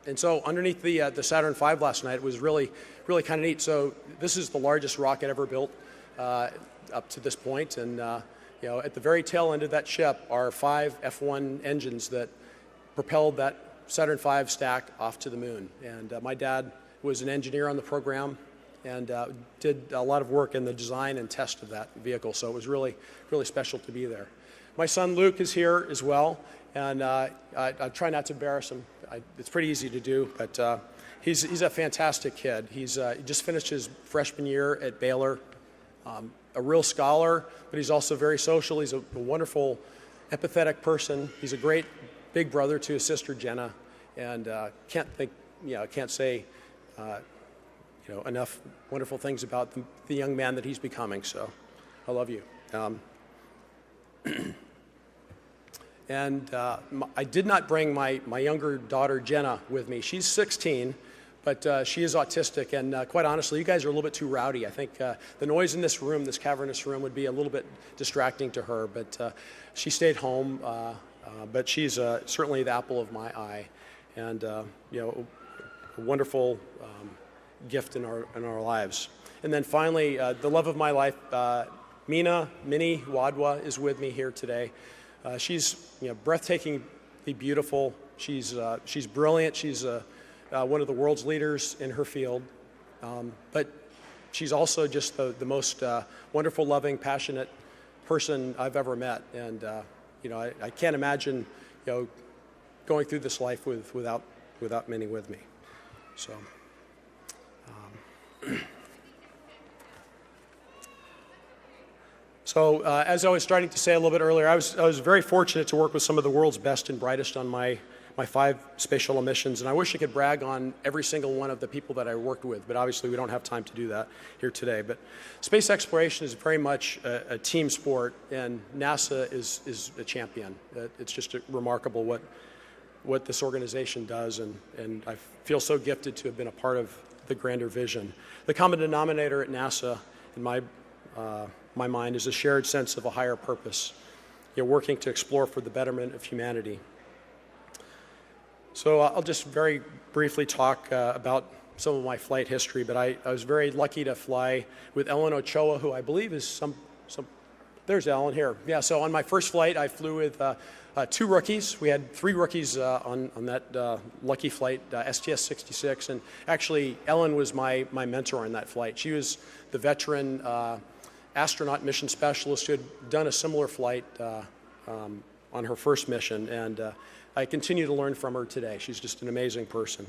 Speaker 18: And so underneath the Saturn V last night, it was really kind of neat. So this is the largest rocket ever built up to this point. And at the very tail end of that ship are 5 F1 engines that propelled that Saturn V stack off to the moon. And my dad was an engineer on the program and did a lot of work in the design and test of that vehicle. So it was really special to be there. My son Luke is here as well, and I try not to embarrass him. It's pretty easy to do, but he's a fantastic kid. He just finished his freshman year at Baylor, a real scholar, but he's also very social. He's a wonderful, empathetic person. He's a great big brother to his sister Jenna, and can't say enough wonderful things about the young man that he's becoming. So, I love you. And I did not bring my younger daughter Jenna with me. She's 16, but she is autistic, and quite honestly, you guys are a little bit too rowdy. I think the noise in this room, this cavernous room, would be a little bit distracting to her, but she stayed home, but she's certainly the apple of my eye, and a wonderful gift in our lives. And then finally, the love of my life, Minnie Wadwa, is with me here today. She's breathtakingly beautiful. She's brilliant. She's one of the world's leaders in her field. But she's also just the most wonderful, loving, passionate person I've ever met. And I can't imagine going through this life without Minnie with me. So. So as I was starting to say a little bit earlier, I was very fortunate to work with some of the world's best and brightest on my 5 space shuttle missions, and I wish I could brag on every single one of the people that I worked with, but obviously we don't have time to do that here today. But space exploration is very much a team sport, and NASA is a champion. It's just remarkable what this organization does, and I feel so gifted to have been a part of the grander vision. The common denominator at NASA, in my mind, is a shared sense of a higher purpose, working to explore for the betterment of humanity. So I'll just very briefly talk about some of my flight history, but I was very lucky to fly with Ellen Ochoa, who I believe is there's Ellen here. Yeah, so on my first flight, I flew with 2 rookies. We had 3 rookies on that lucky flight, STS-66, and actually Ellen was my mentor in that flight. She was the veteran astronaut mission specialist who had done a similar flight on her first mission, and I continue to learn from her today. She's just an amazing person.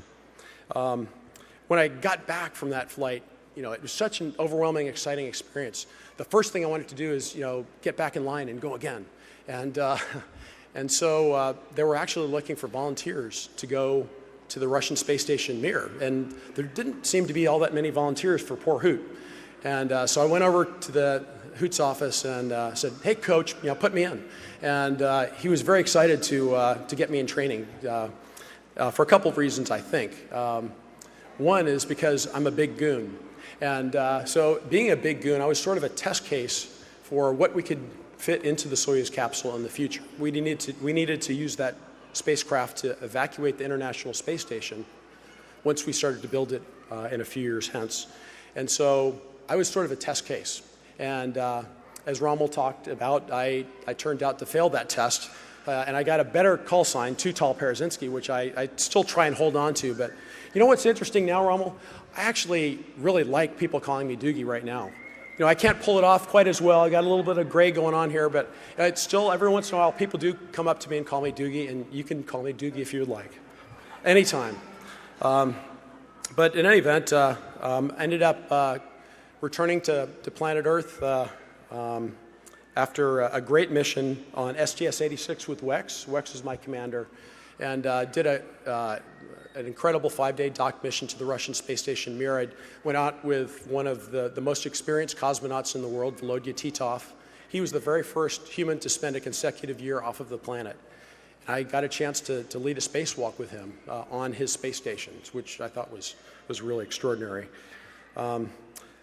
Speaker 18: When I got back from that flight, it was such an overwhelming, exciting experience. The first thing I wanted to do is, get back in line and go again. And so they were actually looking for volunteers to go to the Russian space station Mir, and there didn't seem to be all that many volunteers for poor Hoot. And so I went over to the Hoot's office and said, "Hey, coach, put me in." And he was very excited to get me in training for a couple of reasons, I think. One is because I'm a big goon. And so being a big goon, I was sort of a test case for what we could fit into the Soyuz capsule in the future. We needed to use that spacecraft to evacuate the International Space Station once we started to build it in a few years hence. And so I was sort of a test case. And as Rommel talked about, I turned out to fail that test. And I got a better call sign, Too Tall Parazynski, which I still try and hold on to. But you know what's interesting now, Rommel? I actually really like people calling me Doogie right now. I can't pull it off quite as well. I got a little bit of gray going on here, but it's still, every once in a while, people do come up to me and call me Doogie, and you can call me Doogie if you would like, anytime. But in any event, I ended up returning to planet Earth after a great mission on STS-86 with Wex. Wex is my commander, and did an incredible 5-day dock mission to the Russian space station Mir. I went out with one of the most experienced cosmonauts in the world, Volodya Titov. He was the very first human to spend a consecutive year off of the planet. I got a chance to lead a spacewalk with him on his space stations, which I thought was really extraordinary.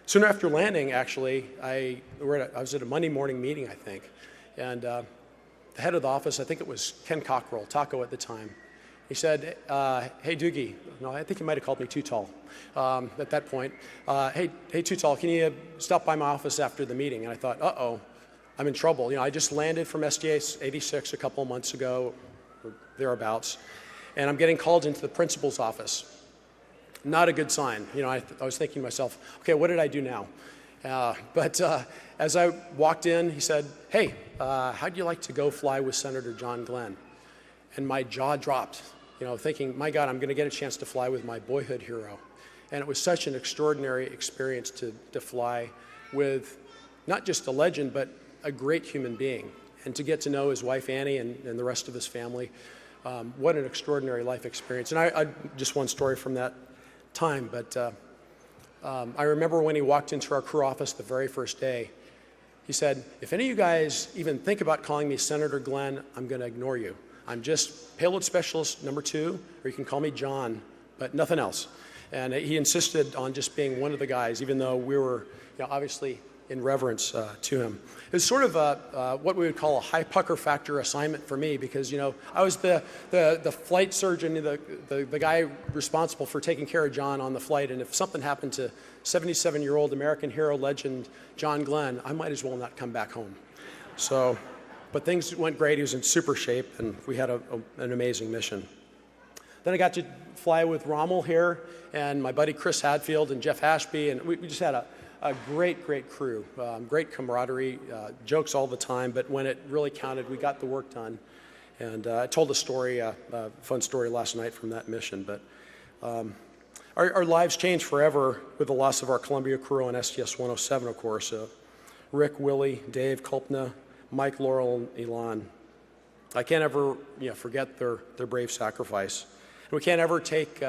Speaker 18: Soon after landing, actually, I was at a Monday morning meeting, I think, and the head of the office, I think it was Ken Cockrell, Taco at the time, he said, hey, Doogie, no, I think he might have called me Too Tall at that point. Hey, Too Tall, can you stop by my office after the meeting? And I thought, uh-oh, I'm in trouble. I just landed from STS-86 a couple of months ago, or thereabouts, and I'm getting called into the principal's office. Not a good sign. I was thinking to myself, okay, what did I do now? But as I walked in, he said, hey, how'd you like to go fly with Senator John Glenn? And my jaw dropped, thinking, my God, I'm going to get a chance to fly with my boyhood hero. And it was such an extraordinary experience to fly with not just a legend, but a great human being. And to get to know his wife, Annie, and the rest of his family. What an extraordinary life experience. And I just one story from that time, but I remember when he walked into our crew office the very first day, he said, if any of you guys even think about calling me Senator Glenn, I'm going to ignore you. I'm just payload specialist number 2, or you can call me John, but nothing else. And he insisted on just being one of the guys, even though we were obviously in reverence to him. It was sort of what we would call a high pucker factor assignment for me, because I was the flight surgeon, the guy responsible for taking care of John on the flight, and if something happened to 77-year-old American hero legend John Glenn, I might as well not come back home. So, but things went great. He was in super shape, and we had an amazing mission. Then I got to fly with Rommel here, and my buddy Chris Hadfield and Jeff Ashby, and we just had a great crew, great camaraderie, jokes all the time, but when it really counted, we got the work done. And I told a story, a fun story last night from that mission, but our lives changed forever with the loss of our Columbia crew on STS-107, of course. Rick, Willie, Dave, Kulpna, Mike, Laurel, and Elon. I can't ever forget their brave sacrifice. And we can't ever take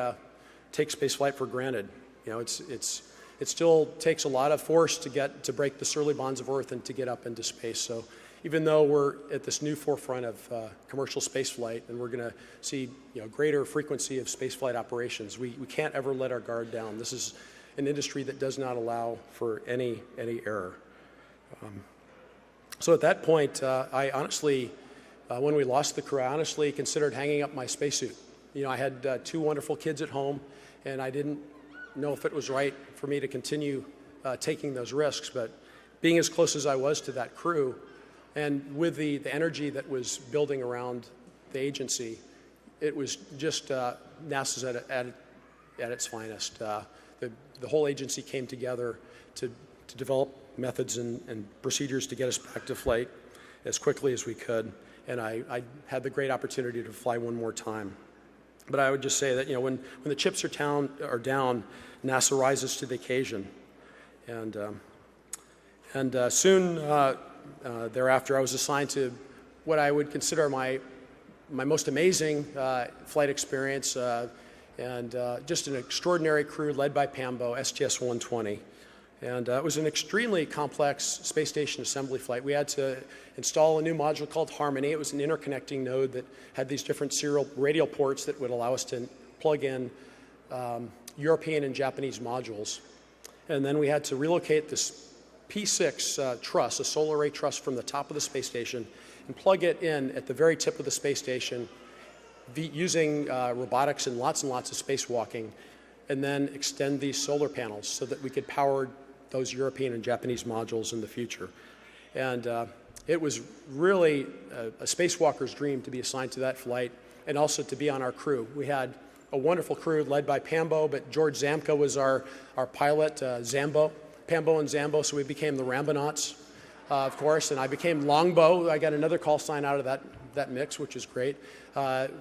Speaker 18: spaceflight for granted. It still takes a lot of force to break the surly bonds of Earth and to get up into space. So even though we're at this new forefront of commercial spaceflight, and we're going to see greater frequency of spaceflight operations, we can't ever let our guard down. This is an industry that does not allow for any error. So at that point, I honestly, when we lost the crew, I honestly considered hanging up my spacesuit. I had 2 wonderful kids at home, and I didn't know if it was right for me to continue taking those risks, but being as close as I was to that crew, and with the energy that was building around the agency, it was just NASA's at its finest. The whole agency came together to develop methods and procedures to get us back to flight as quickly as we could, and I had the great opportunity to fly one more time. But I would just say that when the chips are down, NASA rises to the occasion, and soon thereafter, I was assigned to what I would consider my most amazing flight experience, and just an extraordinary crew led by Pambo, STS-120. And it was an extremely complex space station assembly flight. We had to install a new module called Harmony. It was an interconnecting node that had these different serial radial ports that would allow us to plug in European and Japanese modules. And then we had to relocate this P6 truss, a solar array truss, from the top of the space station and plug it in at the very tip of the space station using robotics and lots of spacewalking, and then extend these solar panels so that we could power those European and Japanese modules in the future. And it was really a spacewalker's dream to be assigned to that flight and also to be on our crew. We had a wonderful crew led by Pambo, but George Zamka was our pilot, Zambo, Pambo and Zambo, so we became the Rambonauts, of course, and I became Longbow. I got another call sign out of that mix, which is great.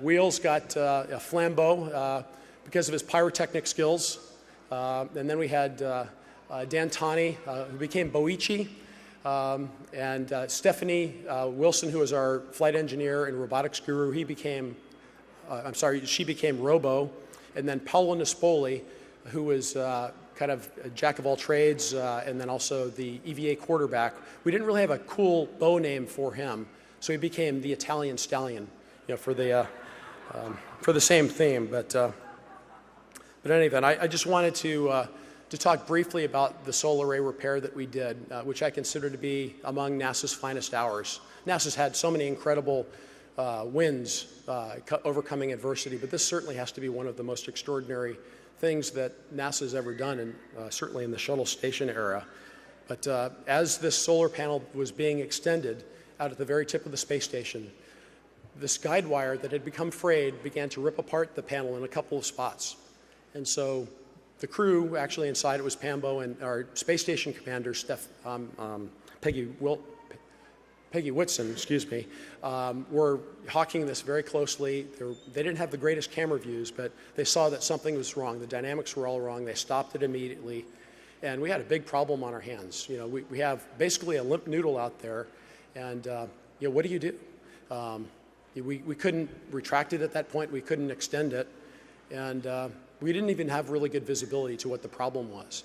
Speaker 18: Wheels got a Flambeau because of his pyrotechnic skills. And then we had Dan Tani, who became Boichi, and Stephanie Wilson, who was our flight engineer and robotics guru. She became Robo. And then Paolo Nespoli, who was kind of a jack of all trades, and then also the EVA quarterback. We didn't really have a cool bow name for him, so he became the Italian Stallion, for the same theme. But in any event, I just wanted to talk briefly about the solar array repair that we did, which I consider to be among NASA's finest hours. NASA's had so many incredible wins overcoming adversity, but this certainly has to be one of the most extraordinary things that NASA's ever done, and certainly in the shuttle station era. But as this solar panel was being extended out at the very tip of the space station, this guide wire that had become frayed began to rip apart the panel in a couple of spots. And so the crew, actually inside it was Pambo and our space station commander, Peggy Whitson, were hawking this very closely. They didn't have the greatest camera views, but they saw that something was wrong. The dynamics were all wrong. They stopped it immediately. And we had a big problem on our hands. We have basically a limp noodle out there. And what do you do? We couldn't retract it at that point. We couldn't extend it. And we didn't even have really good visibility to what the problem was.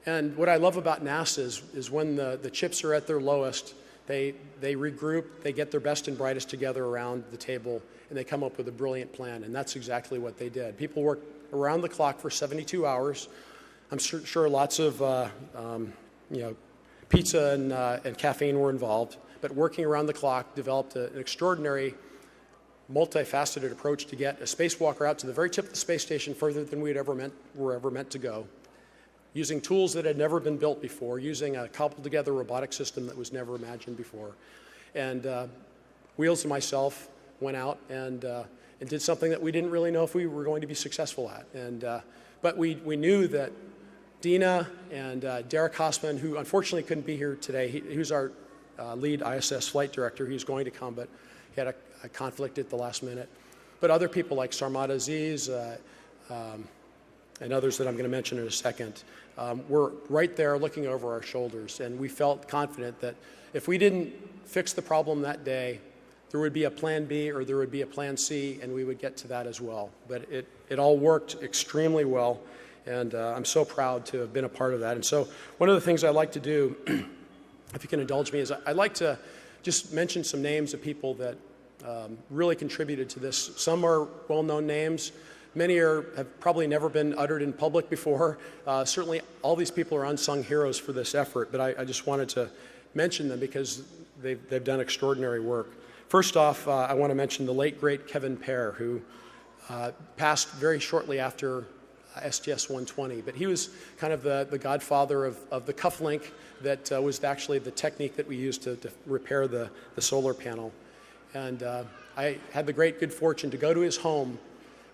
Speaker 18: And what I love about NASA is when the chips are at their lowest, they regroup, they get their best and brightest together around the table, and they come up with a brilliant plan, and that's exactly what they did. People worked around the clock for 72 hours. I'm sure lots of pizza and caffeine were involved, but working around the clock developed an extraordinary, multifaceted approach to get a spacewalker out to the very tip of the space station further than were ever meant to go, using tools that had never been built before, using a cobbled-together robotic system that was never imagined before. And Wheels and myself went out and did something that we didn't really know if we were going to be successful at. But we knew that Dina and Derek Hossman, who unfortunately couldn't be here today, he was our lead ISS flight director. He was going to come, but he had a conflict at the last minute. But other people like Sarmad Aziz, and others that I'm going to mention in a second, were right there looking over our shoulders, and we felt confident that if we didn't fix the problem that day, there would be a plan B or there would be a plan C, and we would get to that as well. But it all worked extremely well, and I'm so proud to have been a part of that. And so one of the things I like to do, if you can indulge me, is I'd like to just mention some names of people that really contributed to this. Some are well-known names. Many have probably never been uttered in public before. Certainly, all these people are unsung heroes for this effort, but I just wanted to mention them because they've done extraordinary work. First off, I want to mention the late, great Kevin Pear, who passed very shortly after STS-120, but he was kind of the godfather of the cufflink that was actually the technique that we used to repair the solar panel. And I had the great good fortune to go to his home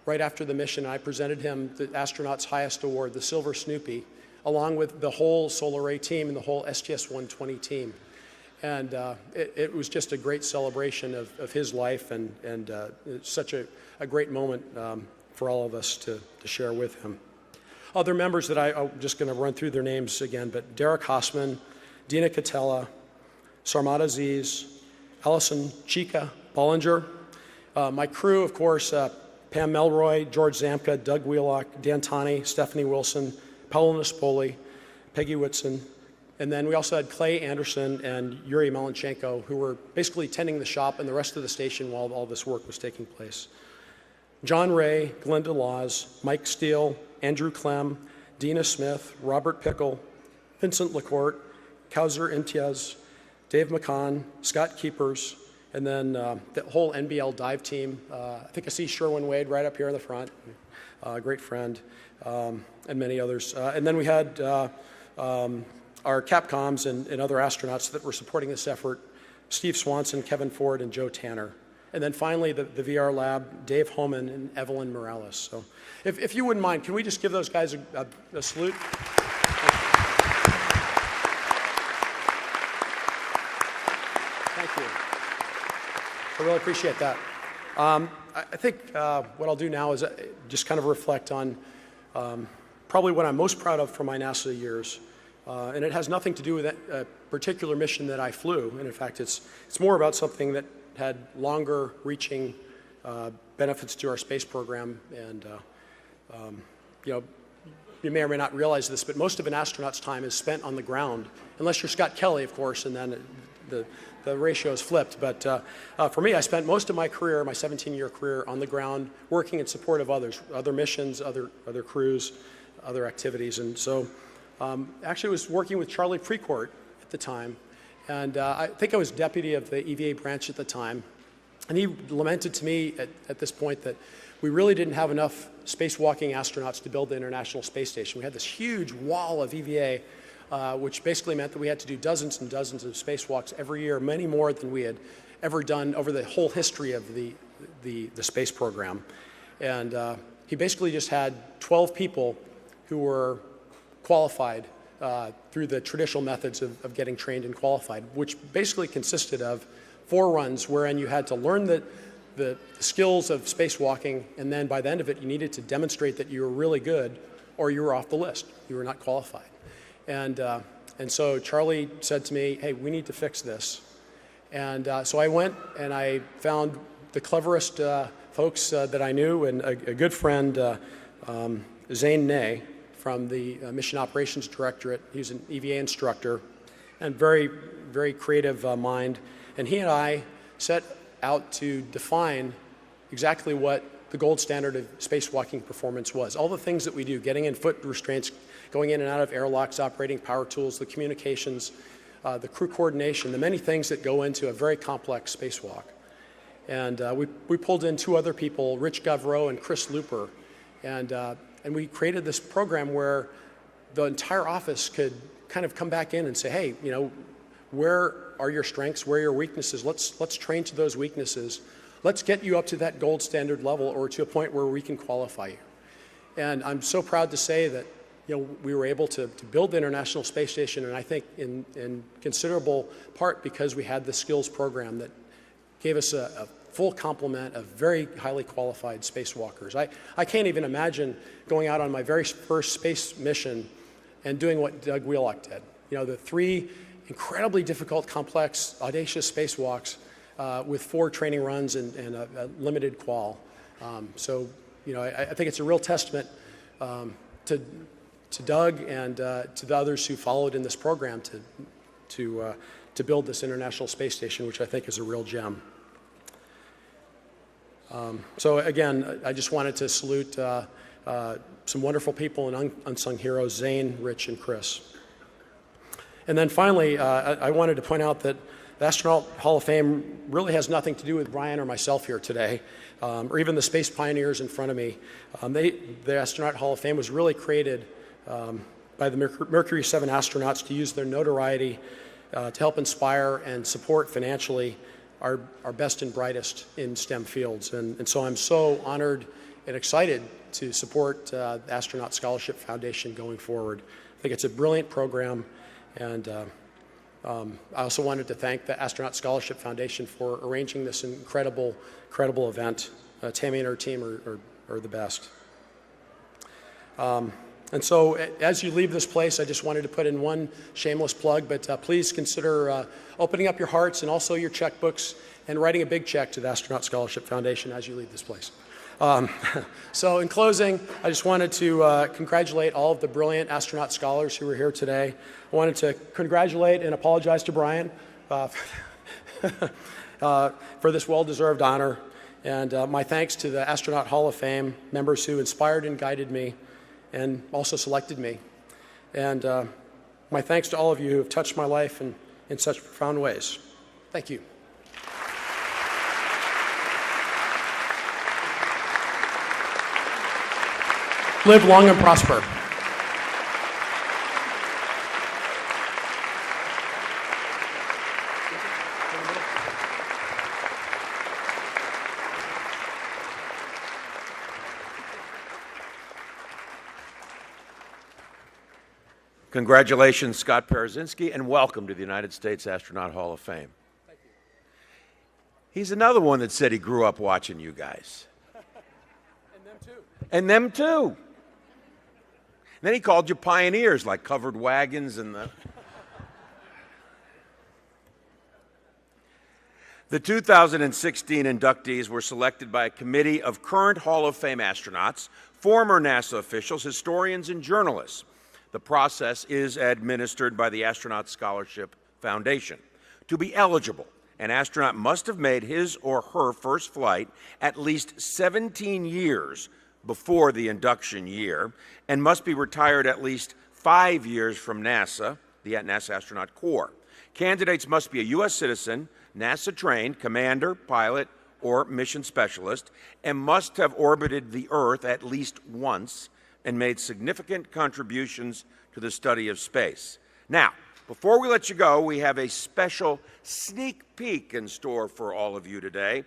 Speaker 18: right after the mission. I presented him the astronaut's highest award, the Silver Snoopy, along with the whole solar array team and the whole STS-120 team. And it was just a great celebration of his life, and it's such a great moment for all of us to share with him. Other members that I'm just going to run through their names again, but Derek Hossman, Dina Catella, Sarmad Aziz, Allison Chica Bollinger, my crew, of course, Pam Melroy, George Zamka, Doug Wheelock, Dan Tani, Stephanie Wilson, Paolo Nespoli, Peggy Whitson, and then we also had Clay Anderson and Yuri Malenchenko, who were basically tending the shop and the rest of the station while all this work was taking place. John Ray, Glenda Laws, Mike Steele, Andrew Clem, Dina Smith, Robert Pickle, Vincent LaCourte, Kauser Imtiaz, Dave McCann, Scott Keepers, and then the whole NBL dive team. I think I see Sherwin Wade right up here in the front, a great friend, and many others. And then we had our Capcoms and other astronauts that were supporting this effort, Steve Swanson, Kevin Ford, and Joe Tanner. And then finally, the VR lab, Dave Homan and Evelyn Morales. So if you wouldn't mind, can we just give those guys a salute? Thank you. I really appreciate that. I think what I'll do now is just kind of reflect on probably what I'm most proud of from my NASA years. And it has nothing to do with a particular mission that I flew. And in fact, it's more about something that had longer reaching benefits to our space program. And, you know, you may or may not realize this, but most of an astronaut's time is spent on the ground, unless you're Scott Kelly, of course, and then the ratio is flipped. But for me, I spent most of my career, my 17-year career, on the ground, working in support of others, other missions, other crews, other activities. And so actually I was working with Charlie Precourt at the time, and I think I was deputy of the EVA branch at the time. And he lamented to me at this point that we really didn't have enough spacewalking astronauts to build the International Space Station. We had this huge wall of EVA, which basically meant that we had to do dozens and dozens of spacewalks every year, many more than we had ever done over the whole history of the space program. And he basically just had 12 people who were qualified through the traditional methods of getting trained and qualified, which basically consisted of 4 runs wherein you had to learn the skills of spacewalking, and then by the end of it, you needed to demonstrate that you were really good or you were off the list. You were not qualified. And so Charlie said to me, hey, we need to fix this. And so I went and I found the cleverest folks that I knew, and a good friend, Zane Ney, from the Mission Operations Directorate. He's an EVA instructor and very, very creative mind. And he and I set out to define exactly what the gold standard of spacewalking performance was. All the things that we do, getting in foot restraints, going in and out of airlocks, operating power tools, the communications, the crew coordination, the many things that go into a very complex spacewalk. And we pulled in 2 other people, Rich Govreau and Chris Looper, and we created this program where the entire office could kind of come back in and say, hey, you know, where are your strengths? Where are your weaknesses? Let's train to those weaknesses. Let's get you up to that gold standard level, or to a point where we can qualify you. And I'm so proud to say that, you know, we were able to build the International Space Station, and I think in considerable part because we had the skills program that gave us a full complement of very highly qualified spacewalkers. I can't even imagine going out on my very first space mission and doing what Doug Wheelock did. You know, the 3 incredibly difficult, complex, audacious spacewalks with 4 training runs and a limited qual. So, you know, I think it's a real testament to Doug and to the others who followed in this program to build this International Space Station, which I think is a real gem. So again, I just wanted to salute some wonderful people and unsung heroes, Zane, Rich, and Chris. And then finally, I wanted to point out that the Astronaut Hall of Fame really has nothing to do with Brian or myself here today, or even the space pioneers in front of me. The Astronaut Hall of Fame was really created by the Mercury 7 astronauts to use their notoriety to help inspire and support financially our best and brightest in STEM fields. And so I'm so honored and excited to support the Astronaut Scholarship Foundation going forward. I think it's a brilliant program. And I also wanted to thank the Astronaut Scholarship Foundation for arranging this incredible event. Tammy and her team are the best. And so as you leave this place, I just wanted to put in one shameless plug, but please consider opening up your hearts and also your checkbooks and writing a big check to the Astronaut Scholarship Foundation as you leave this place. So in closing, I just wanted to congratulate all of the brilliant astronaut scholars who were here today. I wanted to congratulate and apologize to Brian for this well-deserved honor. And my thanks to the Astronaut Hall of Fame members who inspired and guided me and also selected me. And my thanks to all of you who have touched my life in such profound ways. Thank you. Live long and prosper.
Speaker 3: Congratulations, Scott Parazynski, and welcome to the United States Astronaut Hall of Fame.
Speaker 18: Thank you.
Speaker 3: He's another one that said he grew up watching you guys.
Speaker 18: And them too.
Speaker 3: And them too. then he called you pioneers, like covered wagons and the... The 2016 inductees were selected by a committee of current Hall of Fame astronauts, former NASA officials, historians, and journalists. The process is administered by the Astronaut Scholarship Foundation. To be eligible, an astronaut must have made his or her first flight at least 17 years before the induction year and must be retired at least 5 years from NASA, the NASA Astronaut Corps. Candidates must be a U.S. citizen, NASA-trained commander, pilot, or mission specialist, and must have orbited the Earth at least once and made significant contributions to the study of space. Now, before we let you go, we have a special sneak peek in store for all of you today.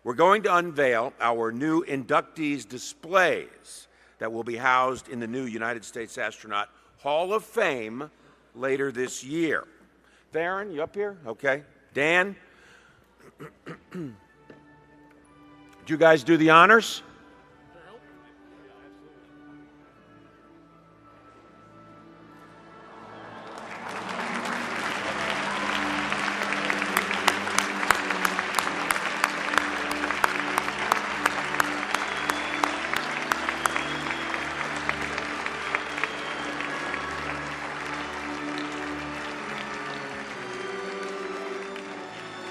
Speaker 3: We're going to unveil our new inductees displays that will be housed in the new United States Astronaut Hall of Fame later this year. Theron, you up here? Okay. Dan? Did you guys do the honors?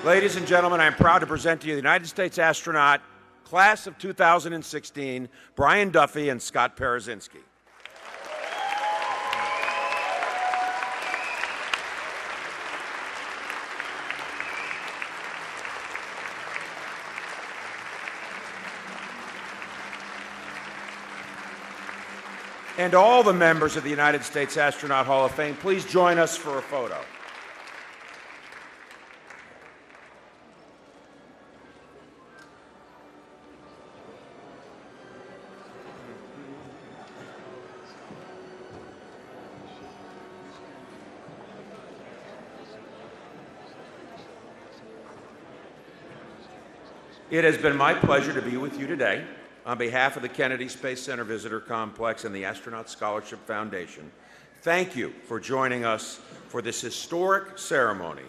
Speaker 3: Ladies and gentlemen, I am proud to present to you the United States astronaut, class of 2016, Brian Duffy and Scott Parazynski. And all the members of the United States Astronaut Hall of Fame, please join us for a photo. It has been my pleasure to be with you today. On behalf of the Kennedy Space Center Visitor Complex and the Astronaut Scholarship Foundation, thank you for joining us for this historic ceremony